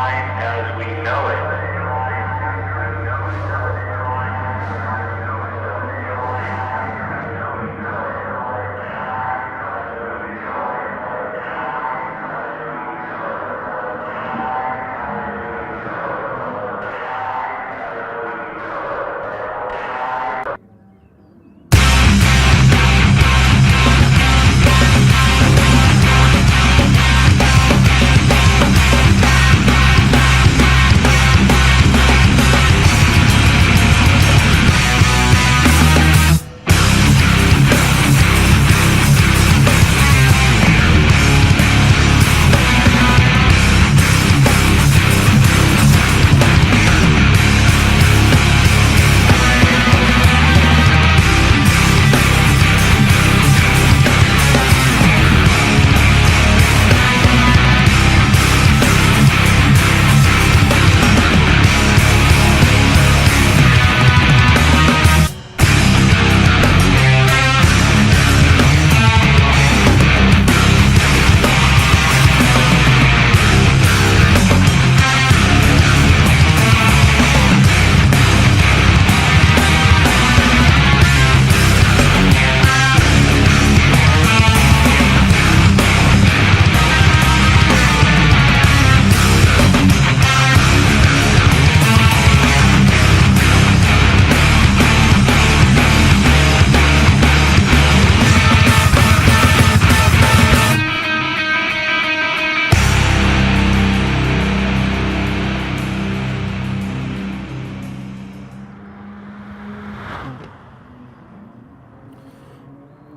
as we know it.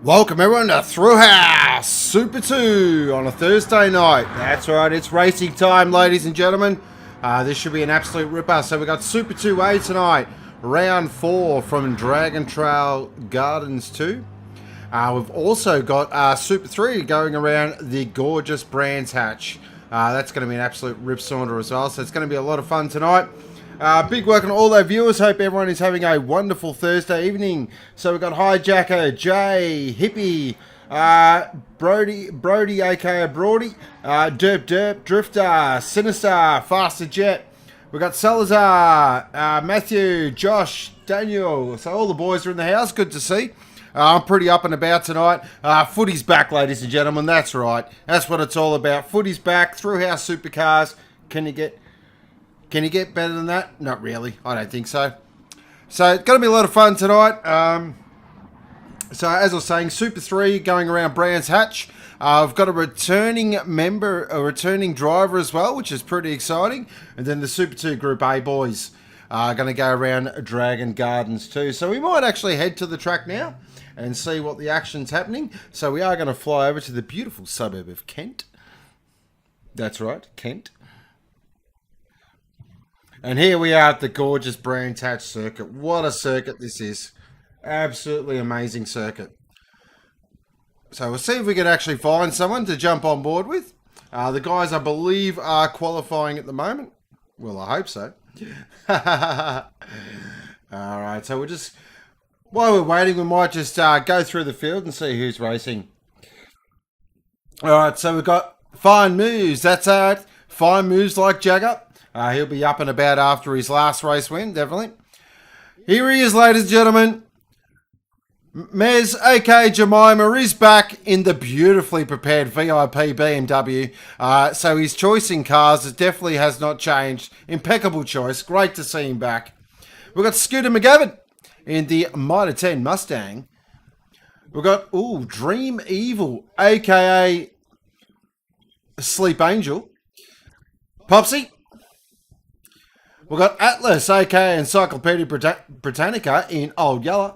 Welcome everyone to Thrillhouse Super 2 on a Thursday night. That's right, it's racing time, ladies and gentlemen. This should be an absolute ripper. So we got Super 2A tonight, round 4 from Dragon Trail Gardens 2. We've also got Super 3 going around the gorgeous Brands Hatch. That's going to be an absolute rip saunter as well, so it's going to be a lot of fun tonight. Big work on all our viewers. Hope everyone is having a wonderful Thursday evening. So we've got Hijacker, Jay, Hippie, Brody aka Brody, Derp, Drifter, Sinister, Faster Jet. We've got Salazar, Matthew, Josh, Daniel. So all the boys are in the house. Good to see. I'm pretty up and about tonight. Footy's back, ladies and gentlemen. That's right. That's what it's all about. Footy's back. Thrillhouse Supercars. Can you get better than that? Not really. I don't think so. So it's going to be a lot of fun tonight. So as I was saying, Super 3 going around Brands Hatch. I've got a returning member, a returning driver as well, which is pretty exciting. And then the Super 2 Group A boys are going to go around Dragon Gardens too. So we might actually head to the track now and see what the action's happening. So we are going to fly over to the beautiful suburb of Kent. That's right, Kent. And here we are at the gorgeous Brands Hatch circuit. What a circuit this is. Absolutely amazing circuit. So we'll see if we can actually find someone to jump on board with. The guys, I believe, are qualifying at the moment. Well, I hope so. All right, so we'll just... While we're waiting, we might just go through the field and see who's racing. All right, so we've got Fine Moves. That's it. Fine Moves like Jagger. He'll be up and about after his last race win, definitely. Here he is, ladies and gentlemen. Mez, aka Jemima, is back in the beautifully prepared VIP BMW. So his choice in cars definitely has not changed. Impeccable choice. Great to see him back. We've got Scooter McGavin in the Mitre 10 Mustang. We've got, Dream Evil, aka Sleep Angel. Popsy. We've got Atlas, aka Encyclopedia Britannica in Old Yeller.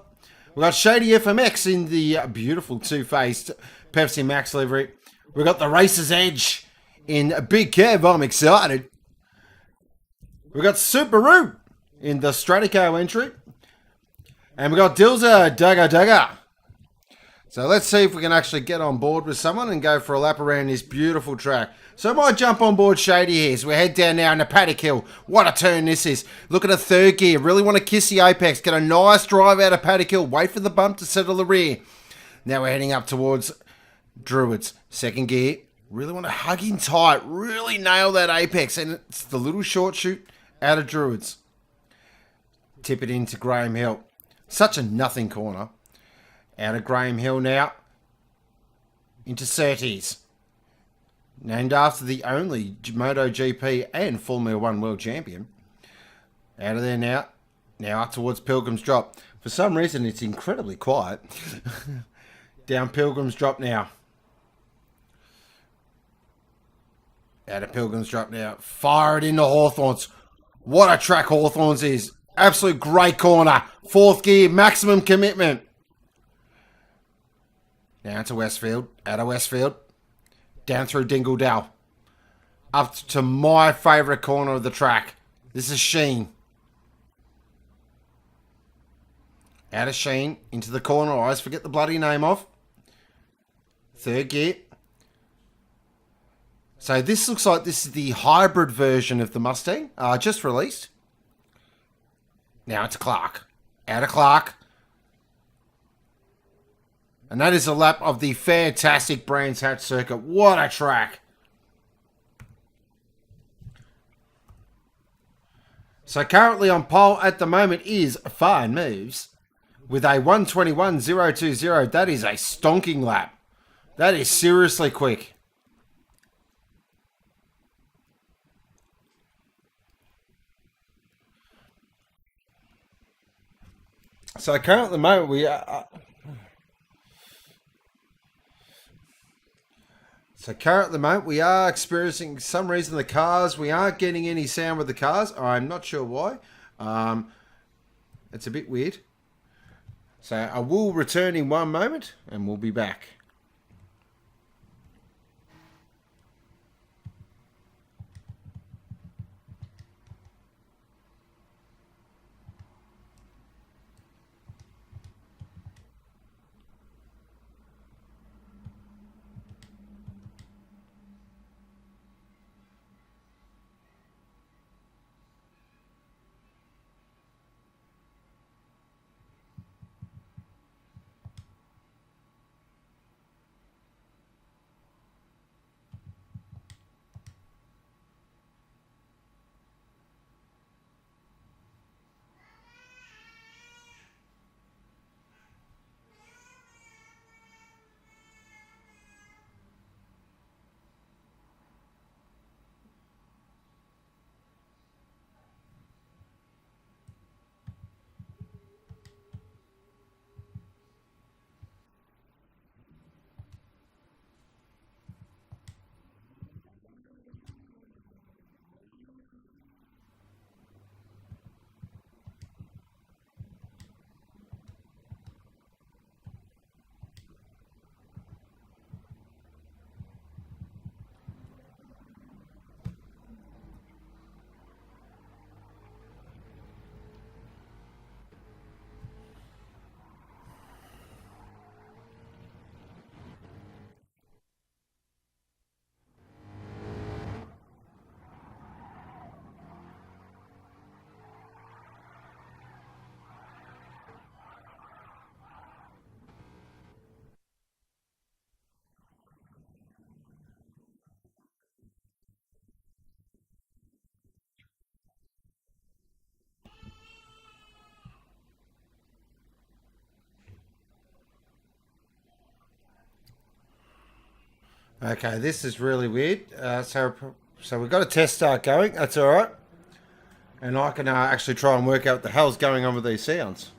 We've got Shady FMX in the beautiful two-faced Pepsi Max livery. We've got the Racer's Edge in Big Kev. I'm excited. We've got Subaru in the Stratico entry. And we've got Dilza Dugga. So let's see if we can actually get on board with someone and go for a lap around this beautiful track. So I might jump on board Shady here. So we head down now into Paddock Hill. What a turn this is. Look at a third gear. Really want to kiss the apex. Get a nice drive out of Paddock Hill. Wait for the bump to settle the rear. Now we're heading up towards Druids. Second gear. Really want to hug in tight. Really nail that apex. And it's the little short shoot out of Druids. Tip it into Graham Hill. Such a nothing corner. Out of Graham Hill now. Into Surtees. Named after the only MotoGP and Formula 1 world champion. Out of there now. Now up towards Pilgrim's Drop. For some reason, it's incredibly quiet. Down Pilgrim's Drop now. Out of Pilgrim's Drop now. Fire it into Hawthorns. What a track Hawthorns is. Absolute great corner. Fourth gear, maximum commitment. Down to Westfield. Out of Westfield. Down through Dingledale. Up to my favourite corner of the track. This is Sheen. Out of Sheen. Into the corner. I always forget the bloody name of. Third gear. So this looks like this is the hybrid version of the Mustang. Just released. Now it's Clark. Out of Clark. And that is a lap of the fantastic Brands Hatch circuit. What a track. So currently on pole at the moment is Fine Moves with a 121.020. That is a stonking lap. That is seriously quick. So currently at the moment we are... So currently at the moment we are experiencing, for some reason, the cars. We aren't getting any sound with the cars. I'm not sure why. It's a bit weird. So I will return in one moment and we'll be back. Okay, this is really weird. So we've got a test start going. That's all right. And I can actually try and work out what the hell's going on with these sounds.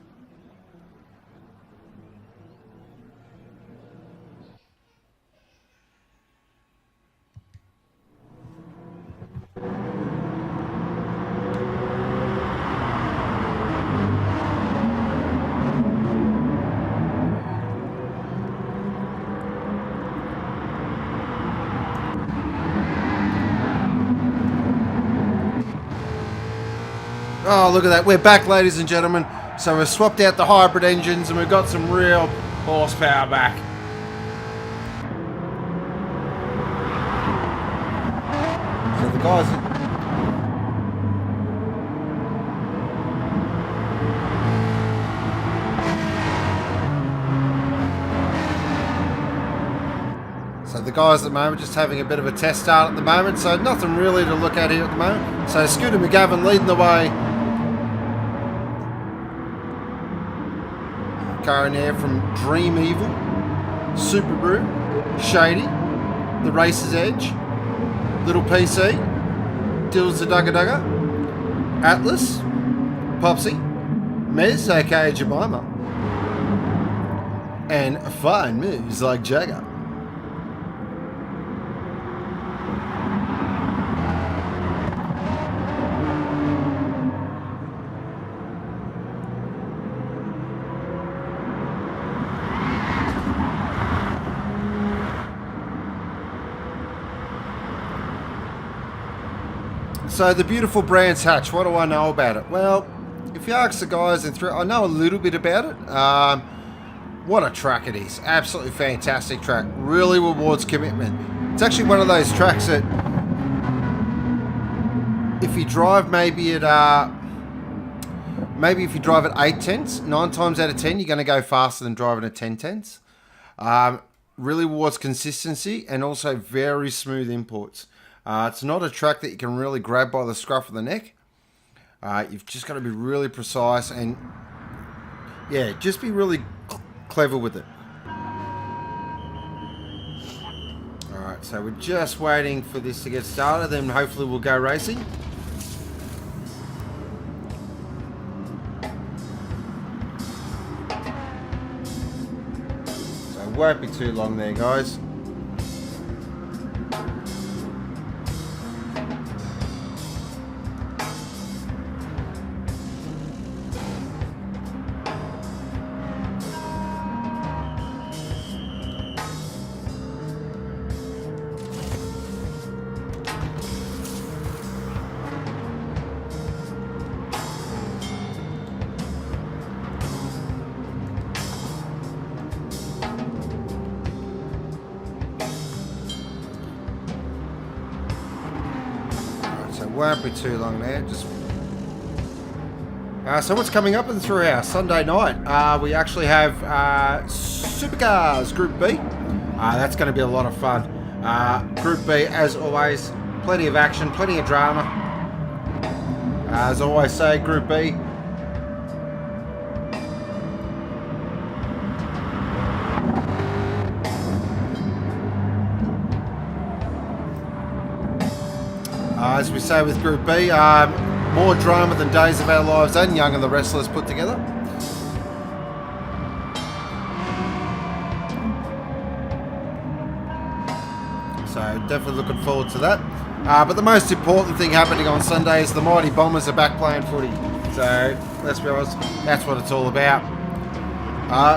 Oh, look at that. We're back, ladies and gentlemen. So we've swapped out the hybrid engines and we've got some real horsepower back. So the guys... the guys at the moment just having a bit of a test start at the moment, so nothing really to look at here at the moment. So Scooter McGavin leading the way. Car in there from Dream Evil, Super Brew, Shady, The Racer's Edge, Little PC, Dills the Dugga Dugga, Atlas, Popsy, Mez, aka Jemima, and fine moves like Jagger. So the beautiful Brands Hatch, what do I know about it? Well, if you ask the guys in Thrill, I know a little bit about it. What a track it is. Absolutely fantastic track. Really rewards commitment. It's actually one of those tracks that if you drive maybe if you drive at 8 tenths, 9 times out of 10, you're going to go faster than driving at 10 tenths. Really rewards consistency and also very smooth imports. It's not a track that you can really grab by the scruff of the neck. You've just got to be really precise and, yeah, just be really clever with it. Alright, so we're just waiting for this to get started, then hopefully we'll go racing. So it won't be too long there, guys. Won't be too long there. So what's coming up in the Thrillhouse? Sunday night, we actually have Supercars Group B. That's going to be a lot of fun. Group B, as always, plenty of action, plenty of drama. As I always say, Group B. As we say with Group B, more drama than Days of Our Lives and Young and the Restless put together. So definitely looking forward to that. But the most important thing happening on Sunday is the Mighty Bombers are back playing footy. So let's be honest, that's what it's all about.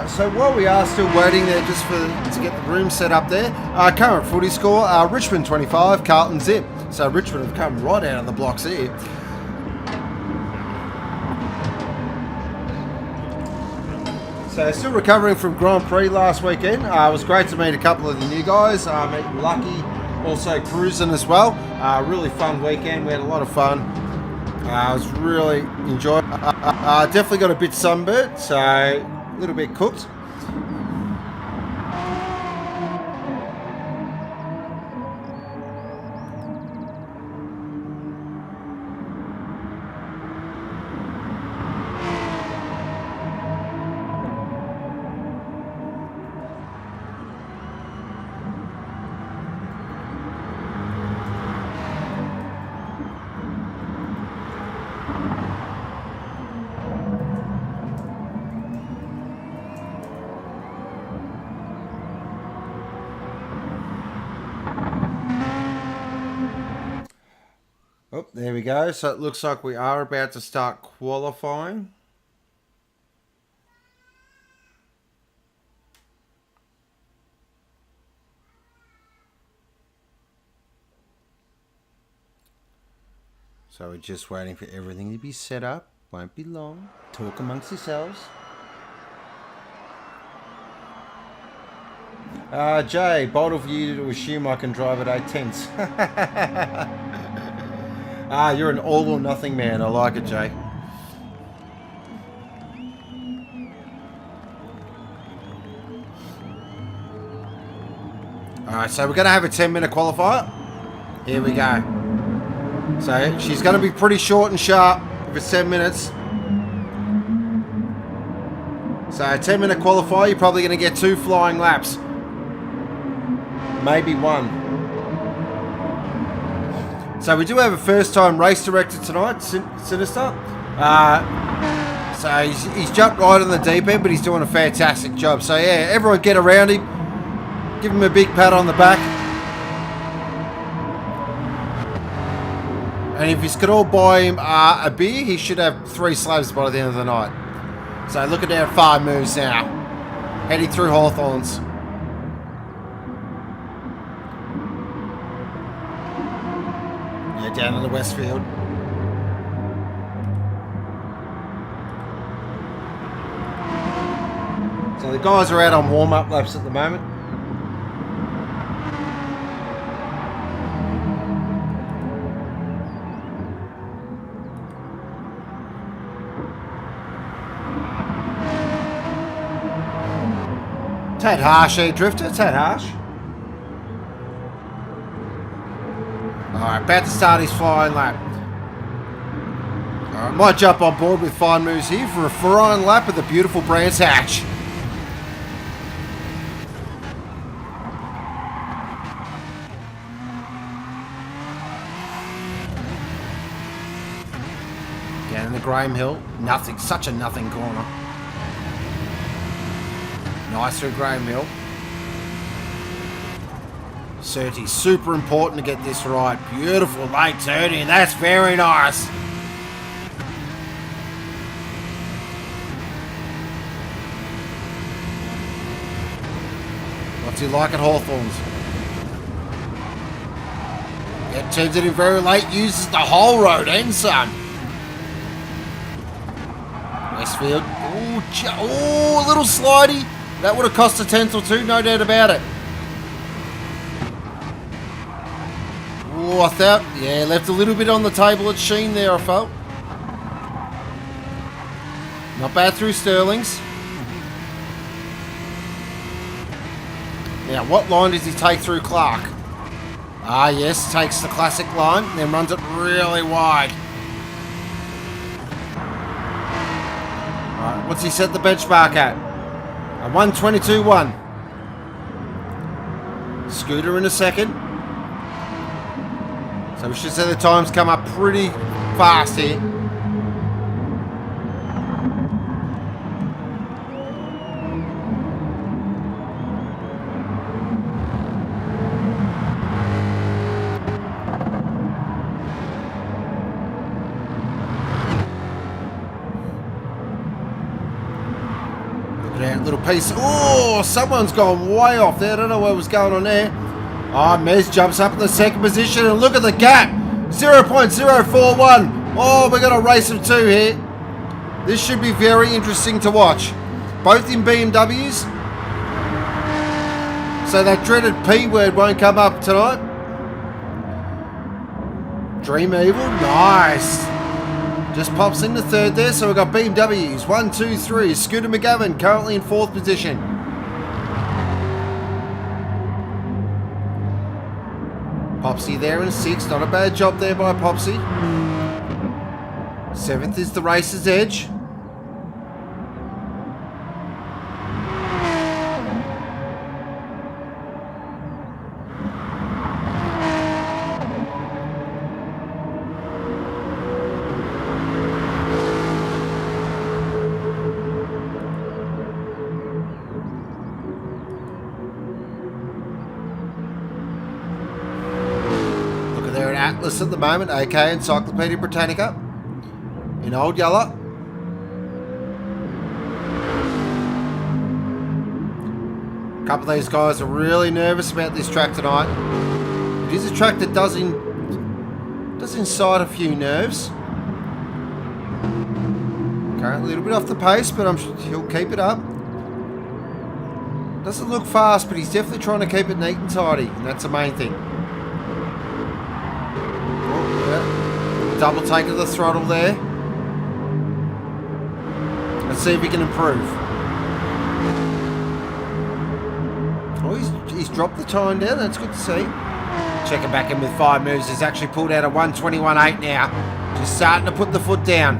So while we are still waiting there just to get the room set up there, current footy score, Richmond 25, Carlton 0. So Richmond have come right out of the blocks here. So still recovering from Grand Prix last weekend. It was great to meet a couple of the new guys. Meet Lucky, also cruising as well. Really fun weekend. We had a lot of fun. I was really enjoyed. Definitely got a bit sunburnt, so a little bit cooked. Oh, there we go. So it looks like we are about to start qualifying. So we're just waiting for everything to be set up. Won't be long. Talk amongst yourselves. Jay, bold of you to assume I can drive at 8 tenths. You're an all or nothing man. I like it, Jay. Alright, so we're going to have a 10-minute qualifier. Here we go. So she's going to be pretty short and sharp if it's 10 minutes. So a 10-minute qualifier, you're probably going to get 2 flying laps. Maybe 1. So we do have a first-time race director tonight, Sinister. So he's jumped right on the deep end, but he's doing a fantastic job. So yeah, everyone get around him. Give him a big pat on the back. And if he's could all buy him a beer, he should have 3 slabs by the end of the night. So look at how far he moves now. Heading through Hawthorns. Yeah, down in the Westfield. So the guys are out on warm-up laps at the moment. Tad harsh here, Drifter. Tad harsh. Alright, about to start his flying lap. Alright, might jump on board with Fine Moves here for a flying lap of the beautiful Brands Hatch. Down in the Graham Hill. Nothing. Such a nothing corner. Nice through Graham Hill. 30, super important to get this right. Beautiful late 30, and that's very nice. What's he like at Hawthorns? Yeah, turns it in very late, uses the whole road and some. Westfield. Oh, a little slidey. That would have cost a tenth or 2, no doubt about it. Oh, I thought, yeah, left a little bit on the table at Sheen there, I felt. Not bad through Sterling's. Now, what line does he take through Clark? Ah, yes, takes the classic line, then runs it really wide. Alright, what's he set the benchmark at? A 1:22.1. Scooter in a second. So we should say the times come up pretty fast here. Little piece. Oh, someone's gone way off there. I don't know what was going on there. Oh, Mez jumps up in the second position, and look at the gap. 0.041. Oh, we're going to race of 2 here. This should be very interesting to watch. Both in BMWs. So that dreaded P word won't come up tonight. Dream Evil. Nice. Just pops into 3rd there, so we've got BMWs. 1, 2, 3. Scooter McGovern currently in 4th position. Popsy there in 6th. Not a bad job there by Popsy. 7th is the Racer's Edge. Atlas at the moment, AK Encyclopedia Britannica in Old Yeller. A couple of these guys are really nervous about this track tonight. It is a track that does incite a few nerves. Currently a little bit off the pace, but I'm sure he'll keep it up. Doesn't look fast, but he's definitely trying to keep it neat and tidy, and that's the main thing. Double take of the throttle there. Let's see if he can improve. Oh, he's dropped the time down. That's good to see. Checking back in with 5 moves. He's actually pulled out a 1:21.8 now. Just starting to put the foot down.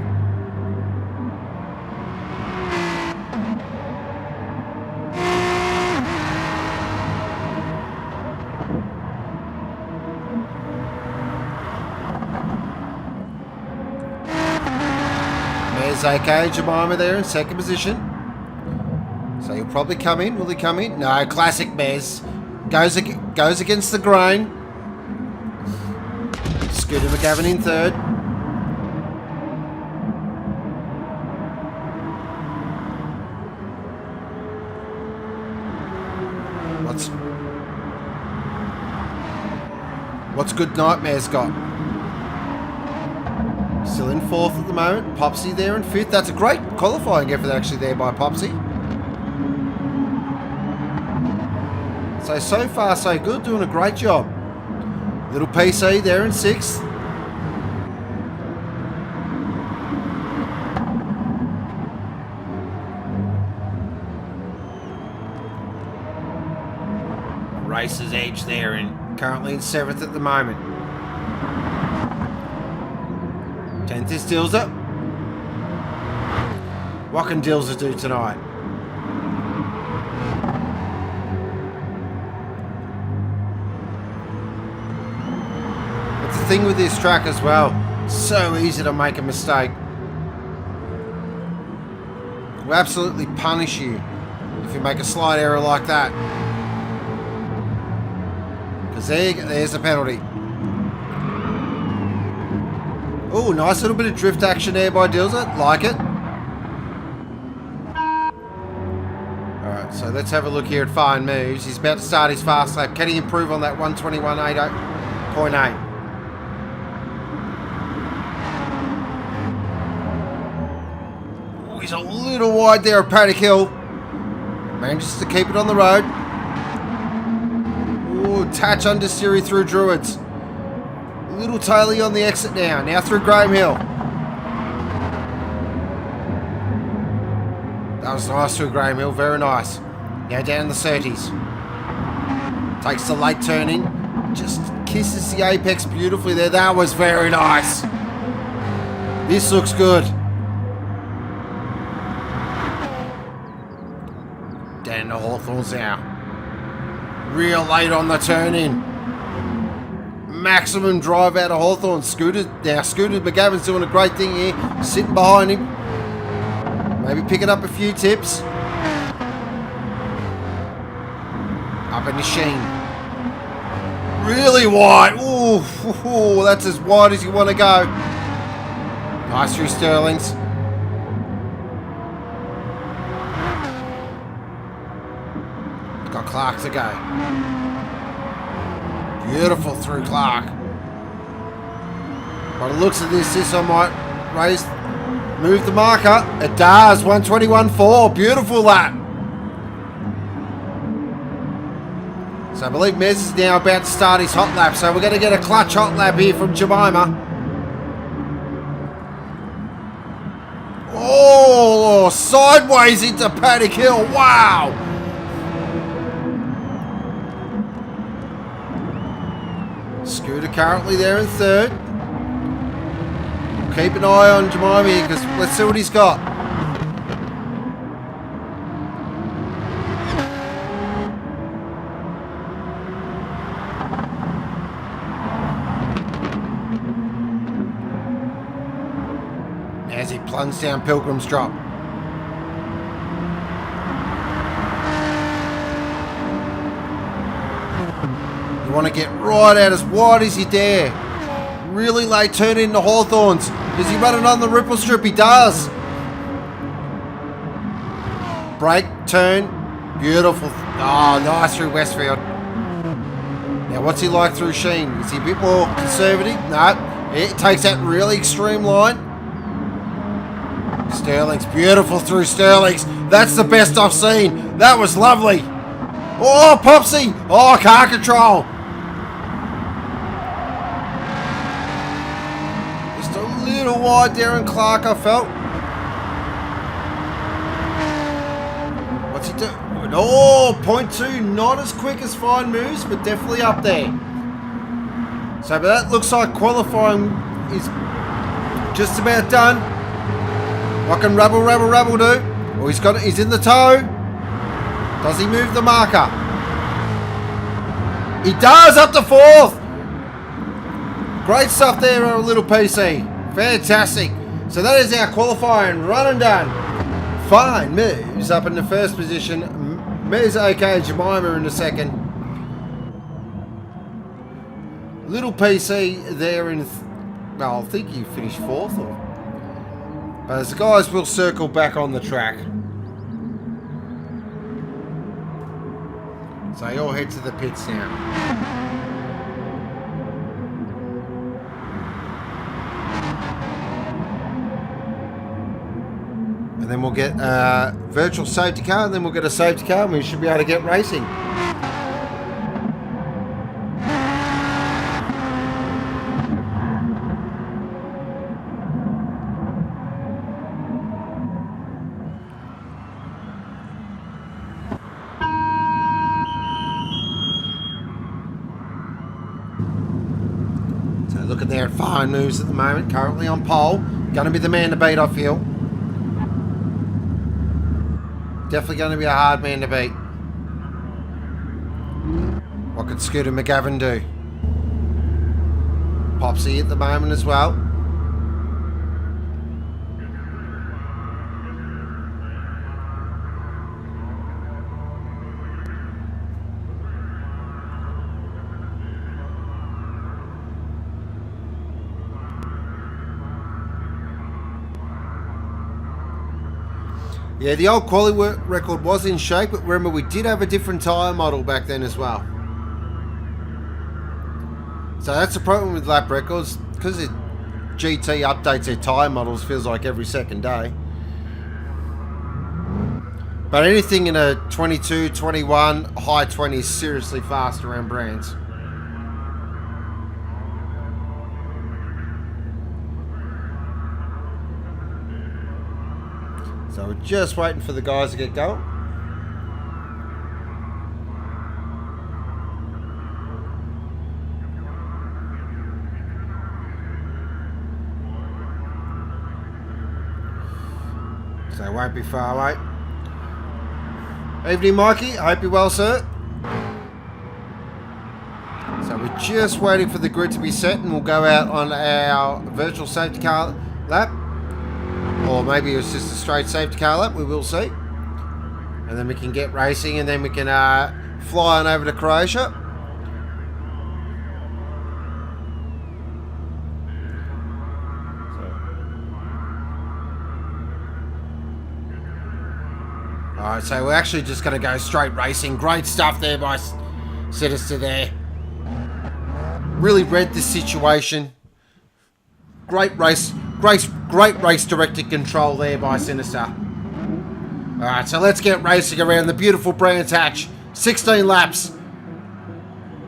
There's okay, Jemima there in second position. So he'll probably come in. Will he come in? No, classic Mez. Goes against the grain. Scooter McGavin in third. What's Good Nightmare's got? Still in fourth at the moment. Popsy there in fifth. That's a great qualifying effort actually there by Popsy. So far so good. Doing a great job. Little PC there in sixth. Racer's Edge there and currently in seventh at the moment. 10th is Dilzer. What can Dilzer do tonight? It's the thing with this track as well. So easy to make a mistake. Will absolutely punish you if you make a slight error like that. Because there's a penalty. Oh, nice little bit of drift action there by Dilzer. Like it. Alright, so let's have a look here at fine moves. He's about to start his fast lap. Can he improve on that 1:21.8? Oh, he's a little wide there at Paddock Hill. Manages to keep it on the road. Oh, touch understeery through Druids. Little taily on the exit now. Now through Graham Hill. That was nice through Graham Hill. Very nice. Now down the 30s. Takes the late turn in. Just kisses the apex beautifully there. That was very nice. This looks good. Down the Hawthorns now. Real late on the turn in. Maximum drive out of Hawthorn. Scooter McGavin's doing a great thing here. Sitting behind him. Maybe picking up a few tips. Up in the sheen. Really wide. Ooh, that's as wide as you want to go. Nice through Sterling's. Got Clark to go. Beautiful through Clark. By the looks of this I might move the marker. It does. 1:21.4. Beautiful lap. So I believe Mez is now about to start his hot lap. So we're going to get a clutch hot lap here from Jemima. Oh, sideways into Paddock Hill. Wow. Scooter currently there in third. Keep an eye on Jemima here because let's see what he's got. As he plunges down Pilgrim's Drop. You want to get right out as wide as you dare. Really late turn into Hawthorns. Is he running on the ripple strip? He does. Break, turn. Beautiful. Oh, nice through Westfield. Now, what's he like through Sheen? Is he a bit more conservative? No. It takes that really extreme line. Sterling's beautiful through Sterling's. That's the best I've seen. That was lovely. Oh, Popsy. Oh, car control. Just a little wide, Darren Clark, I felt. What's he doing? Oh, 0.2, not as quick as Fine Moves, but definitely up there. So, but that looks like qualifying is just about done. What can Rabble do? Oh, he's in the toe. Does he move the marker? He does, up to 4th. Great stuff there, our little PC. Fantastic. So that is our qualifying run and done. Fine Moves up in the first position. Mez OK Jemima in the second. Little PC there in... well, I think he finished 4th. But as the guys will circle back on the track. So you all head to the pits now. And then we'll get a virtual safety car, and then we'll get a safety car, and we should be able to get racing. So looking there at Fine Moves at the moment, currently on pole. Going to be the man to beat, I feel. Definitely going to be a hard man to beat. What could Scooter McGavin do? Popsy at the moment as well. Yeah, the old quality record was in shape, but remember we did have a different tyre model back then as well. So that's the problem with lap records, because GT updates their tyre models feels like every second day. But anything in a 22, 21, high 20s, seriously fast around brands. So we're just waiting for the guys to get going. So it won't be far away. Evening, Mikey. I hope you're well, sir. So we're just waiting for the grid to be set, and we'll go out on our virtual safety car lap. Or maybe it was just a straight safety car lap, we will see. And then we can get racing, and then we can fly on over to Croatia. Alright, so we're actually just going to go straight racing. Great stuff there by Sinister there. Really read this situation. Great race. Great race directed control there by Sinister. Alright, so let's get racing around the beautiful Brands Hatch. 16 laps.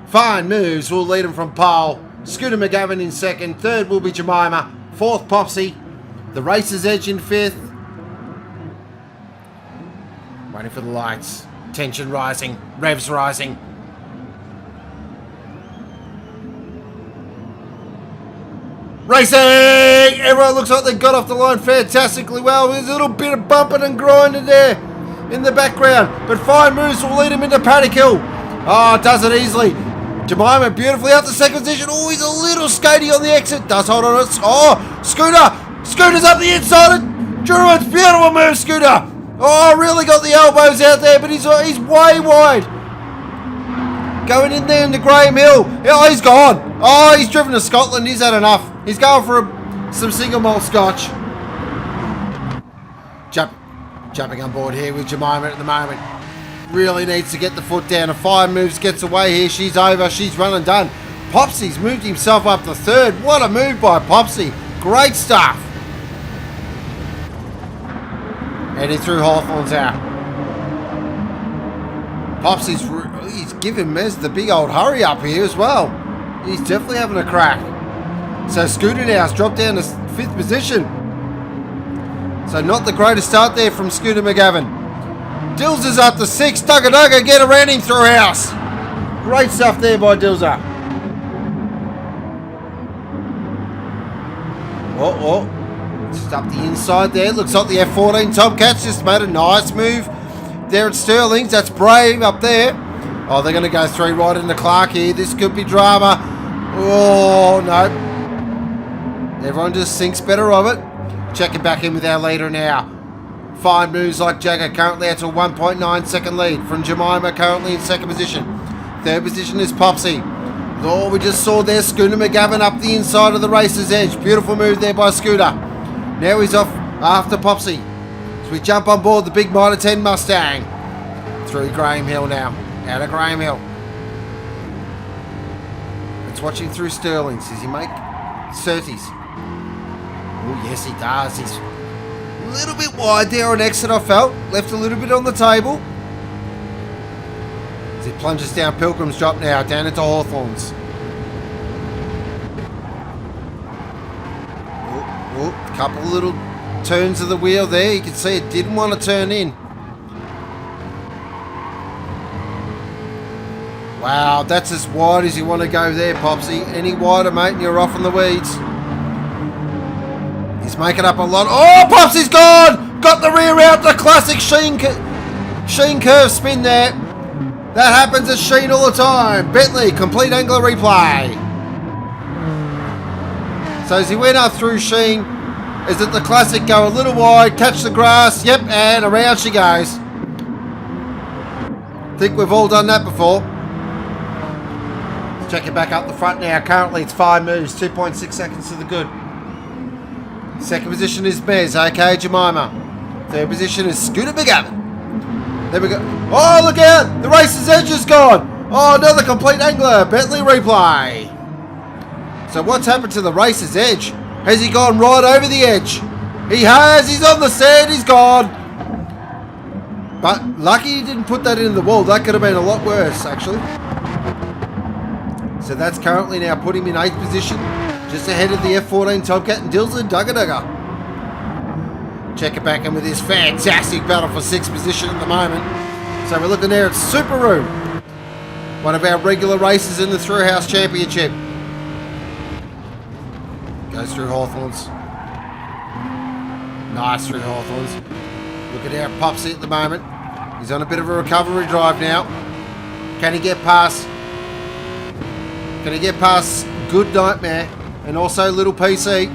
Fine Moves will lead them from pole. Scooter McGavin in second. Third will be Jemima. Fourth, Popsy. The Racer's Edge in fifth. Waiting for the lights. Tension rising. Revs rising. Racing! Everyone looks like they got off the line fantastically well. There's a little bit of bumping and grinding there in the background. But Fine Moves will lead him into Paddock Hill. Oh, does it easily. Jemima beautifully out the second position. Oh, he's a little skatey on the exit. Does hold on it. Oh, Scooter! Scooter's up the inside. Druids, beautiful move, Scooter. Oh, really got the elbows out there, but he's way wide. Going in there into Graham Hill. Oh, he's gone. Oh, he's driven to Scotland. He's had enough. He's going for some single malt scotch. Jumping on board here with Jemima at the moment. Really needs to get the foot down. If Fine Moves gets away here, she's over. She's run and done. Popsy's moved himself up to third. What a move by Popsy. Great stuff. Heading through Hawthorne's out. Popsy's giving Mez the big old hurry up here as well. He's definitely having a crack. So Scooter now has dropped down to 5th position. So not the greatest start there from Scooter McGavin. Dills is up to 6. Dugga Dugga, get around him, Thrillhouse. Great stuff there by Dills. Just up the inside there. Looks like the F14 Tomcats just made a nice move there at Sterling's. That's brave up there. Oh, they're going to go 3 right into Clark here. This could be drama. Oh, no. Everyone just thinks better of it. Checking back in with our leader now. Fine moves like Jagger. Currently out to a 1.9 second lead from Jemima, currently in second position. Third position is Popsy. Oh, we just saw there Scooter McGavin up the inside of the racer's edge. Beautiful move there by Scooter. Now he's off after Popsy. So we jump on board the big Mitre 10 Mustang. Through Graham Hill now. Out of Graham Hill. Let's watch him through Sterling's. Does he make 30s? Oh, yes, he does. He's a little bit wide there on exit, I felt. Left a little bit on the table. As he plunges down Pilgrim's Drop now, down into Hawthorns. Oh, a couple of little turns of the wheel there. You can see it didn't want to turn in. Wow, that's as wide as you want to go there, Popsy. Any wider, mate, and you're off in the weeds. He's making up a lot. Oh, Popsy's gone! Got the rear out, the classic Sheen curve spin there. That happens at Sheen all the time. Bentley, complete angle replay. So as he went up through Sheen, is it the classic go a little wide, catch the grass, yep, and around she goes. Think we've all done that before. Let's check it back up the front now. Currently it's 5 moves, 2.6 seconds to the good. Second position is Bez, okay, Jemima. Third position is Scooter McGavin. There we go. Oh, look out! The racer's edge is gone. Oh, another complete angler. Bentley replay. So what's happened to the racer's edge? Has he gone right over the edge? He has. He's on the sand. He's gone. But lucky he didn't put that in the wall. That could have been a lot worse, actually. So that's currently now put him in 8th position. Just ahead of the F14 Tomcat and Dills and Dugga Dugga. Check it back in with this fantastic battle for 6th position at the moment. So we're looking there at Subaru. One of our regular races in the Thrillhouse Championship. Goes through Hawthorns. Nice through Hawthorns. Look at our Popsy at the moment. He's on a bit of a recovery drive now. Can he get past? Can he get past Good Nightmare and also Little PC?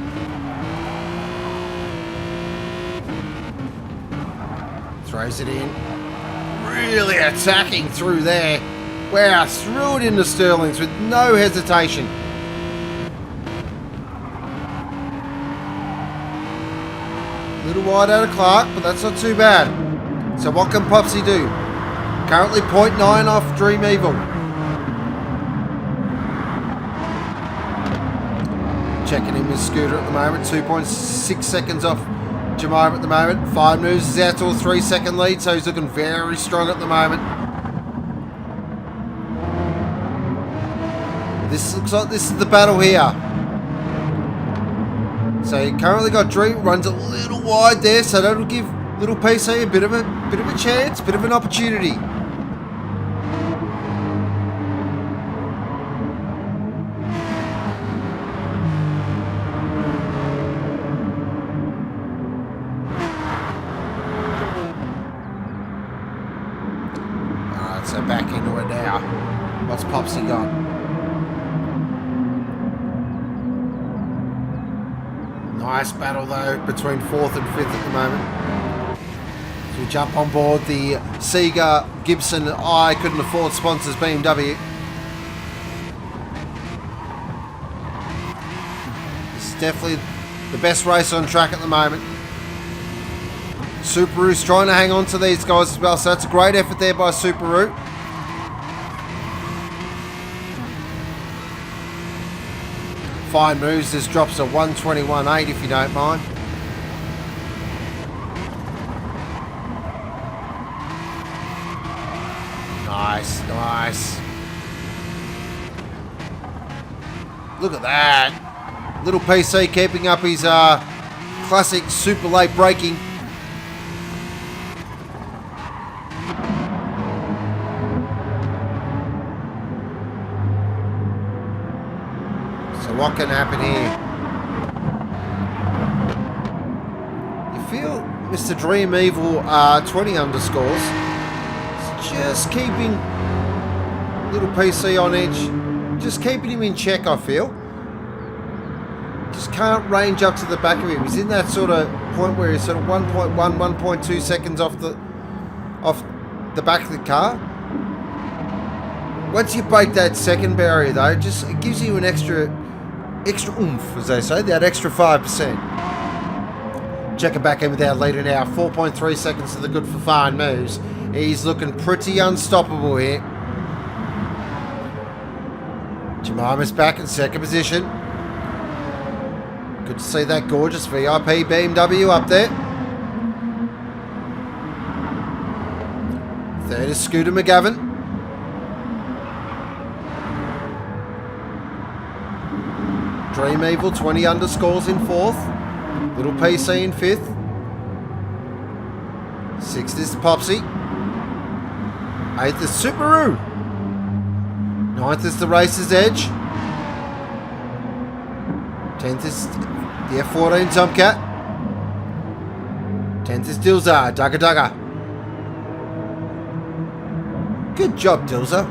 Throws it in. Really attacking through there. Wow, threw it into Sterling's with no hesitation. A little wide out of Clark, but that's not too bad. So what can Popsy do? Currently 0.9 off Dream Evil. Checking in with Scooter at the moment. 2.6 seconds off Jemima at the moment. 5 moves is out to a 3-second lead, so he's looking very strong at the moment. This looks like this is the battle here. So he currently got Dream, runs a little wide there, so that'll give Little PC a bit of a chance, bit of an opportunity. Alright, so back into it now. What's Popsy got? Nice battle though between 4th and 5th at the moment. So we jump on board the Sega Gibson I couldn't afford sponsors BMW. This is definitely the best race on track at the moment. Subaru's trying to hang on to these guys as well, so that's a great effort there by Subaru. Fine moves, this drops a 121.8 if you don't mind. Nice, nice. Look at that. Little PC keeping up his classic super late braking. what can happen here? You feel Mr. Dream Evil 20 underscores is just keeping little PC on edge, just keeping him in check, I feel. Just can't range up to the back of him. He's in that sort of point where he's sort of 1.1, 1.2 seconds off the back of the car. Once you break that second barrier though, it gives you an extra oomph, as they say, that extra 5%. Check it back in with our leader now. 4.3 seconds to the good for fine moves. He's looking pretty unstoppable here. Jemima's back in second position. Good to see that gorgeous VIP BMW up there. Third is Scooter McGavin. Dream Evil 20 underscores in fourth. Little PC in fifth. Sixth is Popsy. Eighth is Subaru. Ninth is the Racer's Edge. 10th is the F14 Tomcat. 10th is Dilza, Dugga Dugga. Good job, Dilza.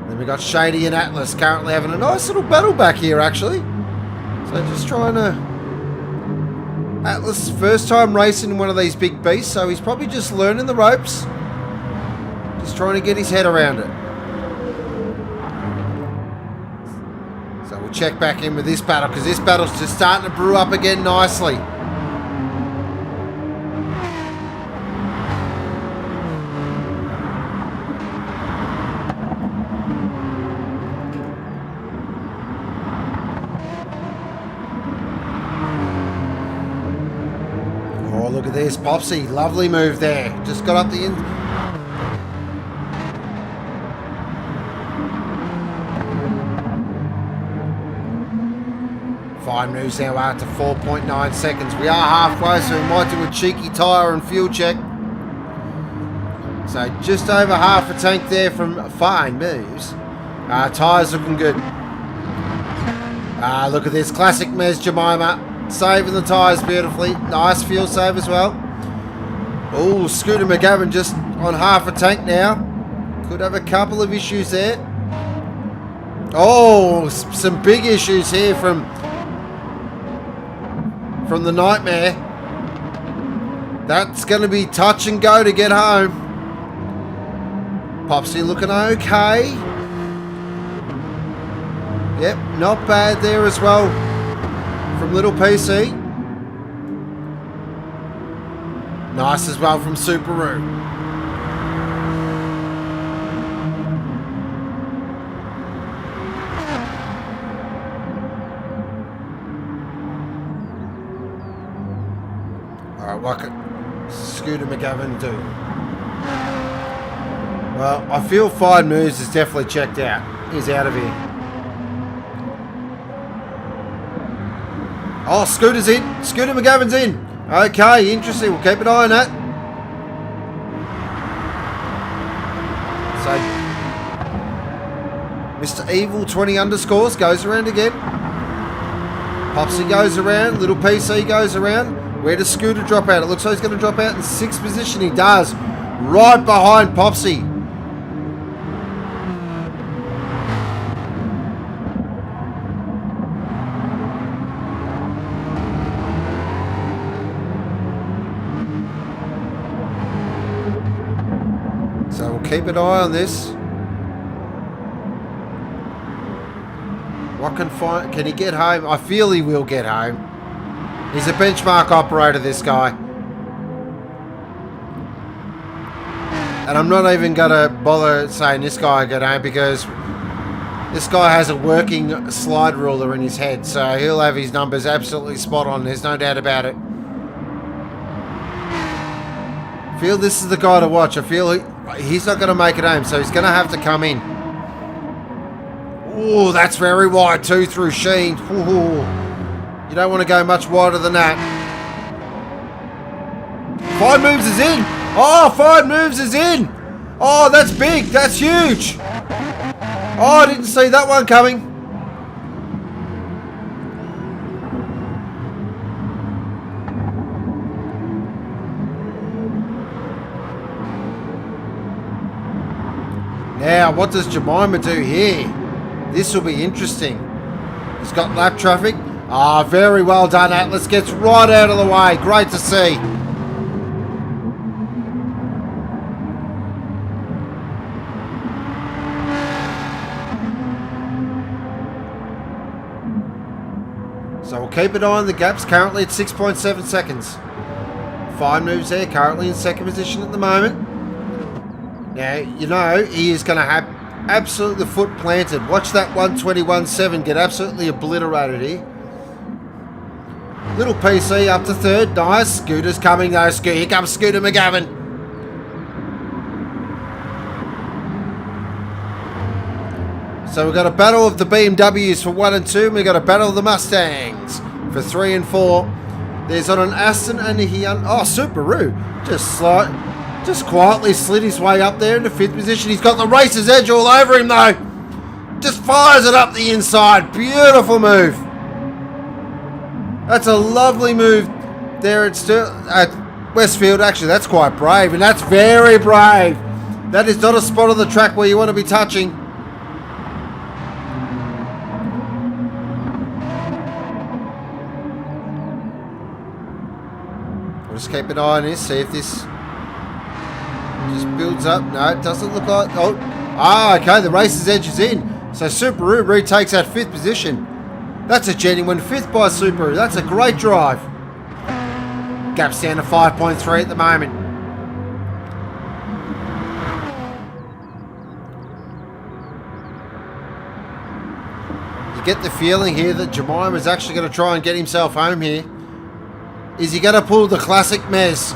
Then we got Shady and Atlas currently having a nice little battle back here, actually. So just trying to... Atlas, first time racing one of these big beasts, so he's probably just learning the ropes. Just trying to get his head around it. So we'll check back in with this battle, because this battle's just starting to brew up again nicely. Oh, look at this, Popsy. Lovely move there. Just got up the end. Fine moves now out to 4.9 seconds. We are halfway, so we might do a cheeky tyre and fuel check. So just over half a tank there from Fine moves. Tyres looking good. Look at this. Classic Mez Jemima. Saving the tyres beautifully. Nice fuel save as well. Oh, Scooter McGavin just on half a tank now. Could have a couple of issues there. Oh, some big issues here from the Nightmare. That's going to be touch and go to get home. Popsy looking okay. Yep, not bad there as well from Little PC. Nice as well from Subaru. Alright, what could Scooter McGavin do? Well, I feel Fine Moves is definitely checked out. He's out of here. Oh, Scooter's in. Scooter McGavin's in. Okay, interesting. We'll keep an eye on that. So, Mr. Evil 20 underscores goes around again. Popsy goes around. Little PC goes around. Where does Scooter drop out? It looks like he's going to drop out in 6th position. He does. Right behind Popsy. So we'll keep an eye on this. What can he get home? I feel he will get home. He's a benchmark operator, this guy. And I'm not even going to bother saying this guy get home, because this guy has a working slide ruler in his head, so he'll have his numbers absolutely spot on. There's no doubt about it. I feel this is the guy to watch. I feel he's not going to make it home, so he's going to have to come in. Oh, that's very wide too through Sheen. Ooh. You don't want to go much wider than that. Fine Moves is in. Oh, Fine Moves is in. Oh, that's big. That's huge. Oh, I didn't see that one coming. Now, what does Jemima do here? This will be interesting. He's got lap traffic. Ah, very well done, Atlas. Gets right out of the way. Great to see. So we'll keep an eye on the gaps. Currently at 6.7 seconds. Fine moves there. Currently in second position at the moment. Now, you know, he is going to have absolutely the foot planted. Watch that 121.7 get absolutely obliterated here. Little PC up to third. Nice. Scooter's coming though. Here comes Scooter McGavin. So we've got a battle of the BMWs for 1 and 2. And we've got a battle of the Mustangs for 3 and 4. There's on an Aston and a Hyundai. Oh, Subaru. Just quietly slid his way up there into 5th position. He's got the racer's edge all over him though. Just fires it up the inside. Beautiful move. That's a lovely move there at Westfield. Actually, that's quite brave, and that's very brave. That is not a spot on the track where you want to be touching. We'll just keep an eye on this, see if this just builds up. No, it doesn't look like... Oh, okay, the racer's edge is in. So Subaru retakes that 5th position. That's a genuine 5th by Subaru. That's a great drive. Gap's down to 5.3 at the moment. You get the feeling here that Jemima's actually going to try and get himself home here. Is he going to pull the classic mess?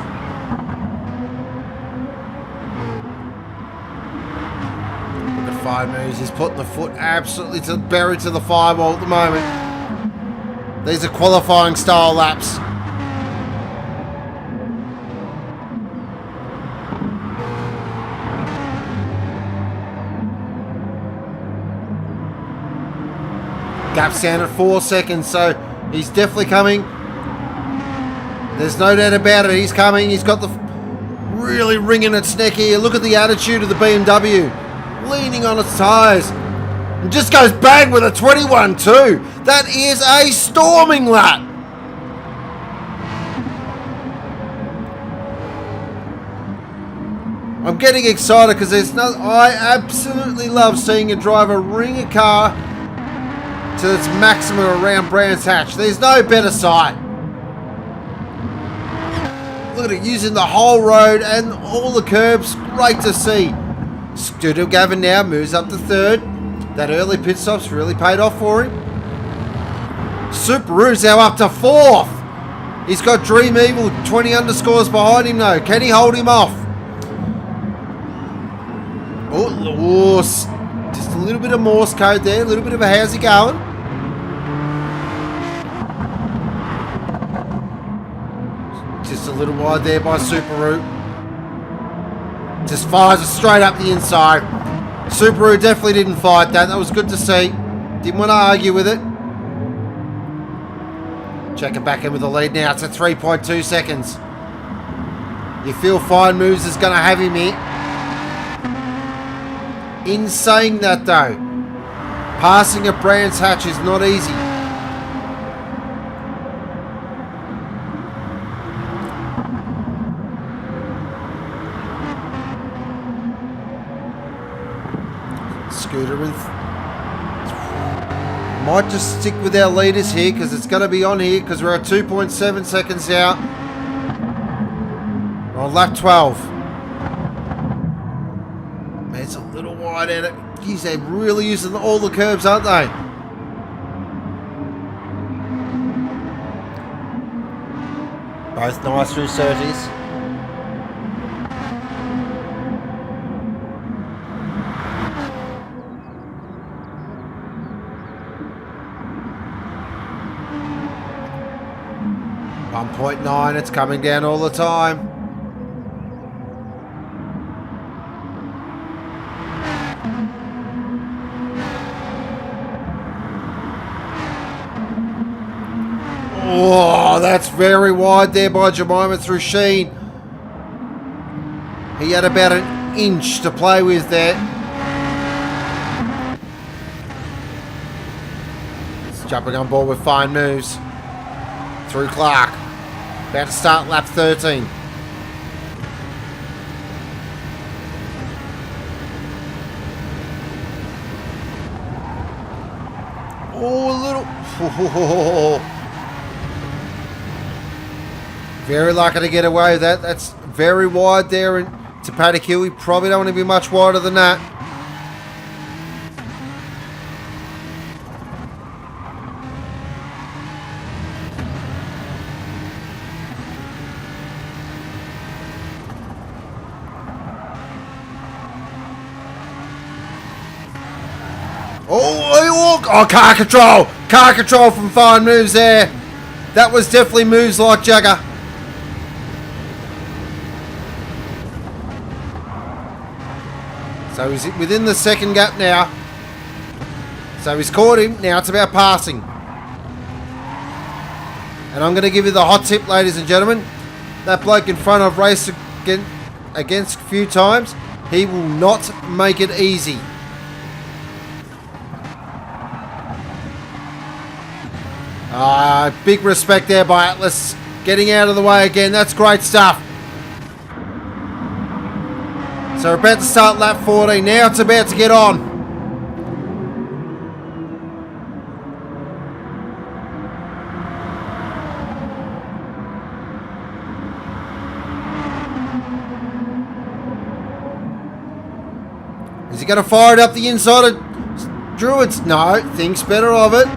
Look at 5 moves. He's putting the foot absolutely buried to the firewall at the moment. These are qualifying style laps. Gap's down at 4 seconds, so he's definitely coming. There's no doubt about it, he's coming. He's got the really ringing its neck here. Look at the attitude of the BMW. Leaning on its tyres. And just goes bang with a 21.2. That is a storming lap. I'm getting excited because I absolutely love seeing a driver ring a car to its maximum around Brands Hatch. There's no better sight. Look at it, using the whole road and all the curbs. Great to see. Scooter Gavin now moves up to 3rd. That early pit stop's really paid off for him. Subaru's now up to 4th. He's got Dream Evil 20 underscores behind him though. Can he hold him off? Oh, just a little bit of Morse code there. A little bit of a how's he going? Just a little wide there by Subaru. Just fires it straight up the inside. Subaru definitely didn't fight that. That was good to see. Didn't want to argue with it. Checking back in with the lead now. It's at 3.2 seconds. You feel Fine Moves is going to have him here. In saying that though, passing a Brands Hatch is not easy. Scooter and might just stick with our leaders here because it's going to be on here because we're at 2.7 seconds out. We're on lap 12. Man, it's a little wide at it. Geez, they're really using all the curbs, aren't they? Both nice through 30s. .9, it's coming down all the time. Oh, that's very wide there by Jemima through Sheen. He had about an inch to play with there. Jumping on board with fine moves. Through Clark. About to start lap 13. Oh, a little. Very lucky to get away with that. That's very wide there to Paddock Hill. We probably don't want to be much wider than that. Oh, car control! Car control from fine moves there. That was definitely moves like Jagger. So he's within the second gap now. So he's caught him. Now it's about passing. And I'm going to give you the hot tip, ladies and gentlemen. That bloke in front I've raced against a few times. He will not make it easy. Big respect there by Atlas. Getting out of the way again. That's great stuff. So we're about to start lap 14. Now it's about to get on. Is he going to fire it up the inside of Druids? No, thinks better of it.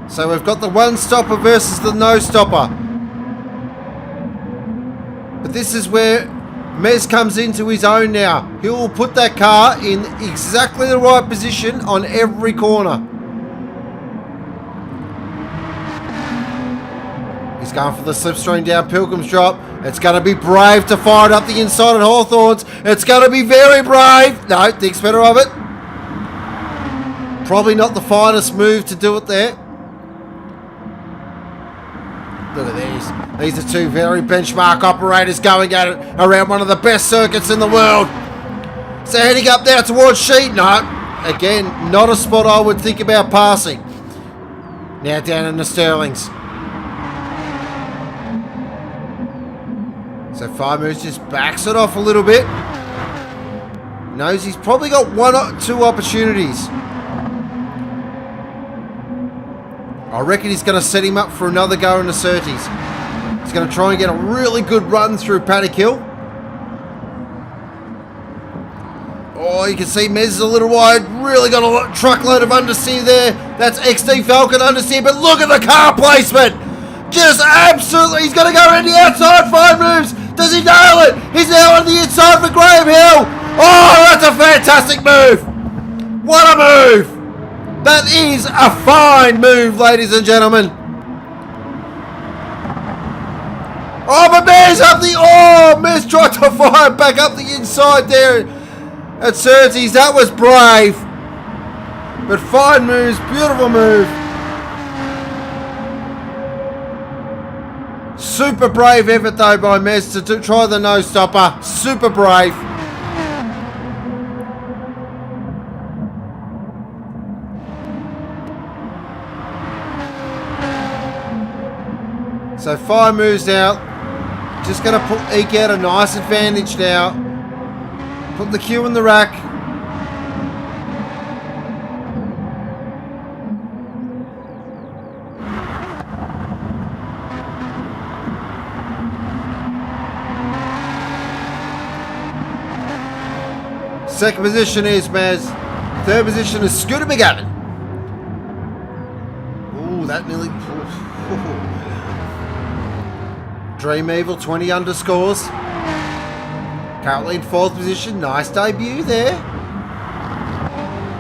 So we've got the one stopper versus the no stopper. But this is where Mez comes into his own now. He will put that car in exactly the right position on every corner. He's going for the slipstream down Pilgrim's Drop. It's going to be brave to fire it up the inside at Hawthorns. It's going to be very brave. No, thinks better of it. Probably not the finest move to do it there. Look at these. These are two very benchmark operators going at it around one of the best circuits in the world. So heading up now towards Sheet. No, again, not a spot I would think about passing. Now down in the Sterlings. So Fire Moose just backs it off a little bit. Knows he's probably got one or two opportunities. I reckon he's going to set him up for another go in the Surtees. He's going to try and get a really good run through Paddock Hill. Oh, you can see Mez is a little wide. Really got a truckload of understeer there. That's XD Falcon understeer, but look at the car placement. Just absolutely, he's going to go around the outside. Fine moves. Does he nail it? He's now on the inside for Graham Hill. Oh, that's a fantastic move. What a move. That is a fine move, ladies and gentlemen. Oh, but Mez up the... Oh, Mez tried to fire back up the inside there at Surtees. That was brave. But fine moves, beautiful move. Super brave effort, though, by Mez to try the no-stopper. Super brave. So Fire moves out. Just going to eke out a nice advantage now. Put the Q in the rack. Second position is Maz. Third position is Scooter McGavin. Ooh, that nearly... Dream Evil, 20 underscores. Currently in fourth position. Nice debut there.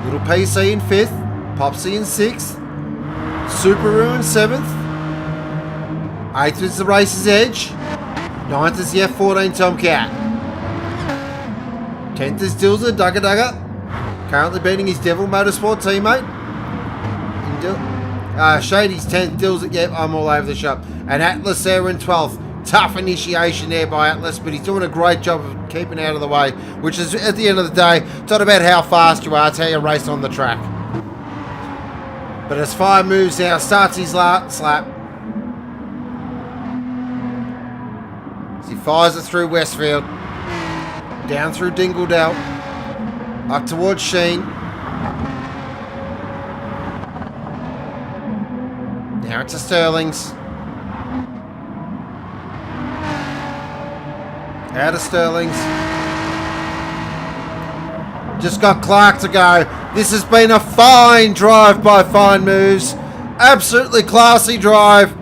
Little PC in fifth. Popsy in sixth. Subaru in seventh. Eighth is the Racer's Edge. Ninth is the F14 Tomcat. 10th is Dilza Dugga Dugga. Currently beating his Devil Motorsport teammate. Shady's 10th. Dilza, yep, I'm all over the shop. And Atlas there in 12th. Tough initiation there by Atlas, but he's doing a great job of keeping out of the way, which is, at the end of the day, it's not about how fast you are, it's how you race on the track. But as Fire moves now, starts his last lap. As he fires it through Westfield, down through Dingledale, up towards Sheen. Now it's to Sterling's. Out of Sterling's. Just got Clark to go. This has been a fine drive by Fine Moves. Absolutely classy drive.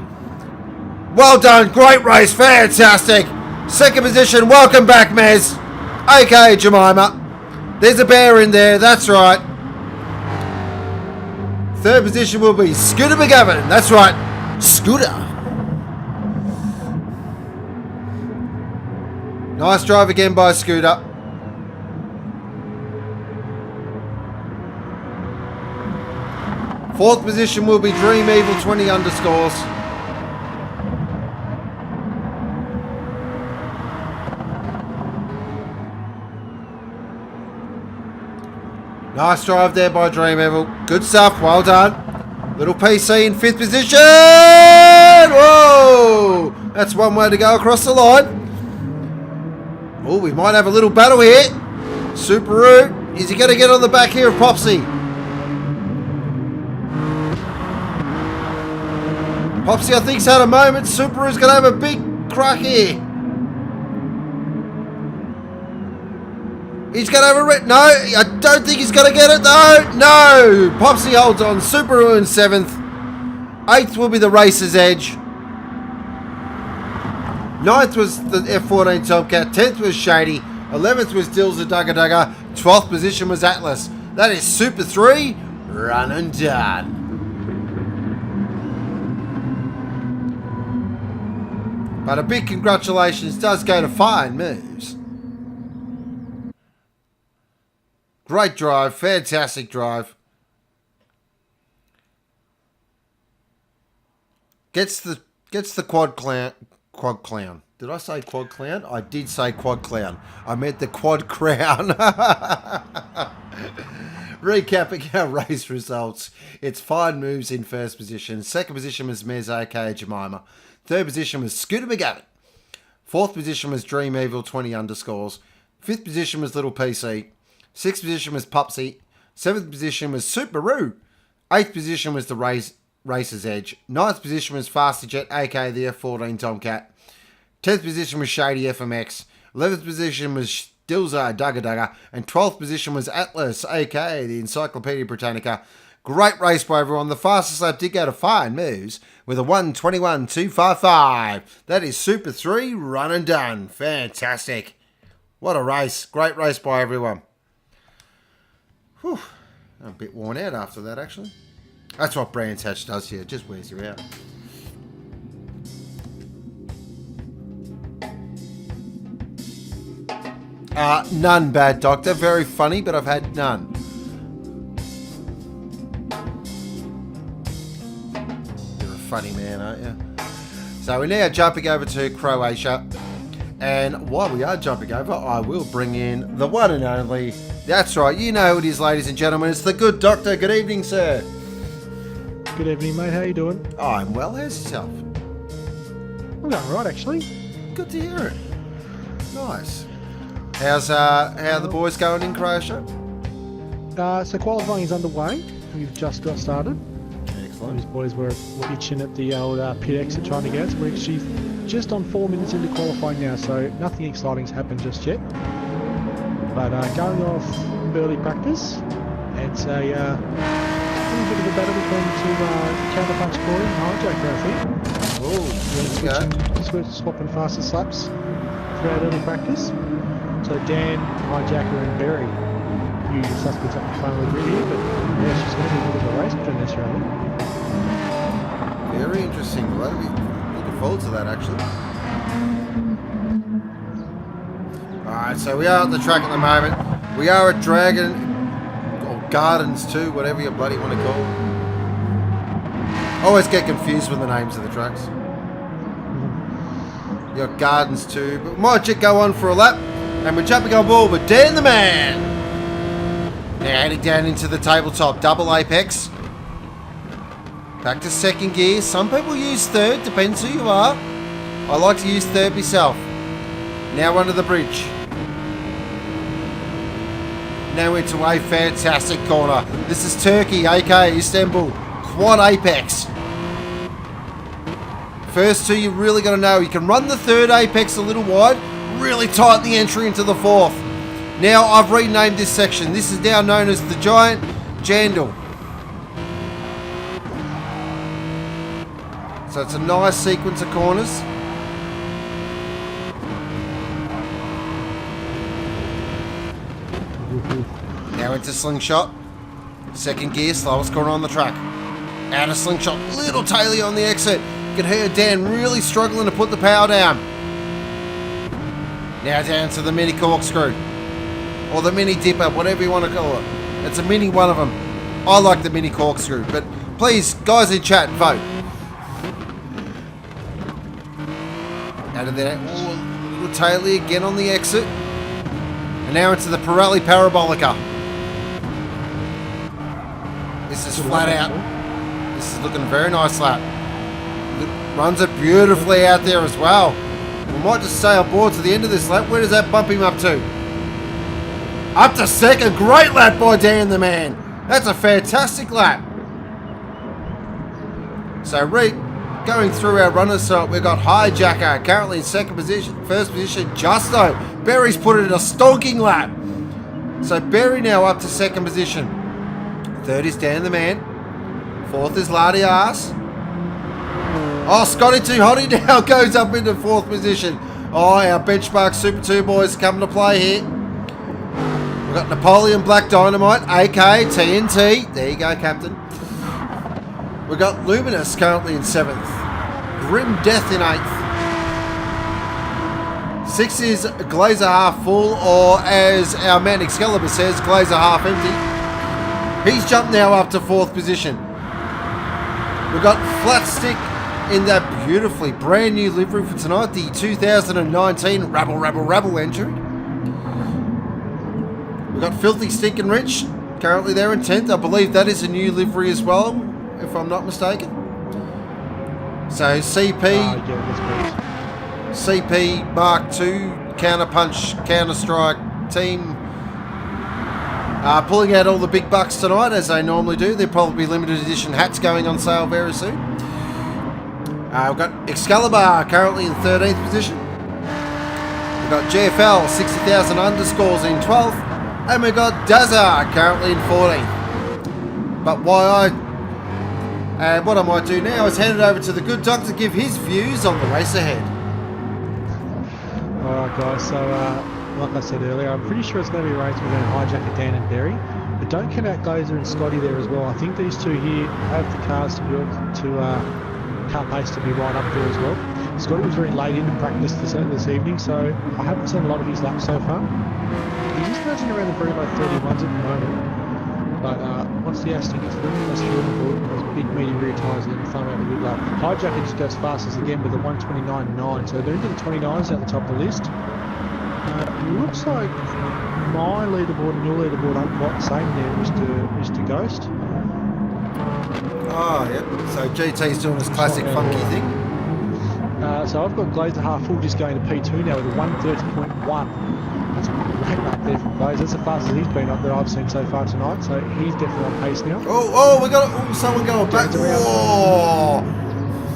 Well done. Great race. Fantastic. Second position. Welcome back, Mez. Okay, Jemima. There's a bear in there. That's right. Third position will be Scooter McGovern. That's right. Scooter. Nice drive again by Scooter. Fourth position will be Dream Evil 20 underscores. Nice drive there by Dream Evil. Good stuff. Well done. Little PC in fifth position. Whoa! That's one way to go across the line. Oh, we might have a little battle here. Subaru. Is he going to get on the back here of Popsy? Popsy, I think, has had a moment. Subaru's going to have a big crack here. He's going to have a... No, I don't think he's going to get it, though. No. Popsy holds on. Subaru in seventh. Eighth will be the Racer's Edge. Ninth was the F14 Tomcat. 10th was Shady. 11th was Dills Dugga Dugga. 12th position was Atlas. That is Super 3. Run and done. But a big congratulations does go to Fine Moves. Great drive. Fantastic drive. Gets the quad clown. Quad clown. Did I say quad clown? I did say quad clown. I meant the quad crown. Recapping our race results. It's Fine Moves in first position. Second position was Mez aka Jemima. Third position was Scooter McGavin. Fourth position was Dream Evil 20 underscores. Fifth position was Little PC. Sixth position was Popsy. Seventh position was Subaru. Eighth position was the Racer's Edge. Ninth position was Faster Jet, aka the F14 Tomcat. 10th position was Shady FMX. 11th position was Stilza Dugga Dugga. And 12th position was Atlas, aka the Encyclopedia Britannica. Great race by everyone. The fastest lap did go to Fine Moves with a 1:21.255. That is Super 3, run and done. Fantastic. What a race. Great race by everyone. Whew. I'm a bit worn out after that, actually. That's what Brands Hatch does here. It just wears you out. None, Bad Doctor. Very funny, but I've had none. You're a funny man, aren't you? So we're now jumping over to Croatia. And while we are jumping over, I will bring in the one and only... That's right, you know who it is, ladies and gentlemen. It's the good doctor. Good evening, sir. Good evening, mate. How you doing? I'm well. How's yourself? I'm going right, actually. Good to hear it. Nice. How are the boys going in Croatia? So qualifying is underway. We've just got started. Excellent. These boys were itching at the old pit exit trying to get us. We're actually just on 4 minutes into qualifying now, so nothing exciting's happened just yet. But going off early practice, it's a little bit of a battle between the two counterpunch Corey and Hijacker, I think. Oh, We're swapping fastest laps throughout early practice. So Dan, Hijacker and Berry, usual suspects up the front of the grid here, but yeah, she's going to be a bit of a race between this rally. very interesting. Well, looking forward to that, actually. Alright, so we are at the track at the moment. We are at Dragon, or Gardens too, whatever you bloody want to call it. I always get confused with the names of the tracks. You got Gardens too, but we might just go on for a lap. And we're jumping on board with Dan the Man. Now heading down into the tabletop, double apex. Back to second gear. Some people use third, depends who you are. I like to use third myself. Now under the bridge. Now into a fantastic corner. This is Turkey, aka Istanbul. Quad apex. First two you really got to know. You can run the third apex a little wide. Really tighten the entry into the fourth. Now I've renamed this section. This is now known as the Giant Jandal. So it's a nice sequence of corners. Now into slingshot. Second gear, slowest corner on the track. Out of slingshot, little taily on the exit. You can hear Dan really struggling to put the power down. Now down to the mini corkscrew. Or the mini dipper, whatever you want to call it. It's a mini one of them. I like the mini corkscrew, but please, guys in chat, vote. Out of there, little taily again on the exit. And now into the Pirelli Parabolica. This is flat out. This is looking very nice lap. Runs it beautifully out there as well. We might just stay on board to the end of this lap. Where does that bump him up to? Up to second. Great lap by Dan the Man. That's a fantastic lap. So going through our runners, so we've got Hijacker currently in second position. First position, Justo. Barry's put it in a stonking lap. So Barry now up to second position. Third is Dan the Man. Fourth is Lardy Arse. Oh, Scotty Too Hotty now goes up into fourth position. Oh, our benchmark Super 2 boys coming to play here. We've got Napoleon Black Dynamite, aka TNT. There you go, Captain. We've got Luminous currently in seventh. Grim Death in eighth. Sixth is Glazer half full, or as our man Excalibur says, Glazer half empty. He's jumped now up to fourth position. We've got Flat Stick in that beautifully brand new livery for tonight, the 2019 Rabble entry. We've got Filthy Stinkin' Rich currently there in 10th. I believe that is a new livery as well, if I'm not mistaken. So CP Mark II, Counter Punch, Counter Strike team pulling out all the big bucks tonight as they normally do. There'll probably be limited edition hats going on sale very soon. We've got Excalibur currently in 13th position. We've got GFL 60,000 underscores in 12th. And we've got Dazza currently in 14th. But what I might do now is hand it over to the good doc to give his views on the race ahead. Alright guys, so like I said earlier, I'm pretty sure it's going to be a race between Hijacker, Dan and Barry. But don't count out Glazer and Scotty there as well. I think these two here have the cars to be able to car pace to be right up there as well. Scotty was very late into practice this evening, so I haven't seen a lot of his laps so far. He's just nudging around the very low 31s at the moment. But once the Aston gets moving, that's those big medium rear tyres and throw out a good lap. Hijacker just goes fastest again with a 129.9, so they're into the 29s at the top of the list. It looks like my leaderboard and your leaderboard aren't quite the same there, Mr. Ghost. Oh, yep. So GT's doing his classic funky thing. So I've got Glazer half full just going to P2 now with a 130.1. That's a great lap there from Glazer. That's the fastest he's been up that I've seen so far tonight. So he's definitely on pace now. We got someone going back.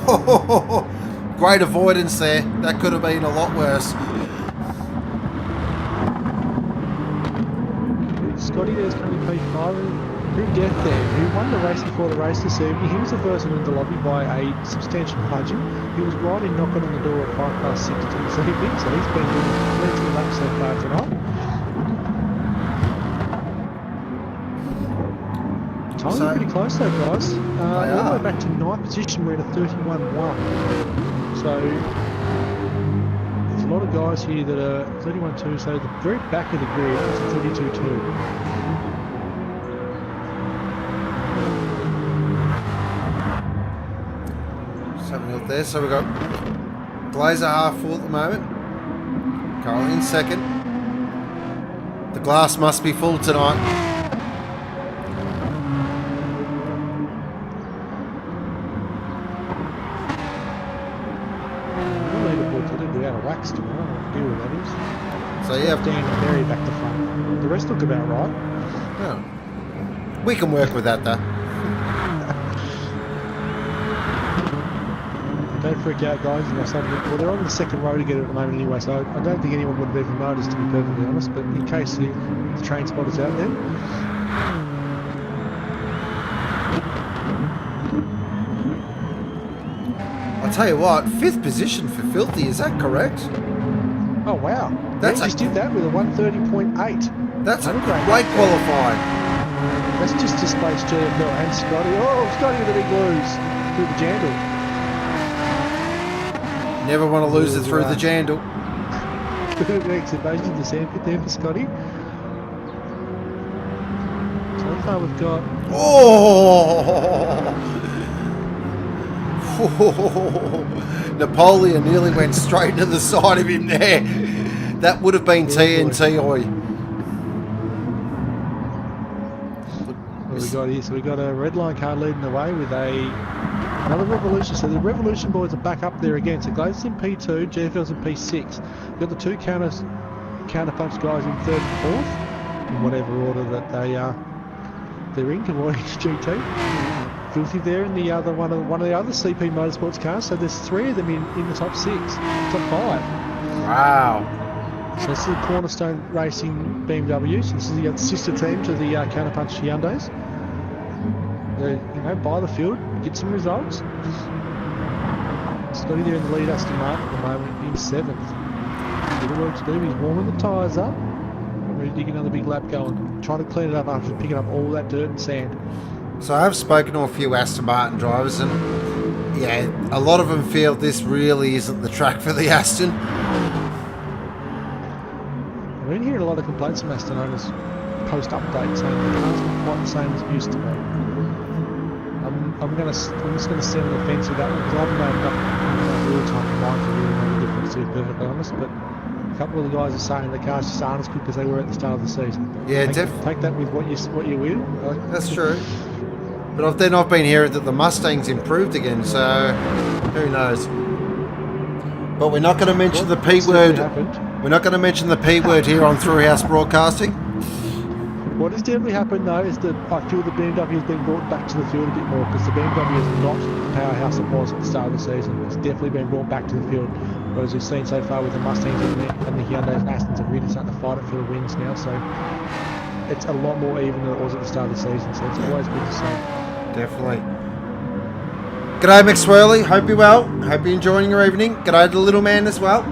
Oh, great avoidance there. That could have been a lot worse. Scotty there's currently P5. Grim Death there, who won the race before the race this evening. He was the first one in the lobby by a substantial margin. He was right in knocking on the door at 6:05 this evening, so he's been doing plenty of laps so far tonight. Times are pretty close though, guys. All the way back to 9th position, we're at a 31.1. So there's a lot of guys here that are 31.2, so the very back of the grid is 32.2. Having up there, so we've got Glazer half full at the moment. Currently in second. The glass must be full tonight. Out of wax tomorrow. I don't know what that is. So yeah, Dan and Barry back to front. The rest look about right. yeah. We can work with that though. Don't freak out, guys. Well, they're on the second row together at the moment anyway, so I don't think anyone would have even noticed, to be perfectly honest. But in case the train spotters out there. I'll tell you what, 5th position for Filthy, is that correct? Oh wow! That's just did that with a 130.8. That's a great qualifying. That's just displaced JFL and Scotty. Oh, Scotty with the big lose through the jandle. Never want to lose it through the jandle. Good exhibition to sandpit there for Scotty. So far we've got... Oh! Napoleon nearly went straight into the side of him there. That would have been TNT, oi. What we got here? So we got a red line car leading the way with another Revolution. So the Revolution boys are back up there again. So Glazer's in P2, JFL's in P6. We've got the two counterpunch guys in 3rd and 4th, in whatever order that they're in. Good morning, GT. Filthy there in the other one of the other CP Motorsports cars. So there's 3 of them in the top 6, top 5. Wow. So this is the Cornerstone Racing BMW. So this is the sister team to the Counterpunch Hyundais. They, buy the field, get some results. Scotty there in the lead, Aston Martin at the moment in 7th. Good work to do. He's warming the tyres up. Ready to dig another big lap going. Trying to clean it up after picking up all that dirt and sand. So I have spoken to a few Aston Martin drivers, and yeah, a lot of them feel this really isn't the track for the Aston. I've been hearing a lot of complaints from Aston owners post-update saying the car's not quite the same as it used to be. I'm just gonna stand on the fence with that one because I haven't made enough real time combined to really make a difference, to be perfectly honest. But a couple of the guys are saying the cars just aren't as good as they were at the start of the season. But Yeah, take that with what you will. That's true. But then I've been hearing that the Mustang's improved again, so who knows? But we're not going to mention the P word. We're not going to mention the P word here on Thrillhouse Broadcasting. What has definitely happened though is that I feel the BMW has been brought back to the field a bit more because the BMW is not the powerhouse it was at the start of the season. It's definitely been brought back to the field. Whereas we've seen so far with the Mustangs and the Hyundais and Astons are really starting to fight it for the wins now. So it's a lot more even than it was at the start of the season. So it's always good to see. Definitely. G'day McSwirly, hope you're well. Hope you're enjoying your evening. G'day to the little man as well.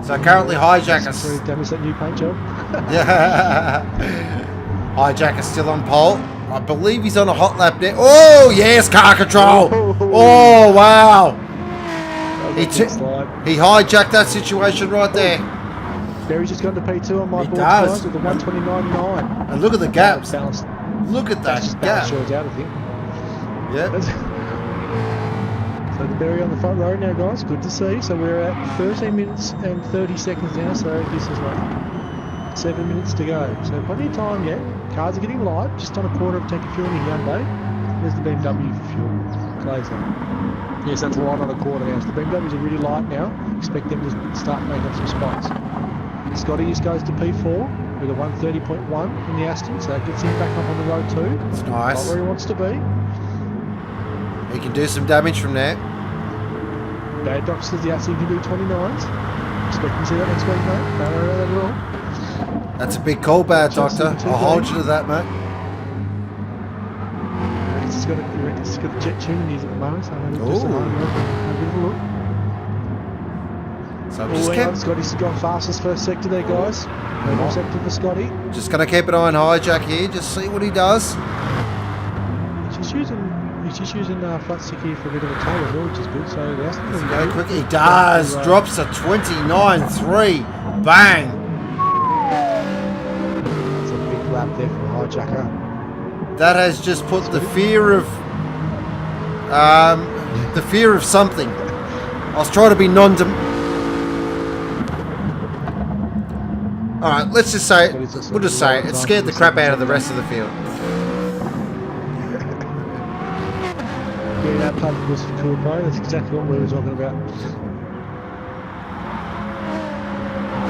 So currently Hijacker's... Damage that new paint job. Yeah. Hijacker's still on pole. I believe he's on a hot lap there. Oh yes, car control. Oh wow. He hijacked that situation right there. Barry's just gone to P2 on my board does. with the 129.9. And look at the gaps. Balanced. Look at that just gap. balance out, I think. Yeah. So the Barry on the front row now, guys. Good to see. So we're at 13 minutes and 30 seconds now. So this is like 7 minutes to go. So plenty of time yet. Cars are getting light. Just on a quarter of a tank of fuel in the Hyundai. There's the BMW for fuel. Glazer. Yes, that's light on a quarter now. So the BMWs are really light now. Expect them to start making some spots. Scotty just goes to P4 with a 130.1 in the Aston, so that gets him back up on the road too. It's nice. Not where he wants to be. He can do some damage from there. Bad Doc says the Aston can do 29s. Expect to see that next week, mate. Don't worry about that at all. That's a big call, Bad Doctor. I'll hold you to that, mate. He's got a jet tune in his at the moment, so I'm just a home look. Have a bit of a look. So I'm just kept... Scotty's gone fastest first sector there, guys. No sector for Scotty. Just going to keep an eye on Hijack here, just see what he does. He's just using flat stick here for a bit of a tow as well, which is good. So the Aston Does he go quick? He does. Drops a 29.3. Bang. That's a big lap there from Hijacker. That has just put the fear of something was trying to be Alright, let's just say, we'll just say it scared the crap out of the rest of the field. Yeah, that part was cool, bro. That's exactly what we were talking about.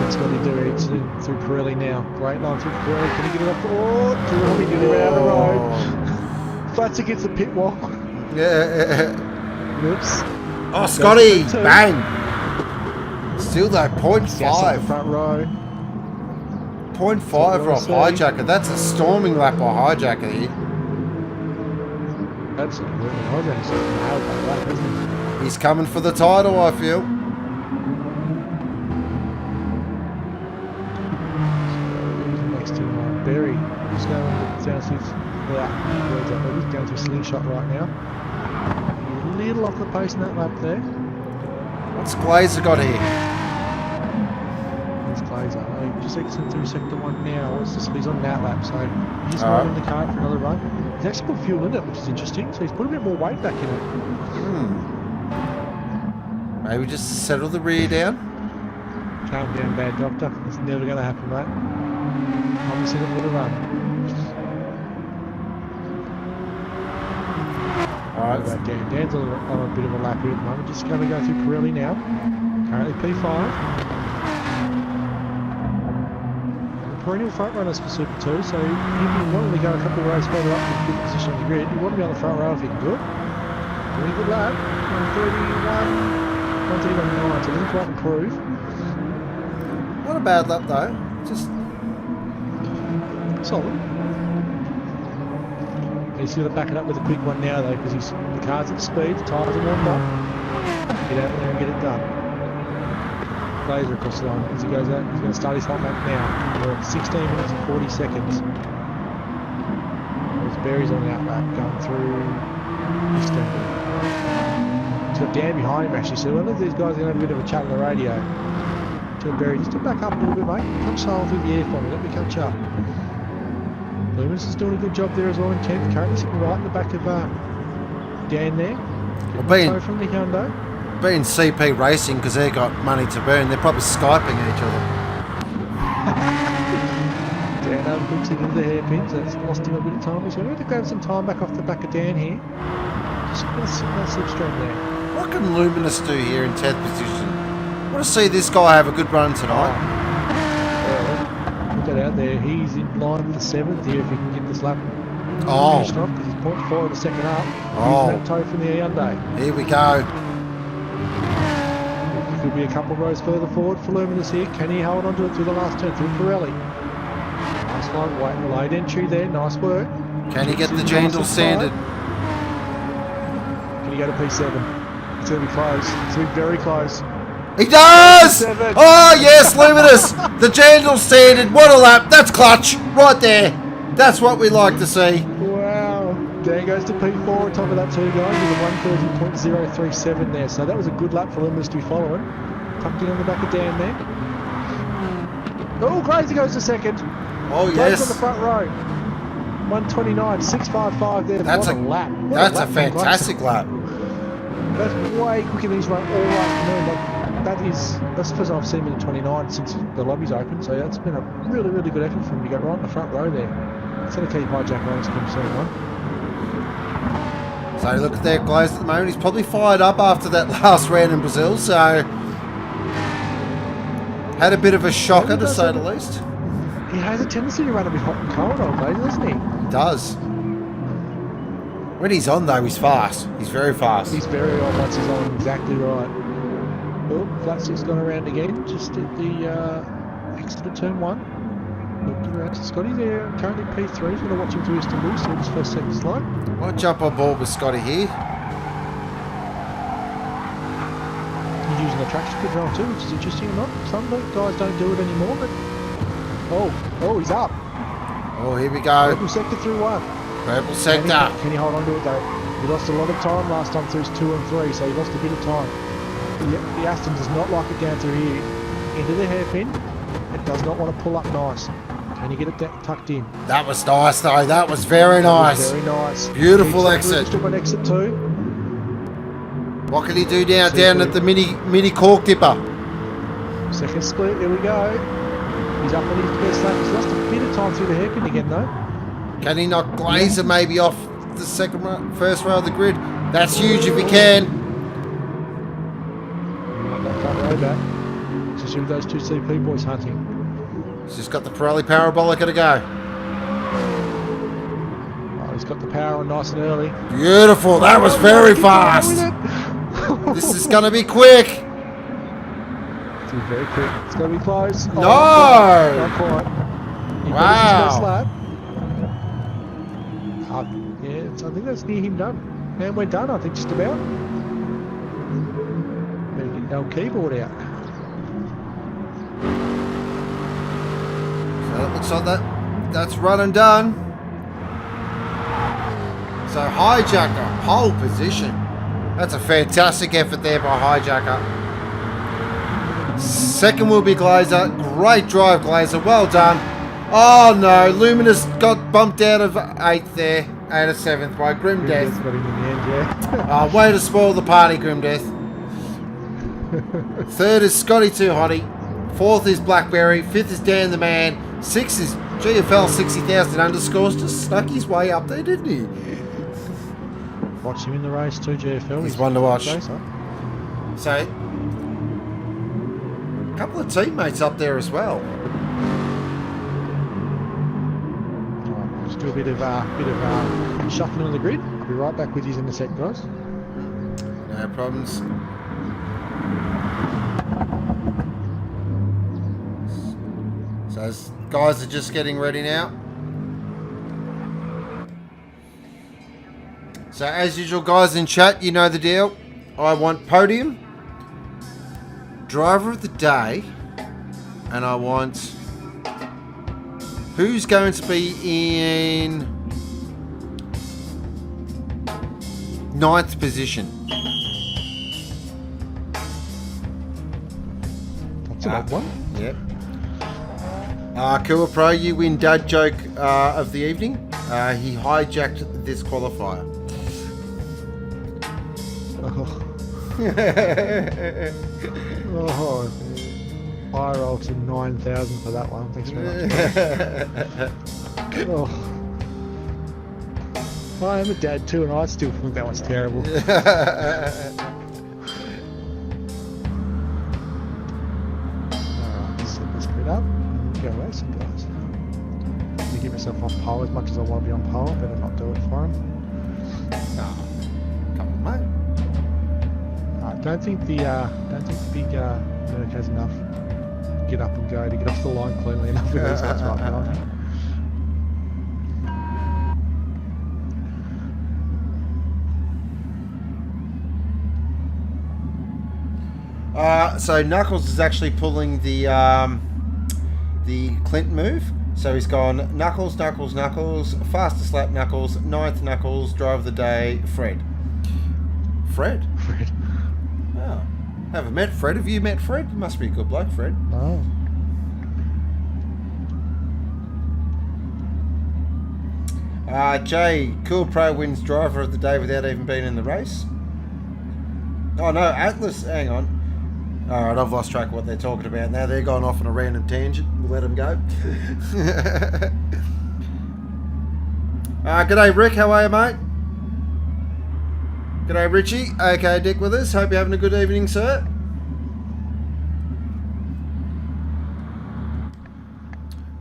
It's got to do it through Pirelli now. Great line through Pirelli. Can he get it up? Oh, Pirelli nearly ran out of the road. Flats against the pit wall. Yeah. Oops. Oh, Scotty! Bang! Still though, 0.5. Front row. 0.5 off Hijacker. That's a storming lap by Hijacker here. Absolutely. Hijacker's nailed that lap, isn't he? He's coming for the title, I feel. Next to Berry. He's going down to he's going to a slingshot right now. He's a little off the pace in that lap there. What's Glazer got here? It's Glazer. He just exited through sector 1 now. He's on that lap, so he's not in the car for another run. He's actually put fuel in it, which is interesting. So he's put a bit more weight back in it. Maybe just settle the rear down. Calm down, bad doctor. It's never going to happen, mate. I'm seen it with a run. Alright. Dan's on a bit of a lap here at the moment. Just going to go through Pirelli now. Currently P5. Perennial front runners for Super 2, so if you want to go a couple of rows further up in a good position on the grid, you want to be on the front row if you can do it. Really good lap. 131.9, so it doesn't quite improve. Not a bad lap though. Just solid. He's going to back it up with a quick one now though, because the car's at speed, the tyres are warmed up. Get out there and get it done. Glazer across the line as he goes out. He's going to start his hot lap now. We're at 16 minutes and 40 seconds. There's Berry's on that lap going through this temple. He's got Dan behind him actually, so one of these guys are going to have a bit of a chat on the radio. Tell Berry just to back up a little bit, mate. Punch sail through the air for me, let me catch up. Loomis is doing a good job there as well in 10th. Currently sitting right in the back of Dan there. being, from the Hyundai. being CP Racing, because they've got money to burn, they're probably Skyping each other. Dan hooks it into the hairpins. That's lost him a bit of time. So we're going to grab some time back off the back of Dan here. Just going to sit in that slipstream there. What can Luminous do here in 10th position? I want to see this guy have a good run tonight. Put that out there. He's in line for 7th here if he can get this lap finished off, because he's 0.4 in the second up. Using that toe from the Hyundai. Here we go. It could be a couple of rows further forward for Luminous here. Can he hold on to it through the last turn through Pirelli? Nice line, late entry there. Nice work. Can he get the Jandal standard? Can he go to P7? It's going to be close. It's going to be very close. He does! Oh yes, Luminous! The Jandal standard, what a lap, that's clutch, right there. That's what we like to see. Wow. Dan goes to P4 on top of that too, guys, with a 130.037 there. So that was a good lap for Luminous to be following. Tucked in on the back of Dan there. Oh, Crazy goes to second. Oh Crazy yes. on the front row. 129.655 there. That's what a lap. What that's a lap fantastic lap. That's way quicker than he's run all afternoon. That's the first time I've seen him in the 29 since the lobby's open, so that's been a really, really good effort for him to go right in the front row there. It's going to keep Hijack honest from turn 1. So look at their Glaze at the moment. He's probably fired up after that last round in Brazil, so had a bit of a shocker to say the least. He has a tendency to run a bit hot and cold on Glaze, doesn't he? He does. When he's on though, he's fast. He's very fast. He's very on once he's on, exactly right. Oh, flat six gone around again, just at the exit of turn 1. Looked around to Scotty there, currently P3. He's going to watch him through Istanbul, see what his first second's like. I'll jump on board with Scotty here. He's using the traction control too, which is interesting enough. Some guys don't do it anymore, but... Oh, he's up. Oh, here we go. Purple sector through 1. Purple sector. Can he hold on to it though? He lost a lot of time last time through 2 and 3, so he lost a bit of time. The Aston does not like it down through here. Into the hairpin. It does not want to pull up nice. Can you get it tucked in? That was nice though. That was very nice. Very nice. Beautiful exit. Still on exit 2. What can he do now down at the mini cork dipper? Second split, here we go. He's up on his best lap. He's lost a bit of time through the hairpin again though. Can he knock Glazer maybe off the first row of the grid? That's huge if he can. That front row back. Just with those two CP boys hunting. He's just got the Pirelli Parabolica to go. Oh, he's got the power on nice and early. Beautiful. That was very fast. This is going to be quick. It's gonna be very quick. It's going to be close. No. Not quite. He got his first lap. Yeah, I think that's near him done. And we're done, I think, just about. Better get the old keyboard out. So it looks like that's run and done. So Hijacker, pole position. That's a fantastic effort there by Hijacker. Second will be Glazer. Great drive, Glazer. Well done. Oh no, Luminous got bumped out of 8th there. Out of 7th by Grim Death. Got him in the end, yeah. Way to spoil the party, Grim Death. 3rd is Scotty Too Hottie. 4th is Blackberry. 5th is Dan the Man. 6th is GFL 60,000 underscores. Just snuck his way up there, didn't he? Watch him in the race too, GFL. He's one to watch. So, a couple of teammates up there as well. just do a bit of shuffling on the grid. I'll be right back with you in a sec, guys. No problems. So those guys are just getting ready now. So as usual, guys in chat, you know the deal. I want podium, driver of the day, and I want who's going to be in 9th position. That's a big one. Yep. Kua Pro, you win dad joke of the evening. He hijacked this qualifier. Oh, I rolled to 9,000 for that one. Thanks very much. Oh. I am a dad too, and I still think that one's terrible. Alright, let's set this grid up and go racing, guys. Let me get myself off pole as much as I want to be on pole. I better not do it for him. Come on, mate. I don't think the big Merc has enough get up and go to get off the line cleanly enough with these ones right now. So Knuckles is actually pulling the Clint move. So he's gone Knuckles, Knuckles, Knuckles, fastest lap Knuckles, 9th Knuckles, drive of the day, Fred. Fred? Fred. Oh. Haven't met Fred. Have you met Fred? You must be a good bloke, Fred. Oh. Jay, Cool Pro wins driver of the day without even being in the race. Oh no, Atlas, hang on. Alright, I've lost track of what they're talking about now. They're going off on a random tangent. We'll let them go. G'day Rick, how are you, mate? G'day Richie. Okay, Dick with us. Hope you're having a good evening, sir.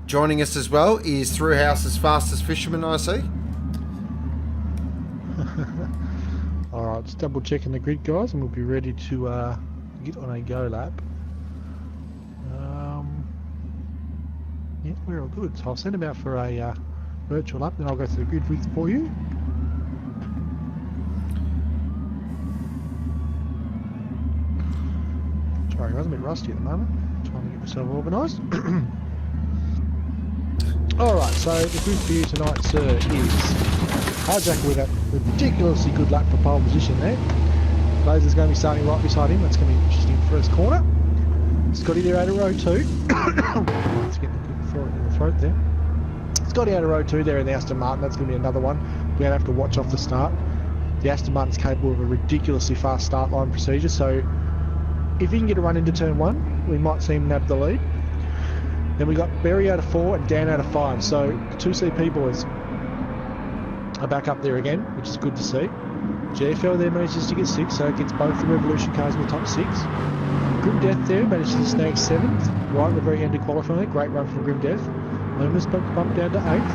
Joining us as well is Thrillhouse's fastest fisherman, I see. Alright, just double checking the grid, guys, and we'll be ready to get on a go lap. Yeah, we're all good. So I'll send them out for a virtual lap, then I'll go through the grid width for you. Sorry guys, I'm a bit rusty at the moment. Trying to get myself organised. Alright, so the grid for you tonight, sir, is Hijacker with a ridiculously good lap for pole position there. Blazer's going to be starting right beside him. That's going to be interesting first corner. Scotty there out of row 2. Let's get the throat in the throat there. Scotty out of row 2 there in the Aston Martin. That's going to be another one. We're going to have to watch off the start. The Aston Martin's capable of a ridiculously fast start line procedure, so if he can get a run into turn 1, we might see him nab the lead. Then we got Berry out of 4 and Dan out of 5, so the 2 CP boys are back up there again, which is good to see. GFL there manages to get 6, so it gets both the Revolution cars in the top 6. Grim Death there manages to snag 7th, right at the very end of qualifying. Great run from Grim Death. Luminous bumped down to 8th.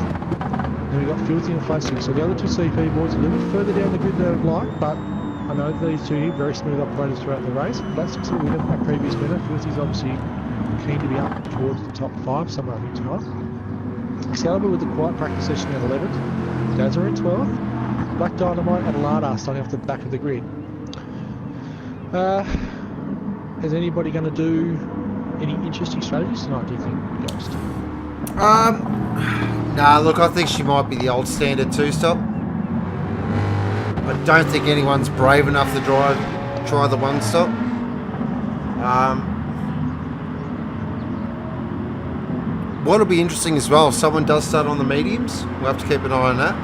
Then we got Filthy and Flashing. So the other 2 CP boys a little bit further down the grid than I'd like, but I know these 2 here, very smooth operators throughout the race. Flashing's a winner, a previous winner. Filthy's obviously keen to be up towards the top 5, somewhere I think tonight. Excalibur with the quiet practice session at 11th. Dazzler in 12th. Black Dynamite and Lada starting off the back of the grid. Is anybody going to do any interesting strategies tonight, do you think, Ghost? Nah, look, I think she might be the old standard 2-stop. I don't think anyone's brave enough to try the 1-stop. What'll be interesting as well, if someone does start on the mediums, we'll have to keep an eye on that.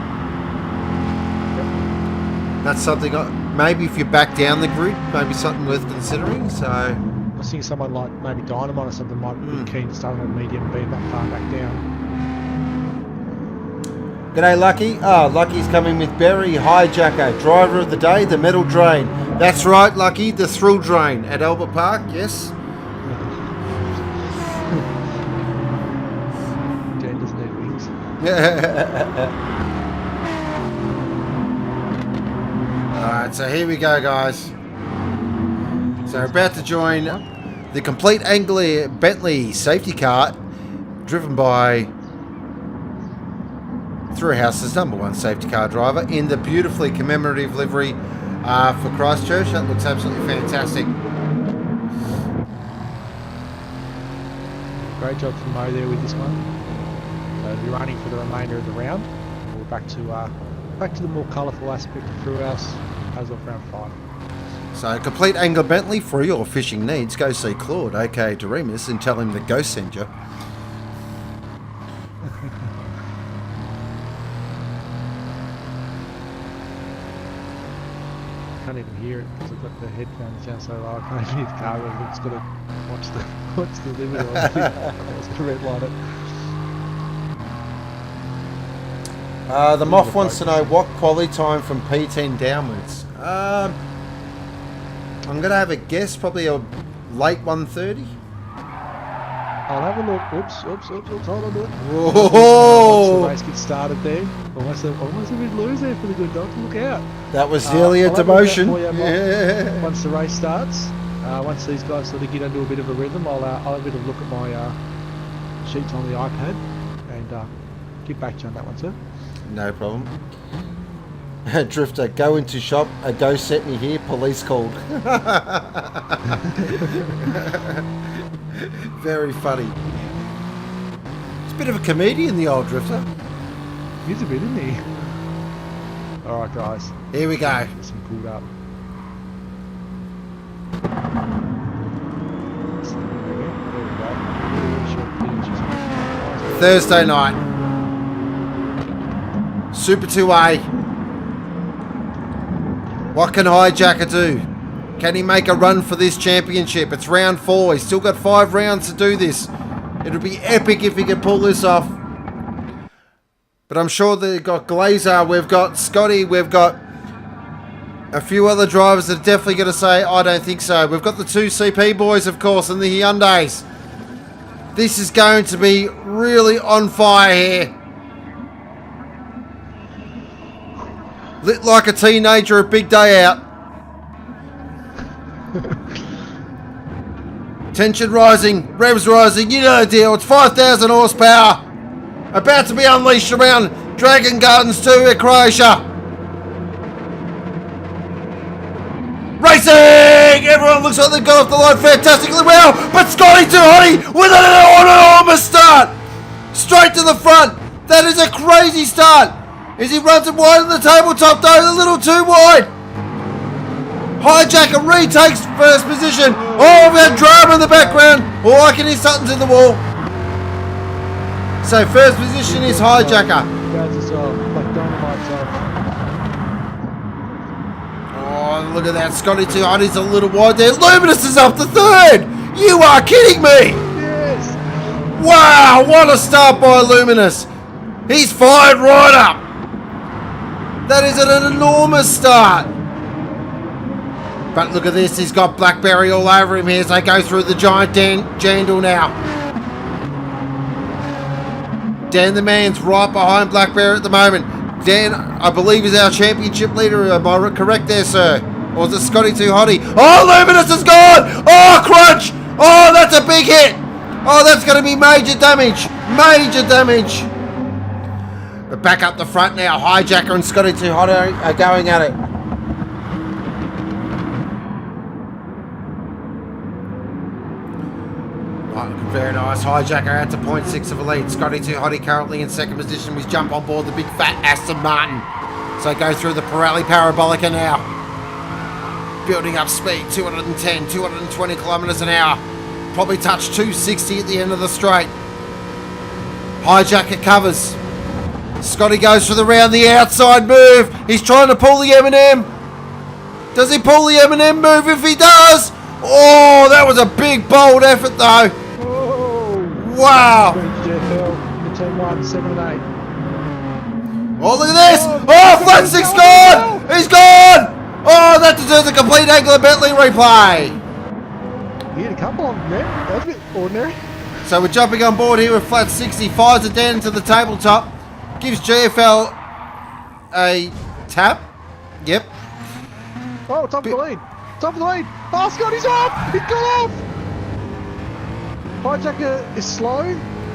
That's something, maybe if you back down the grid, maybe something worth considering, so... I was thinking someone like maybe Dynamite or something might be keen to start on a medium and being that far back down. G'day, Lucky. Lucky's coming with Berry, Hijacker, driver of the day, the metal drain. That's right, Lucky, the thrill drain at Albert Park, yes. Dan doesn't need wings. Alright, so here we go, guys. So we're about to join the complete Anglia Bentley safety car, driven by Thrillhouse's #1 safety car driver in the beautifully commemorative livery for Christchurch. That looks absolutely fantastic. Great job from Mo there with this one. So we'll be running for the remainder of the round. We're back to the more colourful aspect of Thrillhouse as of round 5. So, complete Anglia Bentley for your fishing needs. Go see Claude, aka Doremus, and tell him the ghost sent you. Can't even hear it because I've got the headphones down so low. I can't hear the car. I've just got to watch the limit on it. I was going to redline it. The Moth wants to know what quality time from P10 downwards. I'm going to have a guess, probably a late 1:30. I'll have a look. Oops, hold on to it. Whoa! Once the race gets started there, almost a bit loose there for the good doctor. Look out. That was nearly a demotion. Yeah. Once the race starts, once these guys sort of get into a bit of a rhythm, I'll have a bit of a look at my sheets on the iPad and get back to you on that one, sir. No problem. Drifter, go into shop. A ghost sent me here. Police called. Very funny. He's a bit of a comedian, the old Drifter. He's a bit, isn't he? Alright, guys. Here we go. Get some pulled up. Thursday night. Super 2A. What can Hijacker do? Can he make a run for this championship? It's round 4. He's still got 5 rounds to do this. It'll be epic if he can pull this off. But I'm sure they've got Glazer, we've got Scotty, we've got a few other drivers that are definitely going to say, I don't think so. We've got the 2 CP boys, of course, and the Hyundais. This is going to be really on fire here. Lit like a teenager, a big day out. Tension rising, revs rising, you know the deal. It's 5,000 horsepower. About to be unleashed around Dragon Gardens 2 at Croatia. Racing! Everyone looks like they've got off the line fantastically well, but Scotty too hotty with an enormous start. Straight to the front. That is a crazy start. As he runs it wide on the tabletop though, a little too wide. Hijacker retakes first position. Oh, we have drama in the background. Oh, I can hear something's in the wall. So first position is Hijacker. Guys, it's Black Dynamite's off. have a look at that. Scotty Too Hotty's a little wide there. Luminous is up to third. You are kidding me. Yes. Wow, what a start by Luminous. He's fired right up. That is an enormous start. But look at this. He's got Blackberry all over him here as they go through the giant Jandal now. Dan the Man's right behind Blackberry at the moment. Dan, I believe, is our championship leader. Am I correct there, sir? Or is it Scotty Too Hotty? Oh, Luminous is gone! Oh, crunch! Oh, that's a big hit! Oh, that's going to be major damage! Major damage! But back up the front now. Hijacker and Scotty Too Hotty are going at it. Very nice. Hijacker out to 0.6 of a lead. Scotty Too Hotty currently in second position. We jump on board the big fat Aston Martin. So go through the Pirelli Parabolica now. Building up speed. 210, 220 kilometres an hour. Probably touch 260 at the end of the straight. Hijacker covers. Scotty goes for the round the outside move. He's trying to pull the M&M. Does he pull the M&M move? If he does. Oh, that was a big bold effort though. Wow! Turn 1, 7 and 8. Oh, look at this! Oh, flat six gone! He's gone! Oh, that deserves a complete Angler Bentley replay. He had a couple of them there. That was a bit ordinary. So we're jumping on board here with flat 60. Fires it down into the tabletop. Gives GFL a tap. Yep. Oh, top of the lead. Top of the lead. Oh, Scotty's off! He's got off! Hijacker is slow.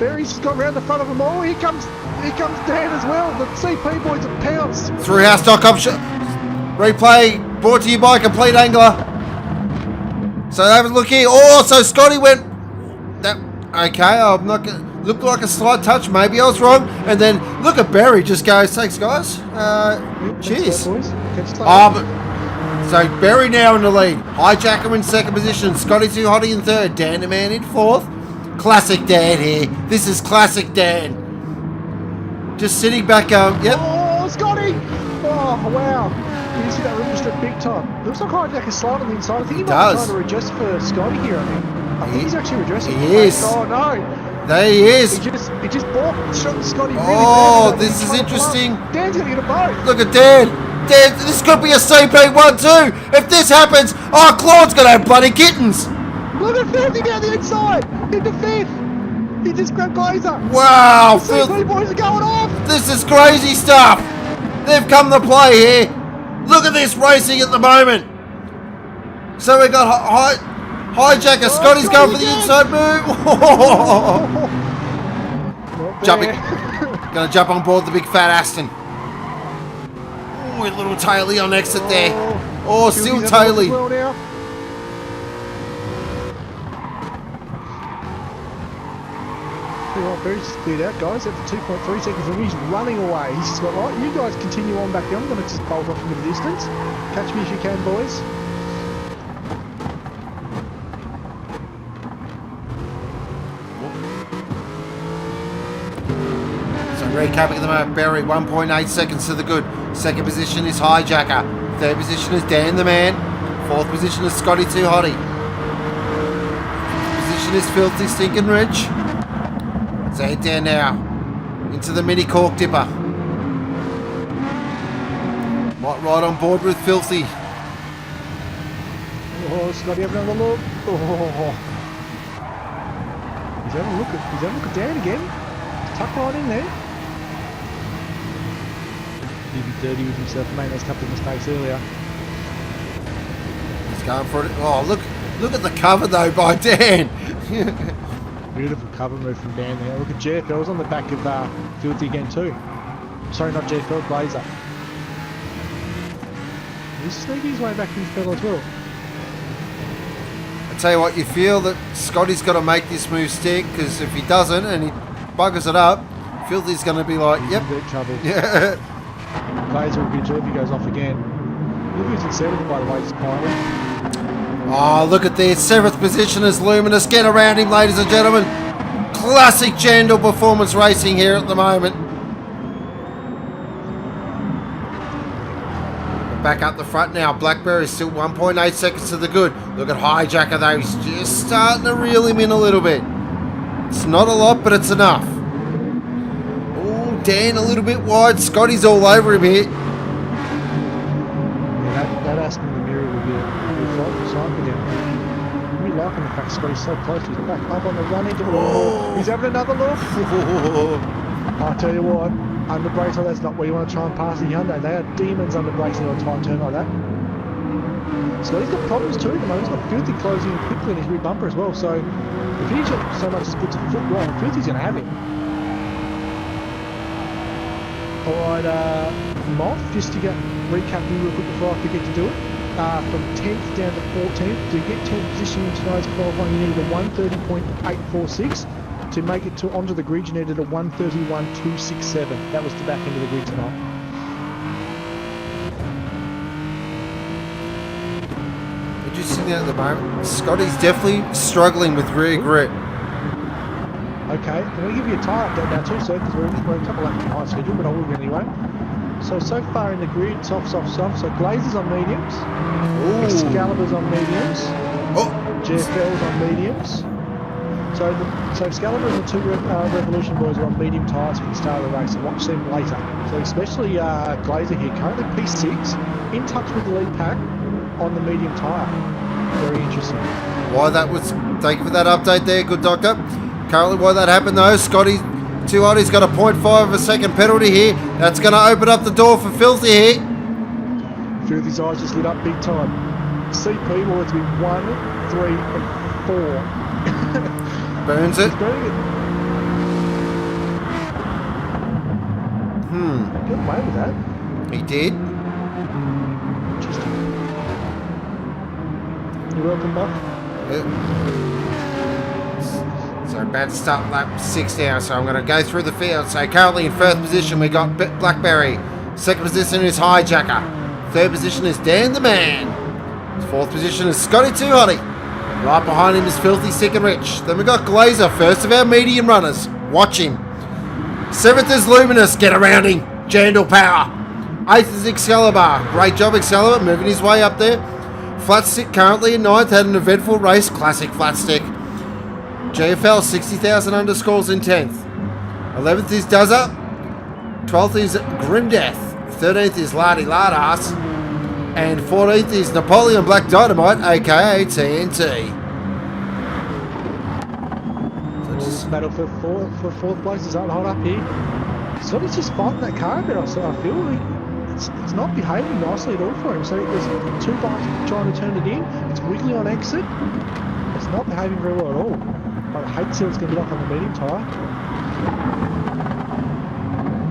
Barry's just got round the front of them all. Here comes Dan as well. The CP boys have pounced. Thrillhouse.com replay brought to you by Complete Angler. So have a look here. Oh, so Scotty went. That okay? I'm not gonna look like a slight touch. Maybe I was wrong. And then look at Barry. Just goes, thanks guys. Cheers. So Barry now in the lead. Hijacker in second position. Scotty Too Hotty in third. Dan the Man in fourth. Classic Dan here. This is classic Dan. Just sitting back going, yep. Oh, Scotty! Oh, wow. You see that rim strip big time. Looks like Hijacker's slide on the inside. I think he might be trying to redress for Scotty here, I think he's actually redressing. He is. Oh, no. There he is. He just shot Scotty really bad. This is interesting. Dan's going to get a boat. Look at Dan. Dan, this could be a CP1 too. If this happens, oh, Claude's going to have bloody kittens. Look at Filthy down the inside. Into fifth. He just grabbed Glazer. Wow. The CP boys are going off. This is crazy stuff. They've come to play here. Look at this racing at the moment. So we got Hijacker. Scotty's going for the inside move. Jumping. Going to jump on board the big fat Aston. Oh, a little taily on exit there. Oh, still taily. Barry's cleared out, guys. After 2.3 seconds, and he's running away. He's just got, right, you guys continue on back there. I'm going to just bolt off into the distance. Catch me if you can, boys. So recapping the moment, Barry 1.8 seconds to the good. Second position is Hijacker. Third position is Dan the Man. Fourth position is Scotty Too Hotty. Fifth position is Filthy Stinking Rich. So head down now into the mini cork dipper. Right on board with Filthy. Oh, Scotty having another look. Oh. He's having a look at Dan again. Tuck right in there. He'd be dirty with himself. He made those couple of mistakes earlier. He's going for it. Oh, look at the cover though by Dan. Beautiful cover move from Dan there. Look at JFL's on the back of Filthy again too. Sorry, not JFL, Glazer. He's sneaking his way back in the field as well. I tell you what, you feel that Scotty's got to make this move stick, because if he doesn't and he buggers it up, Filthy's going to be like, yep. In deep trouble. Yeah. Glazer will be too if he goes off again. Look who's in seventh, by the way, quietly. Oh, look at this. Seventh position is Luminous. Get around him, ladies and gentlemen. Classic Jandal performance racing here at the moment. back up the front now. Blackberry's still 1.8 seconds to the good. Look at Hijacker though. He's just starting to reel him in a little bit. It's not a lot, but it's enough. Oh, Dan a little bit wide. Scotty's all over him here. Yeah, that Aston in the mirror would be a frightful sight for them. I'm really liking the fact Scotty's so close to his back. Up on the run into the wall. He's having another look. I'll tell you what, under brakes like that's not where you want to try and pass the Hyundai. They are demons under brakes in a tight turn like that. Scotty's got problems too at the moment. He's got Filthy closing in quickly in his rear bumper as well. So if he just so much as puts a foot wrong, Filthy's going to have him. Alright, Moth, just to get recap real quick before I forget to do it. From 10th down to 14th, to get 10th position in tonight's qualifying, you needed a 130.846. To make it onto the grid, you needed a 131.267. That was the back end of the grid tonight. Interesting at the moment. Scotty's definitely struggling with rear grip. Okay, I'm going to give you a tyre update now too, sir, because we're a couple laps behind schedule, but I will anyway. So far in the grid, soft. So Glazers on mediums, Excalibur's on mediums, GFL's on mediums. So Excalibur and the two Revolution boys are on medium tyres for the start of the race, and watch them later. So especially Glazer here, currently P6, in touch with the lead pack on the medium tyre. Very interesting. Why that was, thank you for that update there, good doctor. Currently why that happened though, Scotty too hot, he's got a 0.5 of a second penalty here. That's going to open up the door for Filthy here. Filthy's eyes just lit up big time. CP will have to be 1, 3 and 4. Burns it. He's burning it. Get away with that. He did. Interesting. You're welcome, Buff. So bad start lap 6 now, so I'm going to go through the field. So currently in first position we got Blackberry. Second position is Hijacker. Third position is Dan the Man. Fourth position is Scotty Too Hotty. Right behind him is Filthy, Sick and Rich. Then we got Glazer, first of our medium runners. Watch him. Seventh is Luminous, get around him. Jandal Power. Eighth is Excalibur. Great job Excalibur, moving his way up there. Flat Stick currently in ninth, had an eventful race, classic Flat Stick. JFL 60,000 underscores in 10th. 11th is Duzza. 12th is Grim Death. 13th is Lardy Lardass. And 14th is Napoleon Black Dynamite, aka TNT. So just battle for fourth place is hot up here. Scotty's just fighting that car a bit, I feel like it's not behaving nicely at all for him. So there's two bikes trying to turn it in. It's wiggly on exit. It's not behaving very well at all. I hate to see what's going to be like on the medium tyre.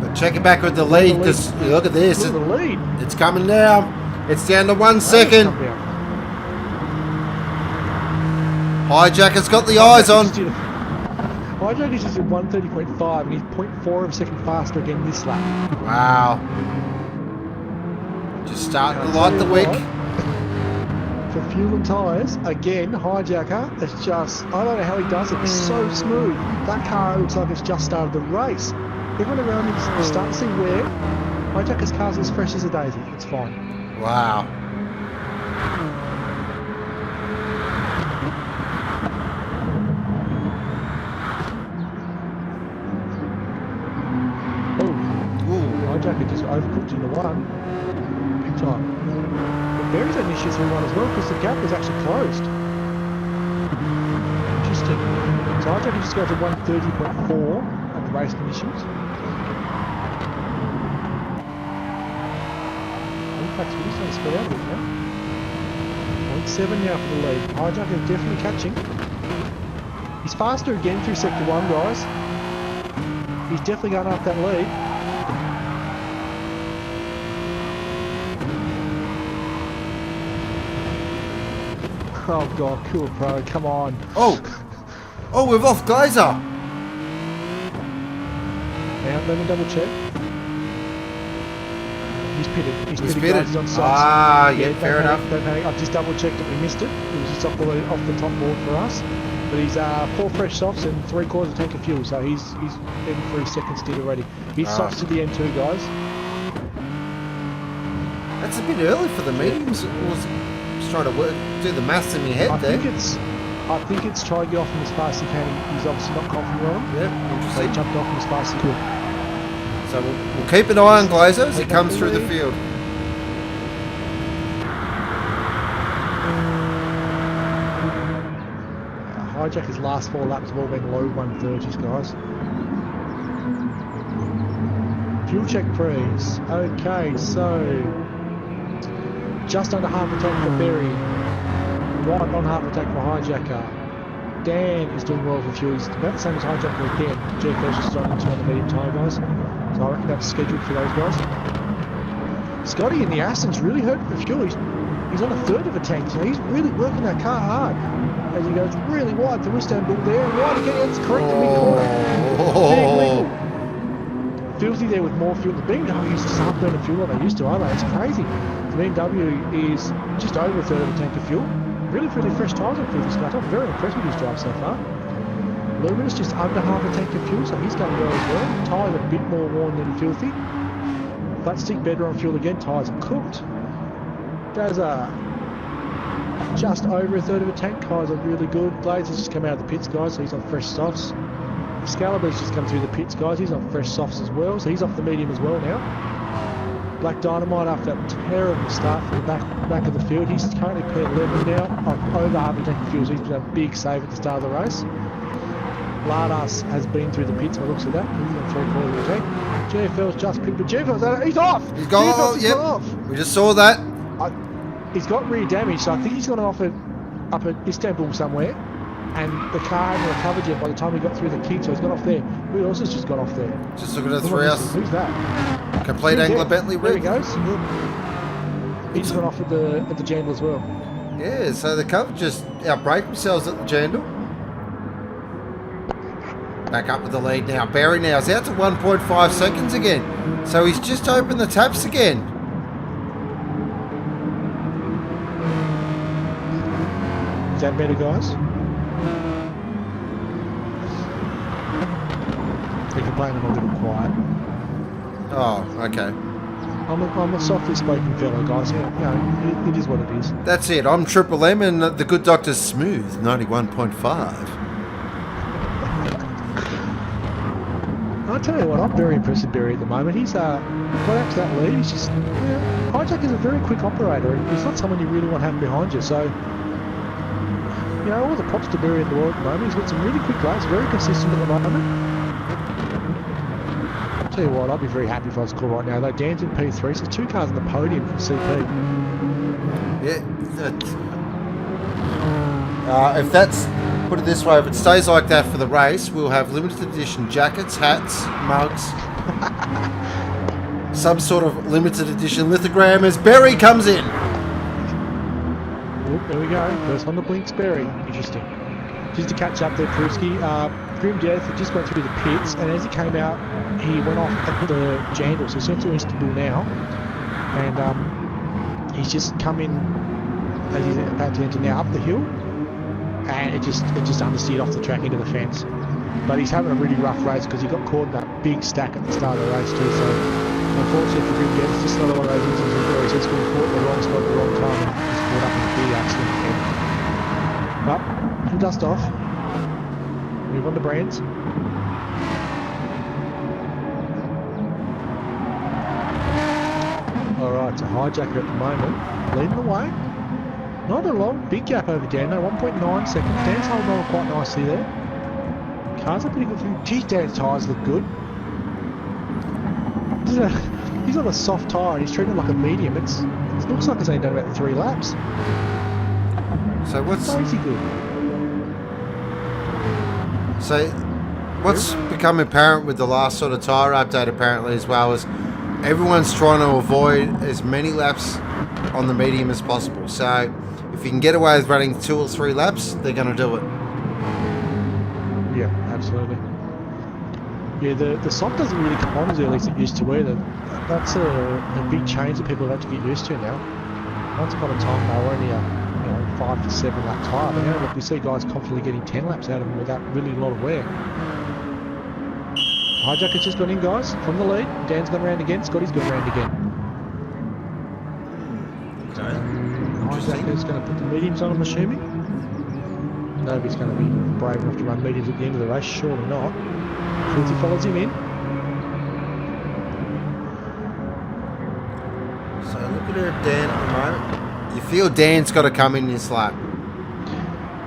But check it back with the lead, because look at this. Look at the lead. It's coming down. It's down to 1 second. Hijacker's got the eyes on. Hijacker's just at 130.5 and he's 0.4 of a second faster again this lap. Wow. Just starting to light the wick. For fuel and tyres, again, Hijacker, it's just, I don't know how he does it, it's so smooth. That car looks like it's just started the race. Everyone around him is starting to see wear. Hijacker's car's as fresh as a daisy, it's fine. Wow. Oh, Hijacker just overcooked into one. Big time. Berry's had issues with one as well because the gap was actually closed. Interesting. So I think he just got to 130.4 at the race conditions. In fact, we're starting to spread out a bit now. 0.7 now for the lead. Hijacker is definitely catching. He's faster again through sector 1, guys. He's definitely going up that lead. Oh god, cool pro, come on. Oh, we've off Glazer. Now, let me double check. He's pitted. He's pitted. Pitted. Guys, he's on sides. Ah, yeah, fair enough. Don't panic. I've just double checked it. We missed it. It was just off the top board for us. But he's 4 fresh softs and 3/4 a tank of fuel. So he's in for his second stint already. His softs to the end too, guys. That's a bit early for the mediums. It was just trying to do the maths in your head there. I think it's try to get off him as fast as he can. He's obviously not confident on him. Yeah, So he interesting. jumped off him as fast as he could. So we'll keep an eye on Glazer as he comes through the field. Hijacker's last 4 laps have all been low 130s, guys. Fuel check, please. Okay, so just under half a tank for Berry. Right on half a tank for Hijacker. Dan is doing well for fuel. He's about the same as Hijacker again. GFS is starting to on the medium tyre, guys. So I reckon that's scheduled for those guys. Scotty in the Aston's really hurting for fuel. He's on a third of a tank, so he's really working that car hard. As he goes really wide to Istanbul there, and wide again, it's correct to mid-corner. Big wiggle. Filthy there with more fuel. The BMW used to start burning fuel like they used to, are they? It's crazy. The BMW is just over a third of a tank of fuel. Really fresh tyres on Filthy's car. I'm very impressed with his drive so far. Luminous just under half a tank of fuel, so he's going well as well. Tyres a bit more worn than Filthy. Flat stick better on fuel again. Tyres are cooked. Gaza just over a third of a tank. Tyres are really good. Glazer's just come out of the pits, guys, so he's on fresh softs. Excalibur's just come through the pits, guys. He's on fresh softs as well, so he's off the medium as well now. Black Dynamite, after that terrible start from the back of the field, he's currently P11 now, on over half a tank of fuel, so he's been a big save at the start of the race. Lardas has been through the pits by the looks of that. He's on 3/4 of the tank. JFL's just picked, but JFL's he's off! He's gone, gone off! We just saw that. He's got rear damage, so I think he's gone off up at Istanbul somewhere. And the car hadn't recovered yet by the time he got through the key, so he's got off there. Who else has just got off there? Just looking at the Thrillhouse. Who's that? Complete Angler Bentley There he rig. goes. He's gone off at the Jandal as well. Yeah, so the cover just outbreak themselves at the Jandal. Back up with the lead now. Barry now is out to 1.5 seconds again. So he's just opened the taps again. Is that better, guys? We can blame him a little quiet. Oh, okay. I'm a softly spoken fellow, guys. Yeah, it is what it is. That's it. I'm Triple M and the good doctor's Smooth, 91.5. I'll tell you what, I'm very impressed with Barry at the moment. He's got out to that lead. He's just, Hijack is a very quick operator, and he's not someone you really want to have behind you. So, all the props to Barry in the world at the moment. He's got some really quick laps, very consistent at the moment. I'll tell you what, I'd be very happy if I was called right now. Though Dan's in P3, so 2 cars on the podium for CP. Yeah. If that's, put it this way, if it stays like that for the race, we'll have limited edition jackets, hats, mugs, some sort of limited edition lithogram as Barry comes in. Oh, there we go. First on the blinks, Barry. Interesting. Just to catch up there, Prusky. Grim Death just went through the pits, and as he came out, he went off at the Jandal, so he's sent to Istanbul now, and he's just come in as he's about to enter now up the hill, and it just understeered off the track into the fence. But he's having a really rough race because he got caught in that big stack at the start of the race too. So unfortunately for Grim Death, it's just another one of those instances where he's just been caught in the wrong spot at the wrong time and he's caught up in a big accident again. But he'll dust off. Move on to Brands. Alright, so Hijacker at the moment, leading the way. Not a long, big gap over Dano, 1.9 seconds. Dan's holding on quite nicely there. Car's a pretty good thing. Geez, Dan's tyres look good. He's on a soft tyre and he's treating it like a medium. It looks like it's only done about 3 laps. So what's... Crazy good. So, what's become apparent with the last sort of tyre update apparently as well is everyone's trying to avoid as many laps on the medium as possible. So, if you can get away with running 2 or 3 laps, they're going to do it. Yeah, absolutely. Yeah, the soft doesn't really come on as early as it used to wear. That's a big change that people have had to get used to now. Once upon a time, they were only a 5 to 7 lap tyre, but now look, we see guys confidently getting 10 laps out of them without really a lot of wear. Hijacker's just gone in, guys, from the lead. Dan's gone around again, Scotty's gone around again. Hijacker's going to put the mediums on, I'm assuming. Nobody's going to be brave enough to run mediums at the end of the race, surely not. Filthy follows him in. So looking at Dan at the moment. You feel Dan's got to come in this lap.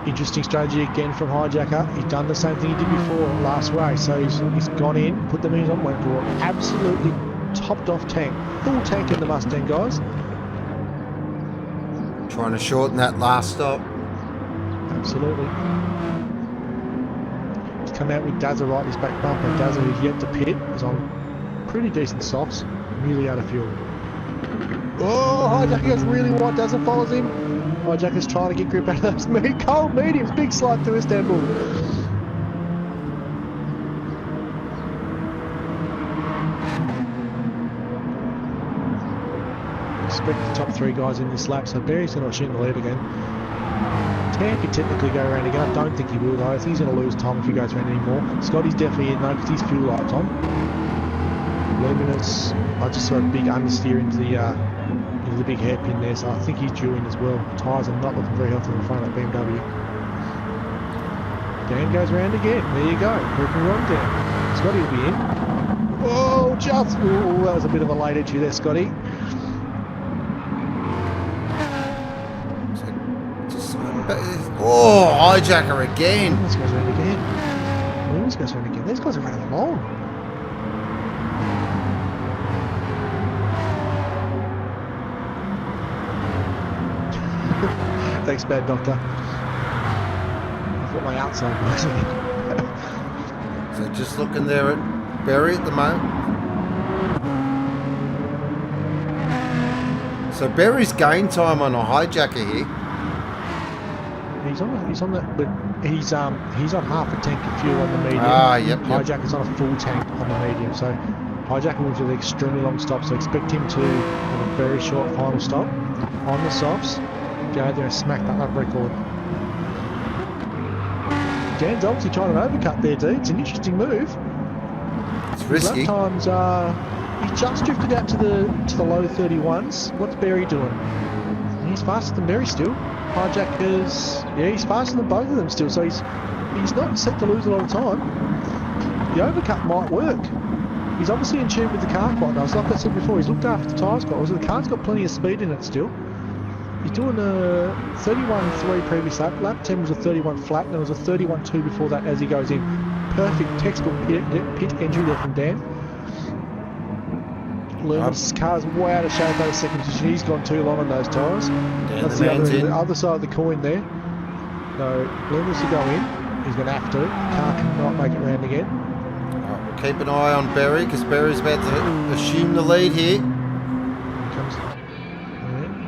Interesting strategy again from Hijacker. He's done the same thing he did before last race. So he's gone in, put the mediums on, went for an absolutely topped off tank. Full tank in the Mustang, guys. Trying to shorten that last stop. Absolutely. He's come out with Dazza right in his back bumper. Dazza, who's yet to pit, is on pretty decent softs, nearly out of fuel. Oh, Hijacker goes really wide. Dazza follows him. Hijacker's trying to get grip out of those cold mediums. Big slide to Istanbul. Expect the top 3 guys in this lap, so Barry's going to shoot the lead again. Dan could technically go around again. I don't think he will though. I think he's going to lose time if he goes around anymore. Scotty's definitely in though because he's fuel lights on. Luminous, I just saw a big understeer into the big hairpin there, so I think he's due in as well. Tyres are not looking very healthy in front of that BMW. Dan goes around again. There you go. Purple run down. Scotty will be in. Oh, just. Oh, that was a bit of a late entry there, Scotty. Oh, Hijacker again. This goes around again. This goes around again. These guys are running long. Thanks, Bad Doctor. I've got my outside working. So just looking there at Barry at the moment. So Barry's gain time on a Hijacker here. He's on that, but he's on half a tank of fuel on the medium. Yep. Hijacker's on a full tank on the medium, so Hijacker will do the extremely long stop. So expect him to have a very short final stop on the softs. Go out there and smack that lap record. Dan's obviously trying an overcut there, dude. It's an interesting move. It's risky. Lap times, he just drifted out to the low 31s. What's Barry doing? He's faster than Barry still. Hijacker's, yeah, he's faster than both of them still, so he's not set to lose a lot of time. The overcut might work. He's obviously in tune with the car quite nice. Like I said before, he's looked after the tyres quite well, so the car's got plenty of speed in it still. He's doing a 31.3 previous lap. Lap 10 was a 31 flat, and there was a 31.2 before that as he goes in. Perfect textbook pit entry there from Dan. Luminous car's way out of shape out of second position. He's gone too long on those tyres. That's the other side of the coin there. No, Luminous will go in. He's going to have to. Car cannot make it round again. We'll keep an eye on Barry because Barry's about to assume the lead here.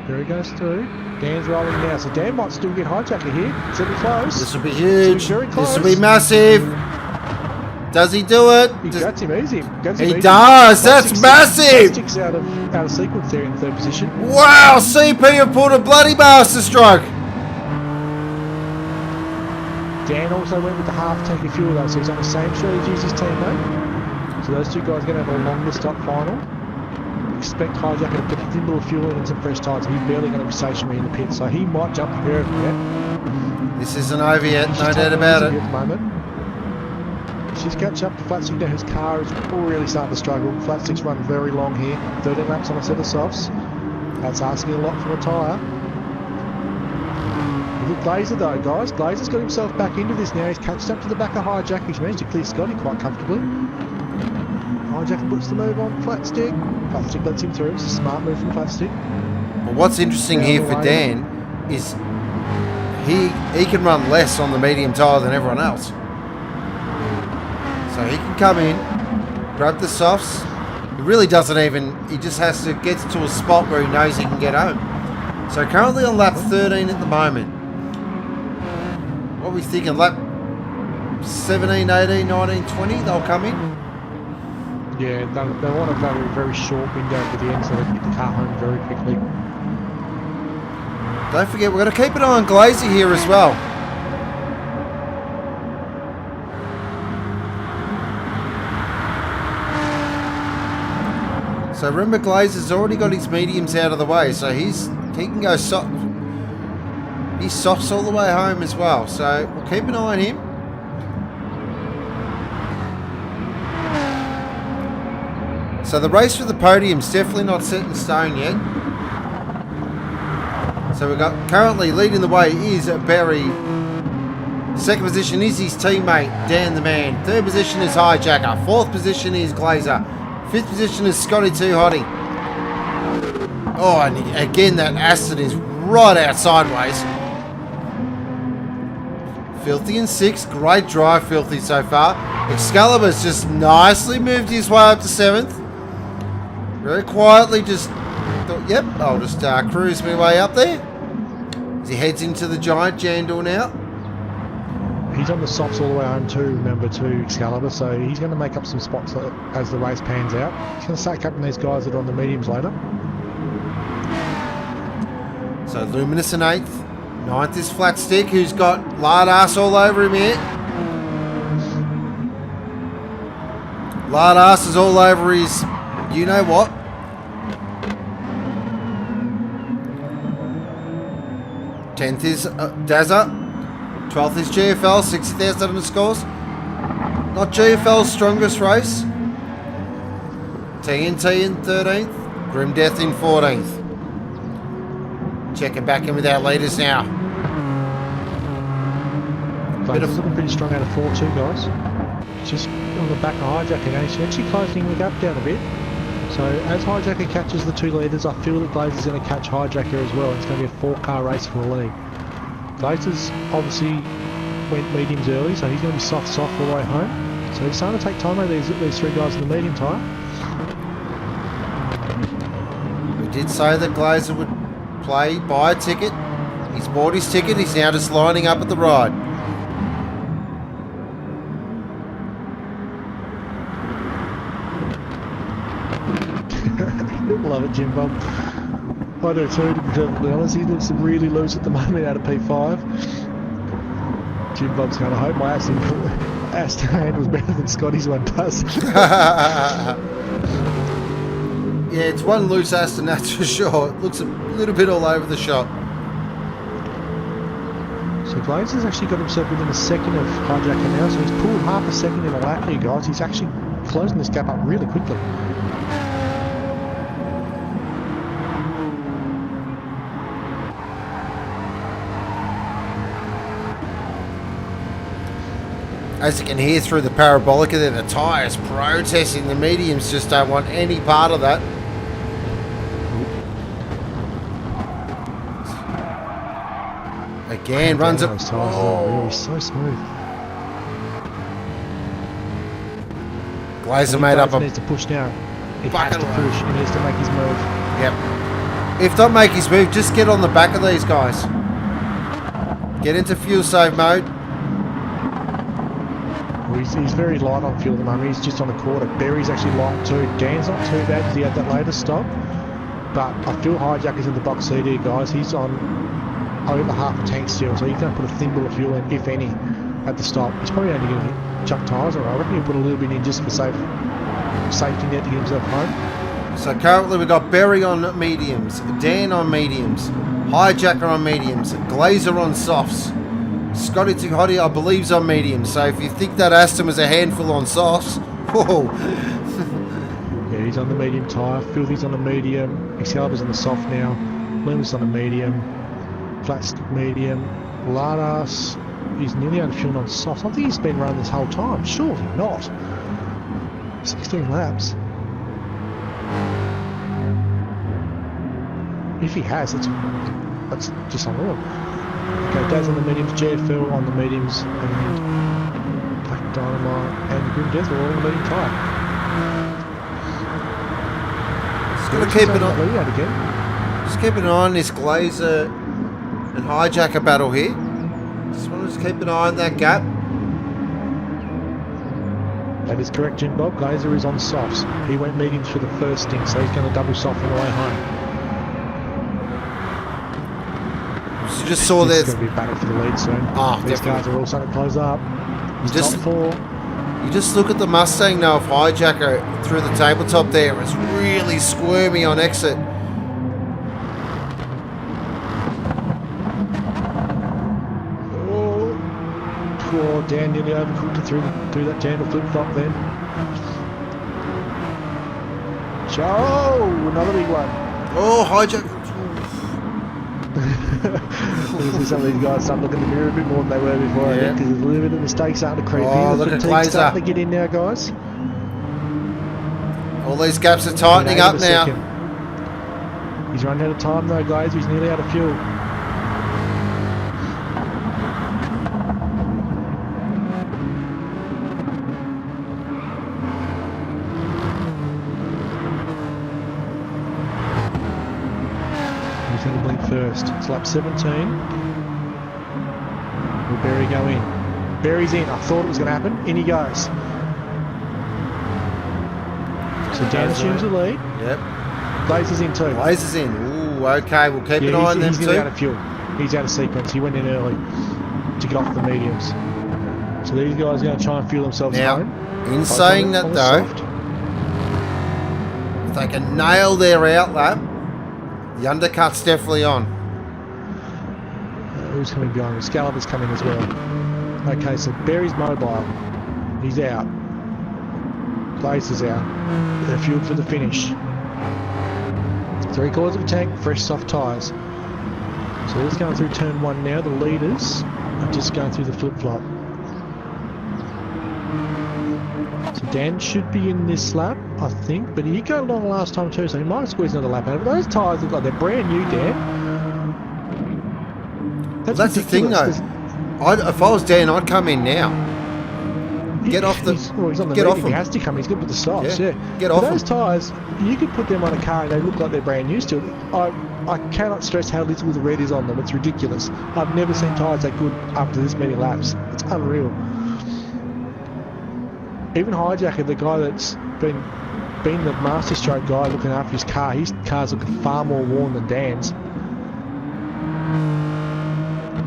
Barry goes through. Dan's rolling now, so Dan might still get Hijacker here. It's very close. This will be huge. Very close. This will be massive. Does he do it? He gets him easy. He does. That's massive. Plastics out of sequence there in third position. Wow, CP have pulled a bloody master stroke. Dan also went with the half tank of fuel though, so he's on the same strategy as his teammate. So those two guys are going to have a longer stop final. Expect Hijacker to put a thin little fuel in and some fresh tyres. He's barely going to be stationary in the pit, so he might jump the curve yet. This isn't over yet, no doubt about it. At the moment. She's catch up to Flat Stick now, whose car is really starting to struggle. Flat Stick's run very long here, 13 laps on a set of softs. That's asking a lot from a tyre. Look at Glazer though, guys. Glazer's got himself back into this now. He's catched up to the back of Hijacker. He's managed to clear Scotty quite comfortably. Hijacker puts the move on Flat Stick. Flat Stick lets him through. It's a smart move from Flat Stick. Well, what's interesting here for Dan is he can run less on the medium tyre than everyone else. So he can come in, grab the softs. He really doesn't even, he just has to get to a spot where he knows he can get home. So currently on lap 13 at the moment. What are we thinking? Lap 17, 18, 19, 20, they'll come in? Yeah, they want a very, very short window at the end so they can get the car home very quickly. Don't forget, we've got to keep an eye on Glazer here as well. So remember, Glazer's already got his mediums out of the way, so he's he can go soft. He softs all the way home as well, so we'll keep an eye on him. So the race for the podium's definitely not set in stone yet. So we've got currently leading the way is Barry. Second position is his teammate, Dan the Man. Third position is Hijacker. Fourth position is Glazer. Fifth position is Scotty Too Hottie. Oh, and again that Aston is right out sideways. Filthy in sixth. Great drive, Filthy, so far. Excalibur's just nicely moved his way up to seventh. Very quietly just thought, yep, I'll just cruise my way up there. As he heads into the giant Jandor now. He's on the softs all the way home too, remember, to Excalibur, so he's going to make up some spots as the race pans out. He's going to start cutting these guys that are on the mediums later. So Luminous in 8th. 9th is Flat Stick, who's got lard ass all over him here. Lard ass is all over his you know what. 10th is Dazza. 12th is GFL, 60,000 scores. Not GFL's strongest race. TNT in 13th. Grim Death in 14th. Checking back in with our leaders now. He's looking pretty strong out of 4 too, guys. Just on the back of Hijacker now. He's actually closing the gap down a bit. So as Hijacker catches the 2 leaders, I feel that Glazer's going to catch Hijacker as well. It's going to be a 4-car race for the lead. Glazer's obviously went mediums early, so he's going to be soft all the way home. So he's starting to take time over these 3 guys in the medium tyre. We did say that Glazer would buy a ticket. He's bought his ticket. He's now just lining up at the ride. Love it, Jim Bob. I do too, to be perfectly honest. He looks really loose at the moment out of P5. Jim Bob's going to hope my Aston handles better than Scotty's one does. Yeah, it's one loose Aston, that's for sure. It looks a little bit all over the shop. So Glazer's actually got himself within a second of Hijacker now, so he's pulled half a second in a lap here, guys. He's actually closing this gap up really quickly. As you can hear through the parabolica there, the tyres protesting. The mediums just don't want any part of that. Again, runs it. Those tyres are really so smooth. Glazer made up a... needs to push now. He has to push. He needs to make his move. Yep. If not make his move, just get on the back of these guys. Get into fuel save mode. He's very light on fuel at the moment. He's just on a quarter. Barry's actually light too. Dan's not too bad because he had that latest stop. But I feel Hijacker's in the box seat here, guys. He's on over half a tank still, so he's going to put a thimble of fuel in, if any, at the stop. He's probably only going to chuck tyres around. I reckon he'll put a little bit in just for safety net to get himself home. So currently we've got Barry on mediums, Dan on mediums, Hijacker on mediums, Glazer on softs. Scotty Too Hottie, I believe, is on medium. So if you think that Aston was a handful on softs, whoa. Yeah, he's on the medium tyre. Filthy's on the medium. Excalibur's on the soft now. Loomis on the medium. Flat Stick medium. Lardas, he's nearly out of fuel on softs. I think he's been running this whole time. Surely not. 16 laps. If he has, that's just unreal. Okay, Daz on the mediums, GFL on the mediums, and Black Dynamite and Grim Death are all on the medium tyre. Just gotta keep it on. Just keep an eye on this Glazer and Hijacker battle here. Just want to just keep an eye on that gap. That is correct, Jim Bob. Glazer is on softs. He went mediums for the first stint, so he's going to double soft on the way home. So just saw this. This It's going to be a battle for the lead soon. Oh, these guys are all starting to close up. You just look at the Mustang now of Hijacker through the tabletop there. It's really squirmy on exit. Oh, Dan nearly overcooked it through that jam to flip-flop then. Oh, another big one. Oh, hijack. Some of these guys start looking in the mirror a bit more than they were before, I think, because there's a little bit of mistakes starting to creep Oh, in. The look at fatigue's starting Glazer. to get in now, guys. All these gaps are tightening up now. He's running out of time though, Glazer. He's nearly out of fuel. He's going to blink first. It's lap 17. Will Berry go in? Berry's in. I thought it was going to happen. In he goes. So Dan assumes the lead. Yep. Glazer's in too. Glazer's in. Ooh, okay. We'll keep an eye on them he's too. He's out of fuel. He's out of sequence. He went in early to get off the mediums. So these guys are going to try and fuel themselves Now, home. in saying that though, if they can nail their outlap, the undercut's definitely on. Who's coming behind him? Scalaber's coming as well. Okay, so Berry's mobile. He's out. Glazer's out. They're fueled for the finish. 3/4 of a tank, fresh soft tyres. So they're just going through turn 1 now. The leaders are just going through the flip-flop. So Dan should be in this lap, I think, but he got along last time too, so he might squeeze another lap out of it. But those tyres look like they're brand new, Dan. That's the thing though. If I was Dan, I'd come in now. Get off the. He's on the get off medium. him. He has to come. He's good with the softs. Yeah. Get But off those him. tyres, you could put them on a car and they look like they're brand new still. I cannot stress how little the red is on them. It's ridiculous. I've never seen tyres that good after this many laps. It's unreal. Even Hijacker, the guy that's been the master stroke guy looking after his car's looking far more worn than Dan's.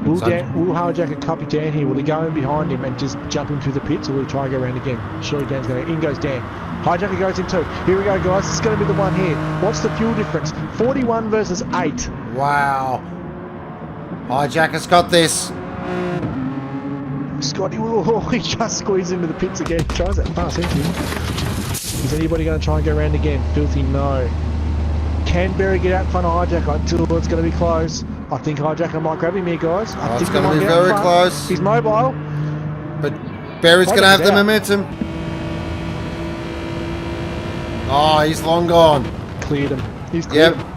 Will Hijacker copy Dan here? Will he go in behind him and just jump him through the pits, or will he try and go around again? Surely Dan's going to. In goes Dan. Hijacker goes in too. Here we go, guys. This is going to be the one here. What's the fuel difference? 41 versus 8. Wow. Hijacker's got this. Scotty will he just squeeze into the pits again. Tries that fast entry. Is anybody going to try and go around again? Filthy, no. Can Berry get out in front of Hijacker? Until it's going to be close. I think Hijacker might grab him here, guys. I think it's going to be very close. He's mobile. But Berry's going to have the momentum. Oh, he's long gone. Cleared him. He's cleared him. Yep.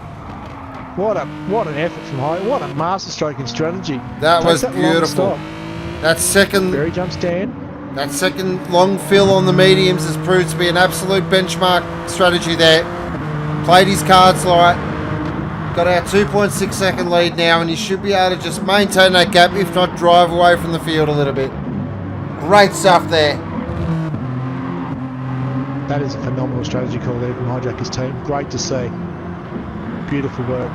What an effort from Hijacker. What a master stroking strategy. That Takes was that long beautiful. stop. That second Berry jumps Dan. That second long fill on the mediums has proved to be an absolute benchmark strategy there. Played his cards right. Got our 2.6 second lead now, and he should be able to just maintain that gap, if not drive away from the field a little bit. Great stuff there. That is a phenomenal strategy call there from Hijacker's team. Great to see. Beautiful work.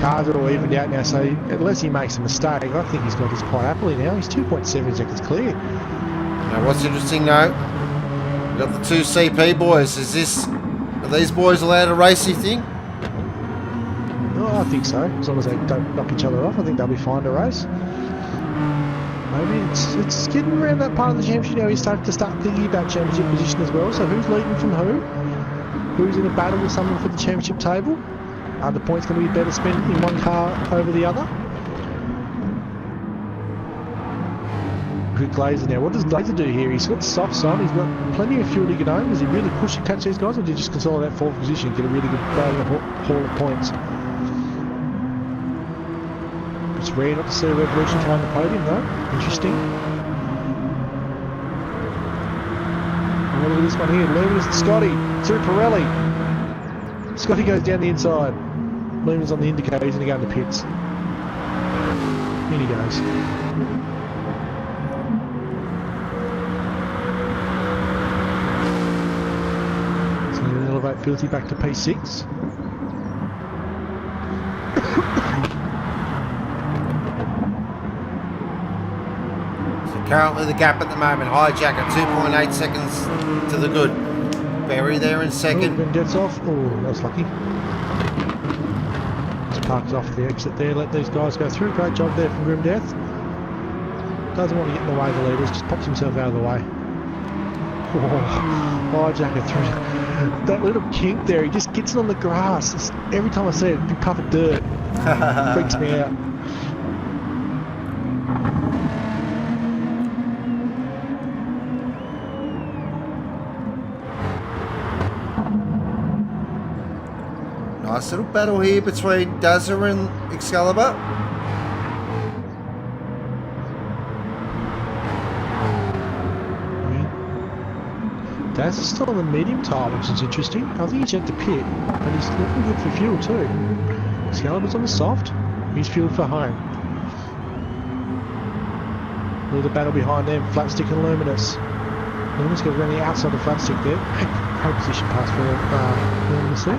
Cars are all evened out now, so unless he makes a mistake, I think he's got this quite happily now. He's 2.7 seconds clear. Now, what's interesting though, we've got the two CP boys. Are these boys allowed to race, you think? Oh, I think so. As long as they don't knock each other off, I think they'll be fine to race. Maybe it's getting around that part of the championship now. You start thinking about championship position as well. So who's leading from who? Who's in a battle with someone for the championship table? Are the points going to be better spent in one car over the other? Good Glazer now. What does Glazer do here? He's got the softs on. He's got plenty of fuel to get home. Does he really push and catch these guys, or did he just consolidate that fourth position and get a really good haul of points? It's rare not to see a Revolution car on the podium though. Interesting. And what about this one here? Luminous and Scotty through Pirelli. Scotty goes down the inside. Luminous on the indicator. He's going to go in the pits. In he goes. So we're going to elevate Filthy back to P6. Currently the gap at the moment, Hijacker 2.8 seconds to the good. Berry there in second. Oh, gets off. Oh, that was lucky. Just parks off the exit there, let these guys go through. Great job there from Grim Death. Doesn't want to get in the way of the leaders, just pops himself out of the way. Oh, Jacker through that little kink there. He just gets it on the grass. Every time I see it, big puff of dirt. Freaks me out. Nice little battle here between Dazza and Excalibur. Daz is still on the medium tire, which is interesting. I think he's at the pit, but he's looking good for fuel too. Excalibur's on the soft. He's fueled for home. A little battle behind them. Flat stick and Luminous. Luminous got around the outside of the flat stick there. Great position pass for Luminous there.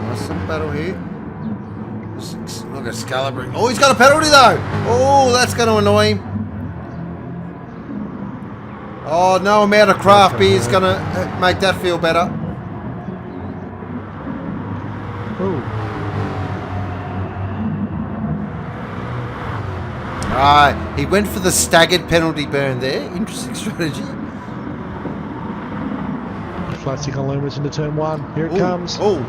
Nice little battle here. Look at Excalibur. Oh, he's got a penalty though. Oh, that's going to annoy him. Oh, no amount of craft beer is going to make that feel better. Ooh. Alright, he went for the staggered penalty burn there. Interesting strategy. Flat stick on Luminous into turn 1. Here it comes. Oh.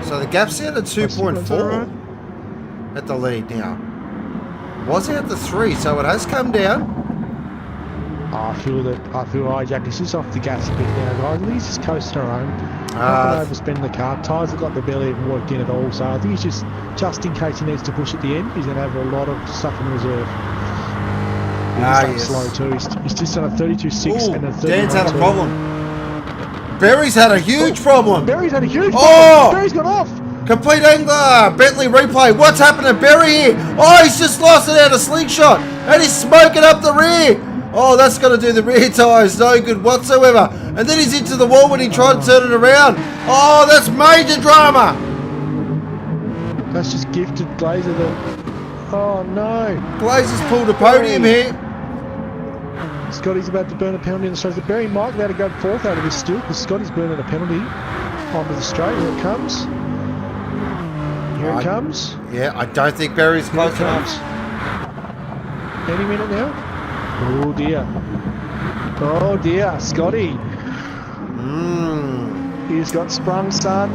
So the gap's out at 2.4 at the lead now. Was out to 3, so it has come down. I feel Hijackers is off the gas a bit now, guys. I think he's just coasting around. Not going to overspend the car. Tyres have got the belly even worked in at all, so I think he's just in case he needs to push at the end, he's going to have a lot of stuff in reserve. He's slow too. He's just on a 32.6 and a 30. Dan's had a problem. Barry's had a huge problem. Barry's had a huge problem. Oh! Barry's gone off. Complete angler. Bentley replay. What's happened to Barry here? Oh, he's just lost it out of slingshot. And he's smoking up the rear. Oh, that's going to do the rear tyres no good whatsoever. And then he's into the wall when he tried to turn it around. Oh, that's major drama. That's just gifted Glazer. Oh, no. Glazer's pulled a podium here. Scotty's about to burn a penalty in the straight. The Barry might be able to go 4th out of this still because Scotty's burning a penalty onto the straight. Here it comes. Here it comes. Yeah, I don't think Barry's close enough. Any minute now. Oh dear. Oh dear, Scotty. He's got sprung, son.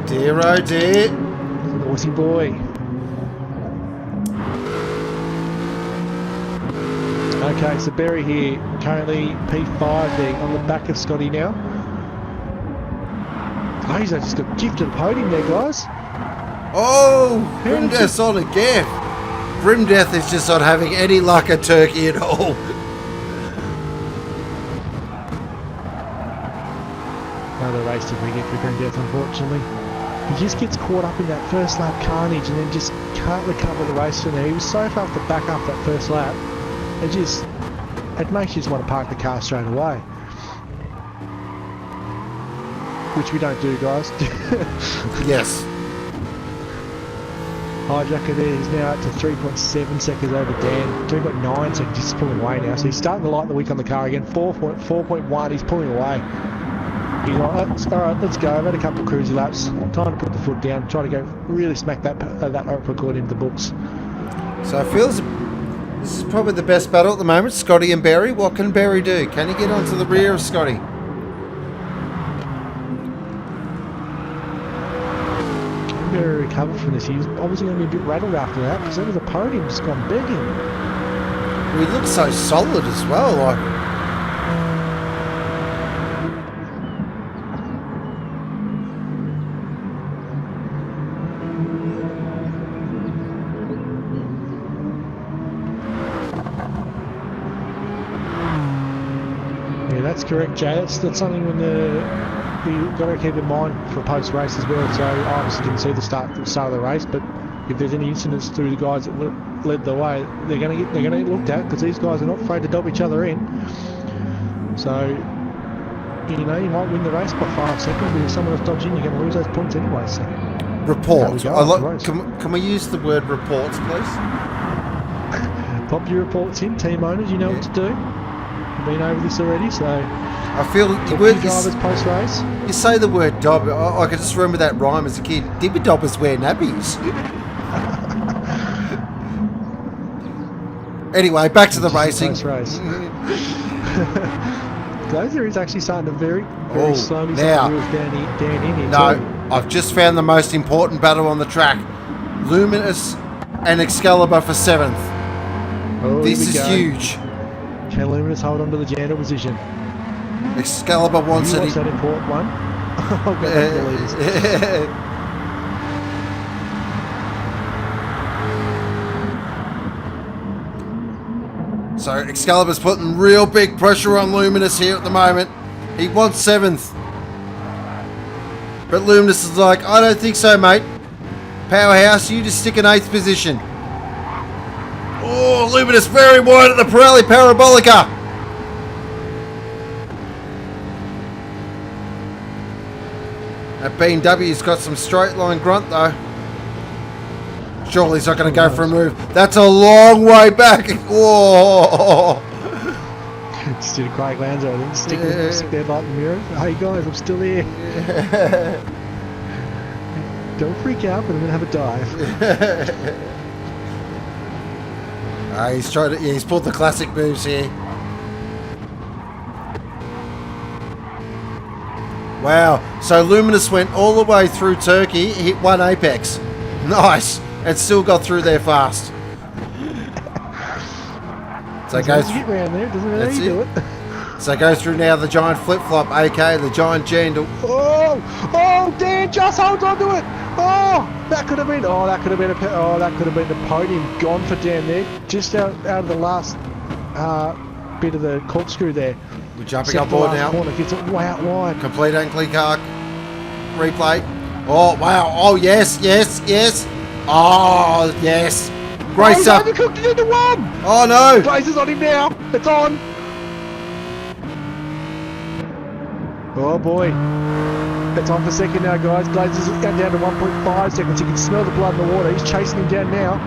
Dear oh dear. Naughty boy. Okay, so Barry here, currently P5 there on the back of Scotty now. Glazer just got gifted a podium there, guys. Oh, Grimdeath's on a gap. Grimdeath is just not having any luck at Turkey at all. Another race to bring it for Grimdeath, unfortunately. He just gets caught up in that first lap carnage and then just can't recover the race from there. He was so far off the back after that first lap. It makes you just want to park the car straight away. Which we don't do, guys. Yes. Hijacker there is now up to 3.7 seconds over Dan. 3.9 seconds, he's pulling away now. So he's starting to light the wick on the car again. 4.1, he's pulling away. He's like, alright, let's go. I've had a couple of cruisy laps. Time to put the foot down. Try to go really smack that record into the books. So it feels this is probably the best battle at the moment, Scotty and Barry. What can Barry do? Can he get onto the rear of Scotty? Can Barry recover from this? He's obviously going to be a bit rattled after that because that was a podium just gone begging. He looks so solid as well. Like. That's correct, Jay. That's something when you've got to keep in mind for post race as well. So I obviously didn't see the start of the race, but if there's any incidents through the guys that led the way, they're going to get looked at because these guys are not afraid to dob each other in. So you might win the race by 5 seconds, but if someone else dodges in, you're going to lose those points anyway. So reports. Can we use the word reports, please? Pop your reports in, team owners. You know what to do. Been over this already, so I feel drivers post race. you say the word dob. I can just remember that rhyme as a kid. Dibby dobbers wear nappies. Anyway, back to the racing. Post race. Glazer is actually starting to very slowly now. move down in here. No, too. I've just found the most important battle on the track. Luminous and Excalibur for 7th. Oh, This here we is go. huge. Can Luminous hold on to the Jandal position? Excalibur wants You it. watch that important one. Oh, God, I can't believe this. So Excalibur's putting real big pressure on Luminous here at the moment. He wants 7th. But Luminous is like, I don't think so, mate. Powerhouse, you just stick in 8th position. Oh, Luminous very wide at the Pirelli Parabolica. That BMW's got some straight line grunt though. Surely he's not going to go for a move. That's a long way back. Oh. Just did a Craig Lanzo, then stick there like the mirror. Hey guys, I'm still here. Don't freak out, but I'm gonna have a dive. He's tried to, he's pulled the classic moves here. Wow, so Luminous went all the way through Turkey, hit one apex. Nice, and still got through there fast. So go Get round there, doesn't matter how you do it. So go through now the giant flip-flop, aka the giant Jandal. Oh, Dan just holds on to it. Oh, that could have been. That could have been the podium gone for Dan there, just out of the last bit of the corkscrew there. We're jumping on board now. Corner gets it way out wide. Complete Ankley car replay. Oh wow! Oh yes! Oh yes! Great stuff. He's overcooked it into one. Oh no! Glazer's on him now. It's on. Oh boy. It's on for second now, guys. Glazer's going down to 1.5 seconds. You can smell the blood in the water. He's chasing him down now.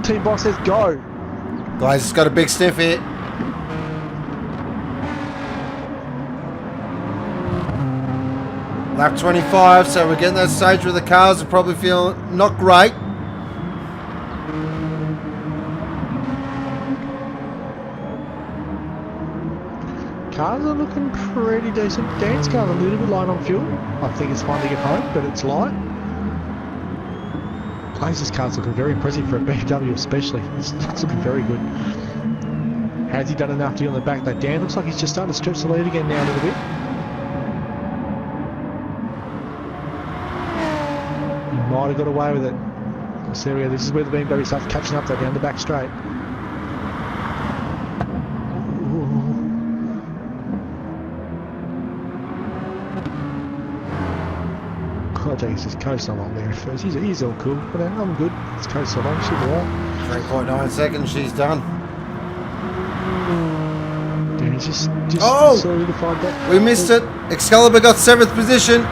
Team boss says go. Glazer's got a big stiff here. Lap 25, so we're getting that stage where the cars are probably feeling not great. Cars are looking pretty decent. Dan's car a little bit light on fuel. I think it's fine to get home, but it's light. Glazer's car's looking very impressive for a BMW especially. It's looking very good. Has he done enough to get on the back? That Dan looks like he's just starting to stretch the lead again now a little bit. He might have got away with it. This area, this is where the BMW starts catching up though, down the back straight. I think it's just coast along there first. He's all cool, but I'm good. It's coast along, she'll be alright. 3.9 seconds, she's done. Yeah, he's just solidified that. We missed it. Excalibur got 7th position.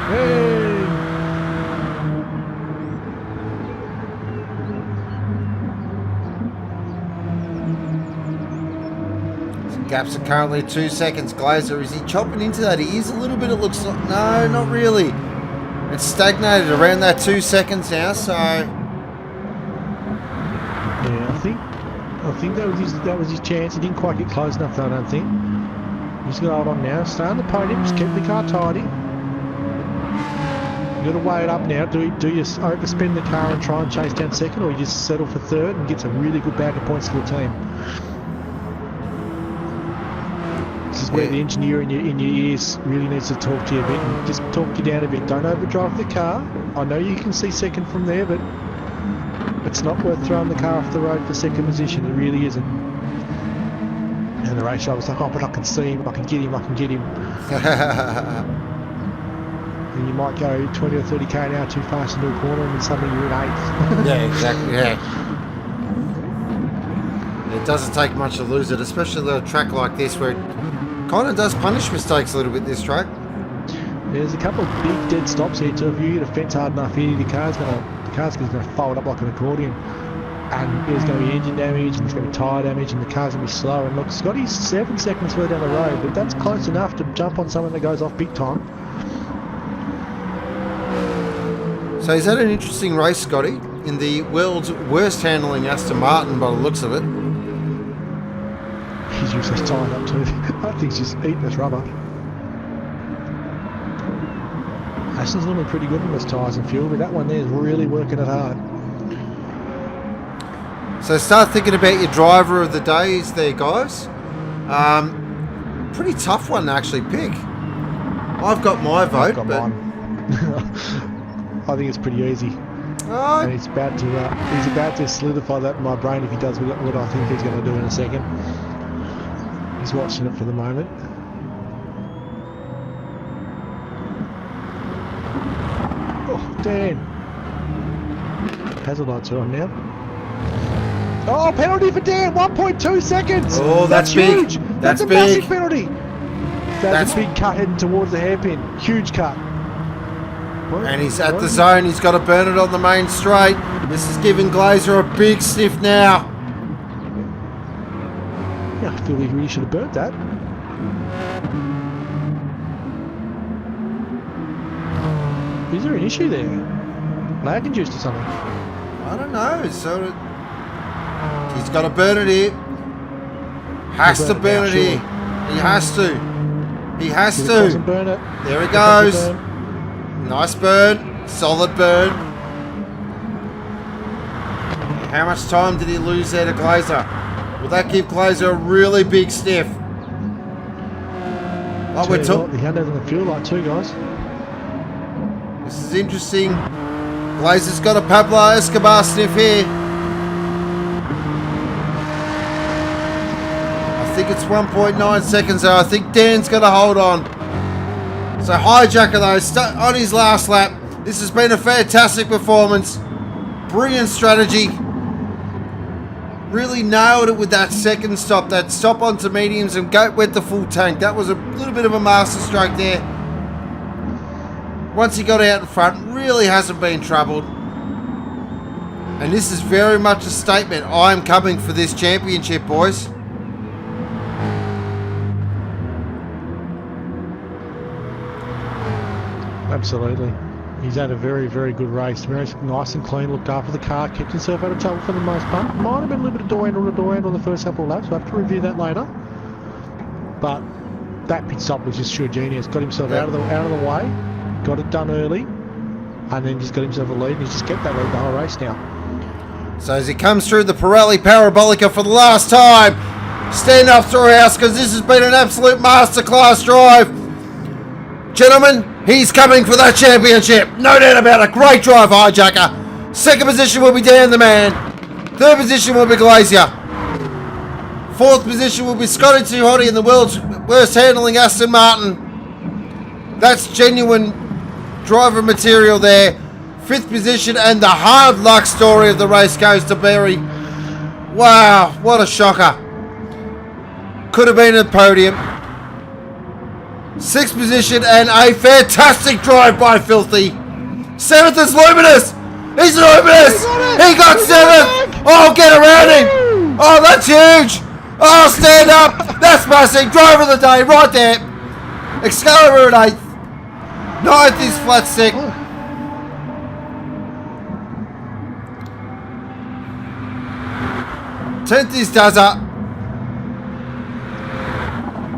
Hey! Gaps are currently 2 seconds. Glazer, is he chopping into that? He is a little bit, it looks like. No, not really. It's stagnated around that 2 seconds now, so. Yeah, I think that was his chance. He didn't quite get close enough though, I don't think. He's got to hold on now. Stay on the podium, just keep the car tidy. You got to weigh it up now. Do you overspend the car and try and chase down second, or you just settle for third and get a really good bag of points for the team? This is where the engineer in your ears really needs to talk to you a bit and just talk you down a bit. Don't overdrive the car. I know you can see second from there, but it's not worth throwing the car off the road for second position. It really isn't. And the race driver was like, oh, but I can see him, I can get him. And you might go 20 or 30k an hour too fast into a corner and then suddenly you're in 8th. Yeah, exactly, yeah. It doesn't take much to lose it, especially on a track like this where it kind of does punish mistakes a little bit, this track. There's a couple of big dead stops here too. If you hit a fence hard enough here, the car's going to fold up like an accordion. And there's going to be engine damage, and there's going to be tyre damage, and the car's going to be slow. And look, Scotty's 7 seconds further down the road, but that's close enough to jump on someone that goes off big time. So is that an interesting race, Scotty? In the world's worst handling Aston Martin, by the looks of it. He's useless tying up too. I think he's just eating this rubber. Aston's normally pretty good on those tyres and fuel, but that one there is really working it hard. So start thinking about your driver of the days there, guys. Pretty tough one to actually pick. I've got my vote, I've got mine. I think it's pretty easy. And he's about to solidify that in my brain if he does what I think he's going to do in a second. He's watching it for the moment. Oh, Dan. Hazard lights are on now. Oh, penalty for Dan, 1.2 seconds. Oh, that's huge. big. That's a big. massive penalty. That's a big cut heading towards the hairpin. Huge cut. And he's at the zone. He's got to burn it on the main straight. This is giving Glazer a big sniff now. Yeah, I feel he really should have burnt that. Is there an issue there? Lag induced or something? I don't know. So he's got to burn it here. Has to burn it here. He has to. He has to. Doesn't burn it. There he goes. Nice burn. Solid burn. How much time did he lose there to Glazer? Will that give Glazer a really big sniff? Like we're talking. The hand on the fuel light too, guys. This is interesting. Glazer's got a Pablo Escobar sniff here. I think it's 1.9 seconds though. I think Dan's going to hold on. So Hijacker though, on his last lap. This has been a fantastic performance. Brilliant strategy. Really nailed it with that second stop. That stop onto mediums and went the full tank. That was a little bit of a master stroke there. Once he got out in front, really hasn't been troubled. And this is very much a statement. I'm coming for this championship, boys. Absolutely. He's had a very, very good race. Very nice and clean, looked after the car, kept himself out of trouble for the most part. Might have been a little bit of door handle on the first couple of laps. We'll have to review that later. But that pit stop was just sheer genius. Got himself out of the way, got it done early, and then just got himself a lead, and he's just kept that lead the whole race now. So as he comes through the Pirelli Parabolica for the last time, stand up Thrillhouse, because this has been an absolute masterclass drive. Gentlemen, he's coming for that championship. No doubt about it. Great drive, Hijacker. Second position will be Dan the Man. Third position will be Glazer. Fourth position will be Scotty Too Hotty in the world's worst handling Aston Martin. That's genuine driver material there. Fifth position, and the hard luck story of the race goes to Berry. Wow, what a shocker. Could have been at the podium. Sixth position, and a fantastic drive by Filthy. Seventh is Luminous. He's Luminous. He got seventh. Oh, get around him. Oh, that's huge. Oh, stand up. That's massive. Driver of the day right there. Excalibur at 8th. 9th is Flat Stick. 10th is Dazza.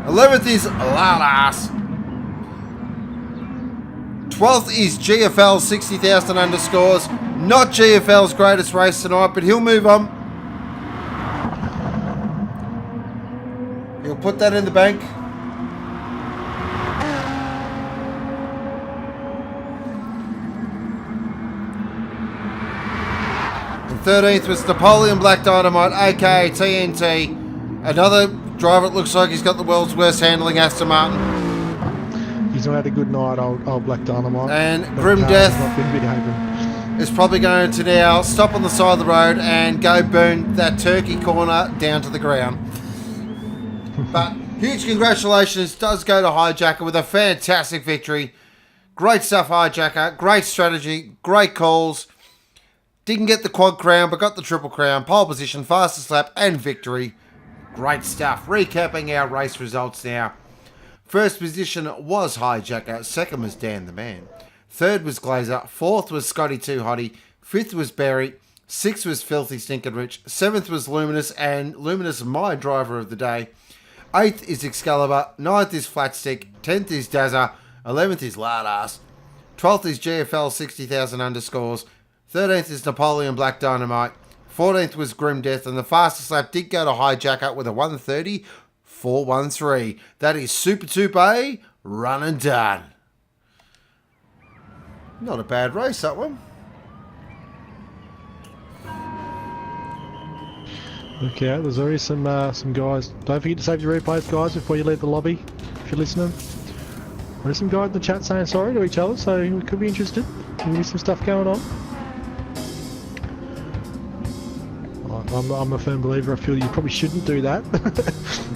11th is Loud Ass. 12th is GFL 60,000 underscores. Not GFL's greatest race tonight, but he'll move on. He'll put that in the bank. And 13th was Napoleon Black Dynamite, aka TNT. Another driver, it looks like he's got the world's worst handling Aston Martin. He's not had a good night, old Black Dynamite. And Grim Death not been behaving. is probably going to now stop on the side of the road and go burn that turkey corner down to the ground. But huge congratulations does go to Hijacker with a fantastic victory. Great stuff, Hijacker. Great strategy. Great calls. Didn't get the quad crown, but got the triple crown, pole position, fastest lap, and victory. Great stuff. Recapping our race results now. First position was Hijacker. Second was Dan the Man. Third was Glazer. Fourth was Scotty Too Hottie. Fifth was Barry. Sixth was Filthy Stinkin' Rich. Seventh was Luminous, and Luminous, my driver of the day. Eighth is Excalibur. Ninth is Flatstick. 10th is Dazza. 11th is Lardass. 12th is GFL 60,000 underscores. 13th is Napoleon Black Dynamite. 14th was Grim Death, and the fastest lap did go to Hijacker with a 1:30.413. That is Super Toupe, run and done. Not a bad race, that one. Okay, there's already some guys. Don't forget to save your replays, guys, before you leave the lobby, if you're listening. There's some guys in the chat saying sorry to each other, so we could be interested. Maybe some stuff going on. I'm a firm believer. I feel you probably shouldn't do that.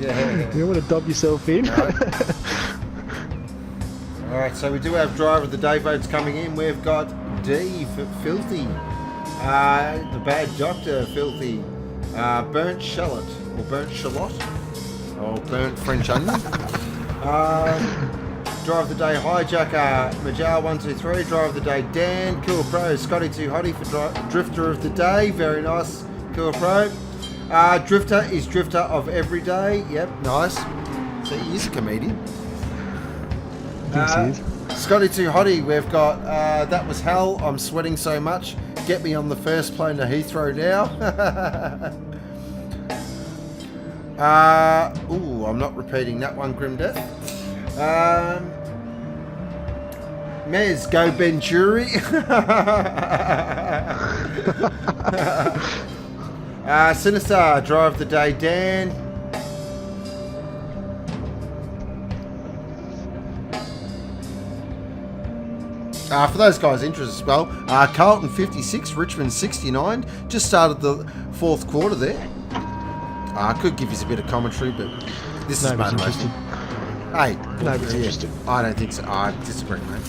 Yeah. You don't want to dob yourself in. Alright, so we do have driver of the day votes coming in. We've got D for Filthy, the Bad Doctor Filthy, Burnt Shallot, or Burnt Shallot, or Burnt French Onion. Driver of the day Hijacker, Majal123. Driver of the day Dan, Cool Pro, Scotty Too Hottie for Drifter of the day. Very nice, Cool Pro. Drifter is Drifter of every day. Yep, nice. So he's a comedian. Scotty Too Hottie, we've got that was hell. I'm sweating so much. Get me on the first plane to Heathrow now. Ooh, I'm not repeating that one, Grim Death. Mez, go Ben Jury. Sinister, drive the day, Dan. For those guys interested as well, Carlton 56, Richmond 69. Just started the fourth quarter there. I could give you a bit of commentary, but this is motivation. Hey, nobody's interested. I don't think so. I disagree, mate.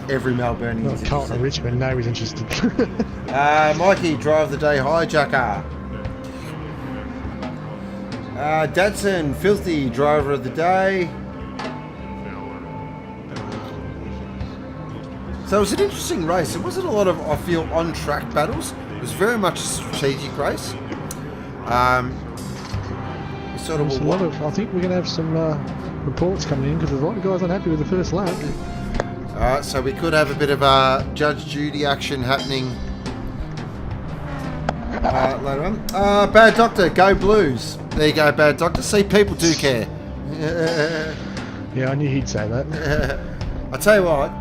Every Melbourneian is Carlton and Richmond, nobody's interested. Mikey, drive the day, Hijacker. Dadson, Filthy, driver of the day. So it was an interesting race. It wasn't a lot of, I feel, on-track battles. It was very much a strategic race. I think we're going to have some reports coming in because there's a lot of guys unhappy with the first lap. Alright, so we could have a bit of Judge Judy action happening later on. Bad Doctor, go Blues. There you go, Bad Doctor. See, people do care. Yeah, I knew he'd say that. I tell you what,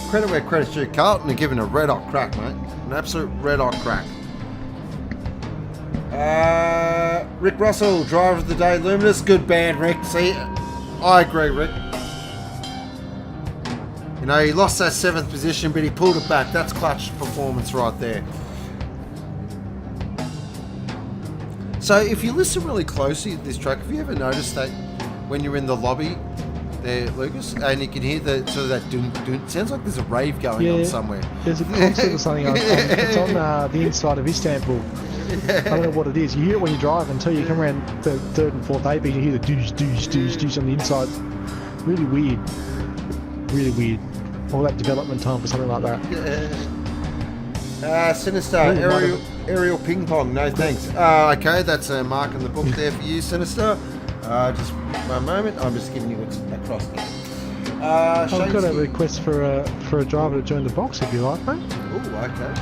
credit where credit's due. Carlton are giving a red hot crack, mate. An absolute red hot crack. Rick Russell, driver of the day, Luminous. Good band, Rick. See, I agree, Rick. You know, he lost that 7th position, but he pulled it back. That's clutch performance right there. So, if you listen really closely to this track, have you ever noticed that when you're in the lobby there, Lucas, and you can hear the sort of that dun dun? It sounds like there's a rave going on somewhere. There's a concert or something. It's on the inside of Istanbul. I don't know what it is. You hear it when you drive until you come around the 3rd and 4th AP, you hear the doosh doosh doosh doosh on the inside. Really weird. Really weird. All that development time for something like that. Sinister, aerial ping pong, no thanks. Okay, that's a mark in the book there for you, Sinister. Just one moment, I'm just giving you what's across there. I've got a request for a driver to join the box if you like, mate. Oh, okay.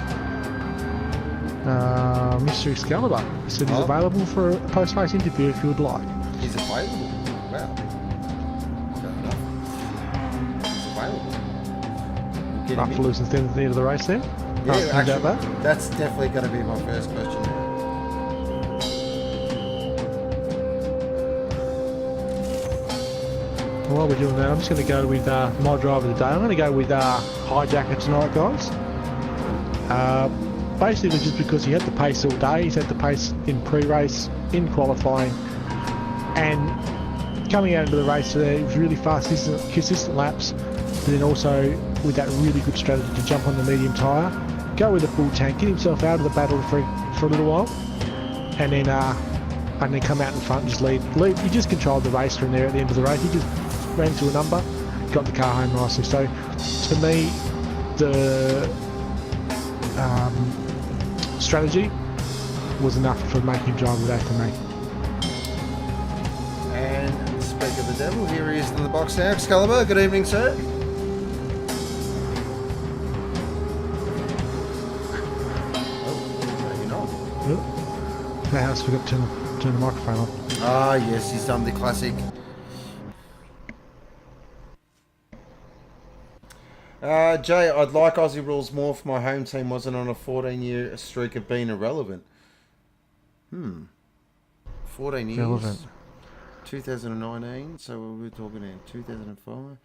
Mr. Excalibur said he's available for a post-race interview if you would like. He's available? Wow. Fair enough. He's available. Up for losing at the end of the race there? Yeah, actually, that's definitely going to be my first question. While we're doing that, I'm just going to go with my driver of the day. I'm going to go with Hijacker tonight, guys. Basically just because he had the pace all day. He's had the pace in pre-race, in qualifying, and coming out into the race today, it was really fast, consistent laps, but then also with that really good strategy to jump on the medium tyre go with a full tank, get himself out of the battle for a little while, and then come out in front and just lead. He just controlled the race from there at the end of the race. He just ran to a number, got the car home nicely. So to me, the strategy was enough for making him drive with that for me. And speak of the devil, here he is in the box now. Excalibur, good evening, sir. Oh, maybe not. Thrillhouse forgot to turn the microphone on. Ah, yes, he's done the classic. Jay, I'd like Aussie rules more if my home team wasn't on a 14-year streak of being irrelevant. 14 years. Relevant. 2019, so we're talking in 2005.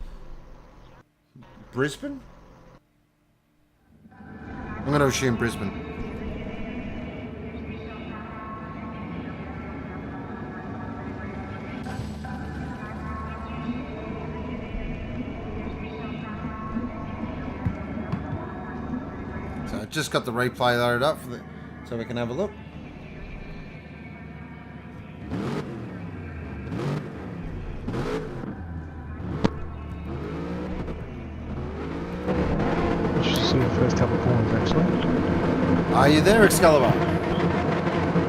Brisbane? I'm going to assume Brisbane. So I just got the replay loaded up so we can have a look. See the first couple of corners actually. Are you there, Excalibur?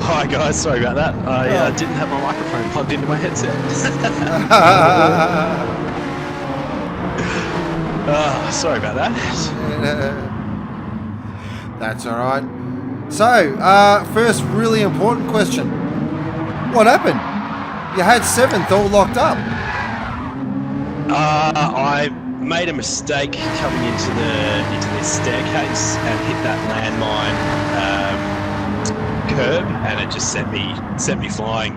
Hi guys, sorry about that. I didn't have my microphone plugged into my headset. Sorry about that. That's all right. So, first really important question. What happened? You had 7th all locked up. I made a mistake coming into this staircase and hit that landmine curb, and it just sent me flying.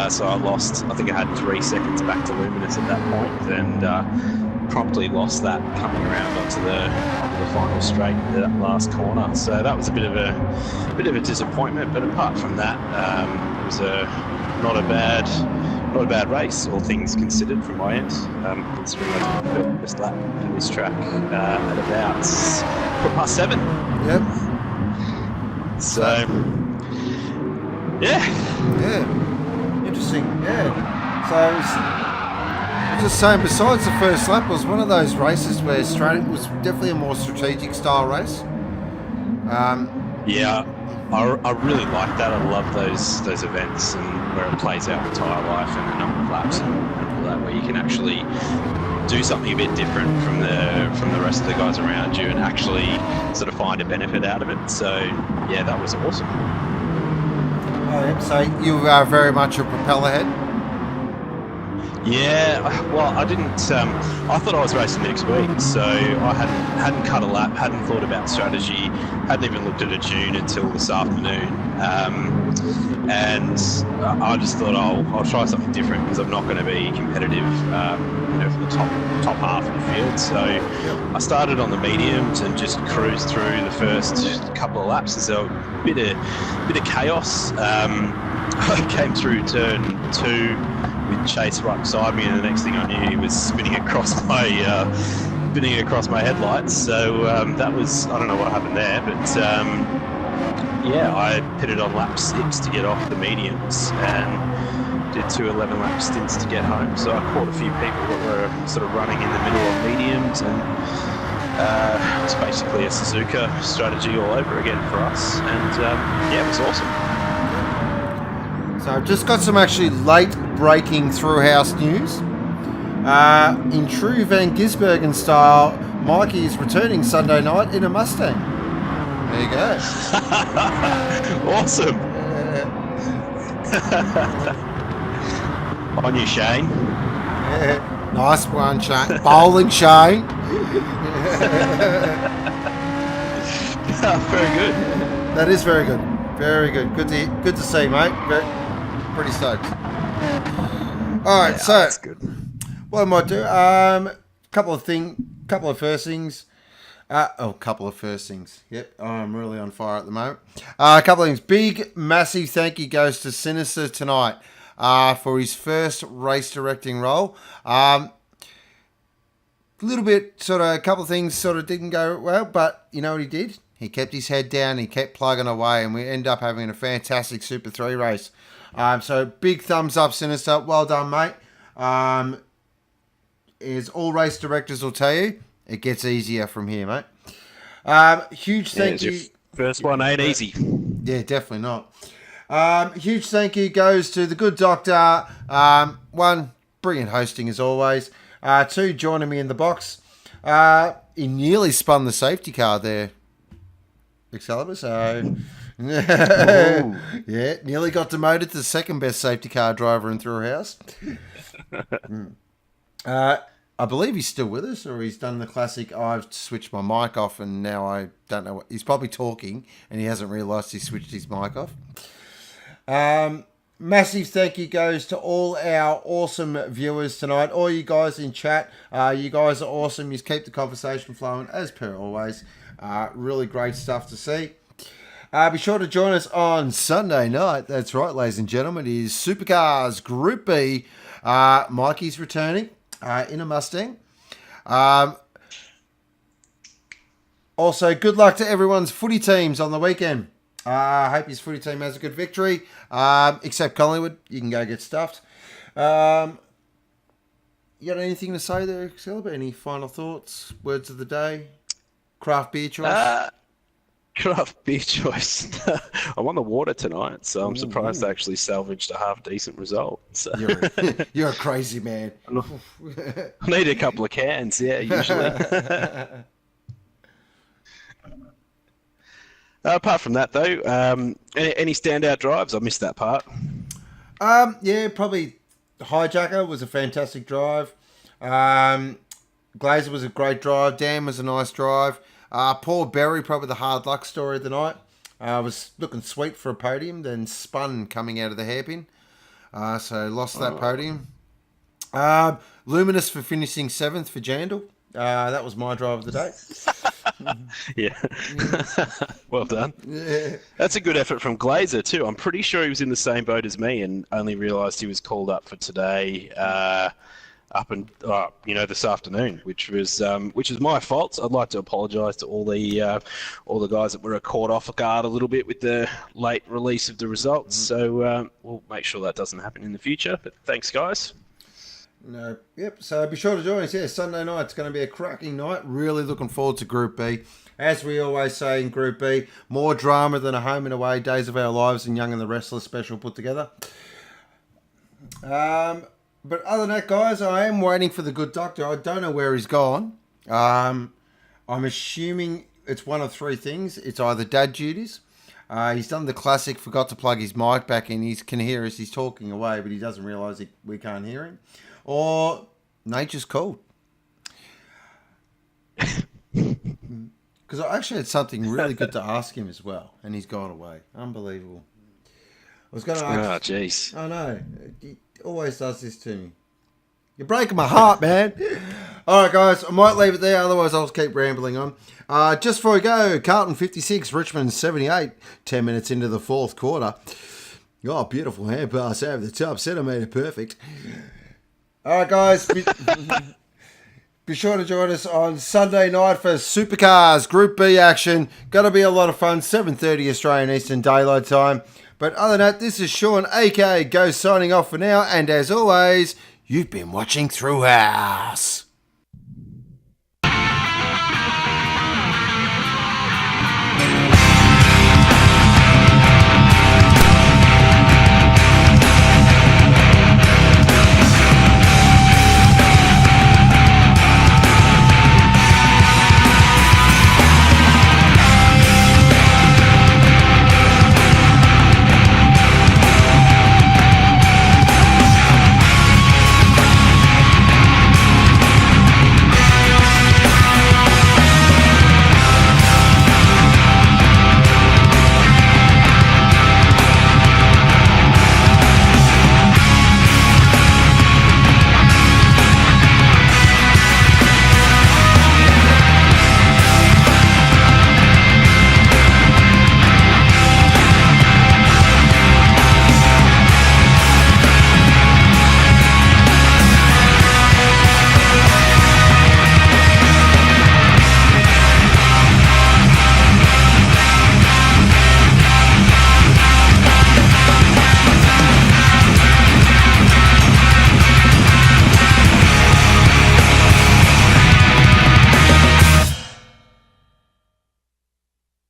So I think I had 3 seconds back to Luminous at that point, and promptly lost that coming around onto the final straight into that last corner. So that was a bit of a disappointment. But apart from that, it was not a bad race, all things considered from my end. Considering I did the first lap for this track at about 7. Yep. So yeah. Interesting. Yeah. So I was just saying, besides the first lap, it was one of those races where it was definitely a more strategic style race. Yeah, I really like that. I love those events and where it plays out the tyre life and the number of laps and all that, where you can actually do something a bit different from the rest of the guys around you and actually sort of find a benefit out of it. So yeah, that was awesome. So you are very much a propeller head. Yeah, well, I didn't. I thought I was racing next week, so I hadn't cut a lap, hadn't thought about strategy, hadn't even looked at a tune until this afternoon, and I just thought I'll try something different because I'm not going to be competitive, for the top half of the field. So I started on the mediums and just cruised through the first couple of laps. There's a bit of chaos. I came through turn 2. With Chase right beside me, and the next thing I knew, he was spinning across my headlights. So that was, I don't know what happened there, but yeah, I pitted on lap 6 to get off the mediums and did 2 11-lap stints to get home. So I caught a few people that were sort of running in the middle of mediums, and it's basically a Suzuka strategy all over again for us. And yeah, it was awesome. So I've just got some actually late breaking Thrillhouse news. In true Van Gisbergen style, Mikey is returning Sunday night in a Mustang. There you go. Awesome. On you, Shane. Yeah. Nice one, Shane. Bowling, Shane. Very good. That is very good. Very good. Good to see, mate. Pretty stoked. All right, yeah, so that's good. what I might do, couple of first things. Couple of first things. Yep, I'm really on fire at the moment. A couple of things. Big, massive thank you goes to Sinister tonight for his first race directing role. Little bit, a couple of things didn't go well, but you know what he did? He kept his head down. He kept plugging away, and we end up having a fantastic Super 3 race. So big thumbs up, Sinister. Well done, mate. As all race directors will tell you, it gets easier from here, mate. Huge thank you. First one ain't easy. Yeah, definitely not. Huge thank you goes to the good doctor. One, brilliant hosting as always. Two, joining me in the box. He nearly spun the safety car there, Excalibur. So, yeah, nearly got demoted to the second best safety car driver in Thrillhouse. I believe he's still with us, or he's done the classic, I've switched my mic off and now I don't know what... He's probably talking and he hasn't realised he switched his mic off. Massive thank you goes to all our awesome viewers tonight. All you guys in chat, you guys are awesome. You keep the conversation flowing as per always. Really great stuff to see. Be sure to join us on Sunday night. That's right, ladies and gentlemen. It is Supercars Group B. Mikey's returning in a Mustang. Also, good luck to everyone's footy teams on the weekend. I hope his footy team has a good victory. Except Collingwood, you can go get stuffed. You got anything to say there, Excalibur? Any final thoughts? Words of the day? Craft beer choice? Craft beer choice. I'm on the water tonight, so I'm surprised I actually salvaged a half decent result. So. You're a crazy man. I need a couple of cans, yeah, usually. Apart from that, though, any standout drives? I missed that part. Yeah, probably Hijacker was a fantastic drive. Glazer was a great drive. Dan was a nice drive. Paul Berry, probably the hard luck story of the night. Was looking sweet for a podium, then spun coming out of the hairpin. So lost that podium. Luminous for finishing 7th for Jandal. That was my drive of the day. Yeah. Well done. Yeah. That's a good effort from Glazer too. I'm pretty sure he was in the same boat as me and only realised he was called up for today this afternoon, which is my fault. So I'd like to apologise to all the guys that were caught off guard a little bit with the late release of the results. So we'll make sure that doesn't happen in the future. But thanks, guys. No, yep. So be sure to join us. Yeah, Sunday night. It's going to be a cracking night. Really looking forward to Group B. As we always say in Group B, more drama than a home and away Days of Our Lives and Young and the Restless special put together. But other than that, guys, I am waiting for the good doctor. I don't know where he's gone. I'm assuming it's one of three things. It's either dad duties. He's done the classic, forgot to plug his mic back in. He can hear us. He's talking away, but he doesn't realise we can't hear him. Or nature's cold. Because I actually had something really good to ask him as well, and he's gone away. Unbelievable. I was going to ask... Oh, jeez. I know. He always does this to me. You're breaking my heart, man. All right, guys. I might leave it there. Otherwise, I'll keep rambling on. Just before we go, Carlton 56, Richmond 78. 10 minutes into the fourth quarter. Oh, beautiful hand pass over the top. Centimetre perfect. All right, guys. Be sure to join us on Sunday night for Supercars Group B action. Going to be a lot of fun. 7:30 Australian Eastern Daylight Time. But other than that, this is Sean, a.k.a. Go, signing off for now. And as always, you've been watching Thrillhouse.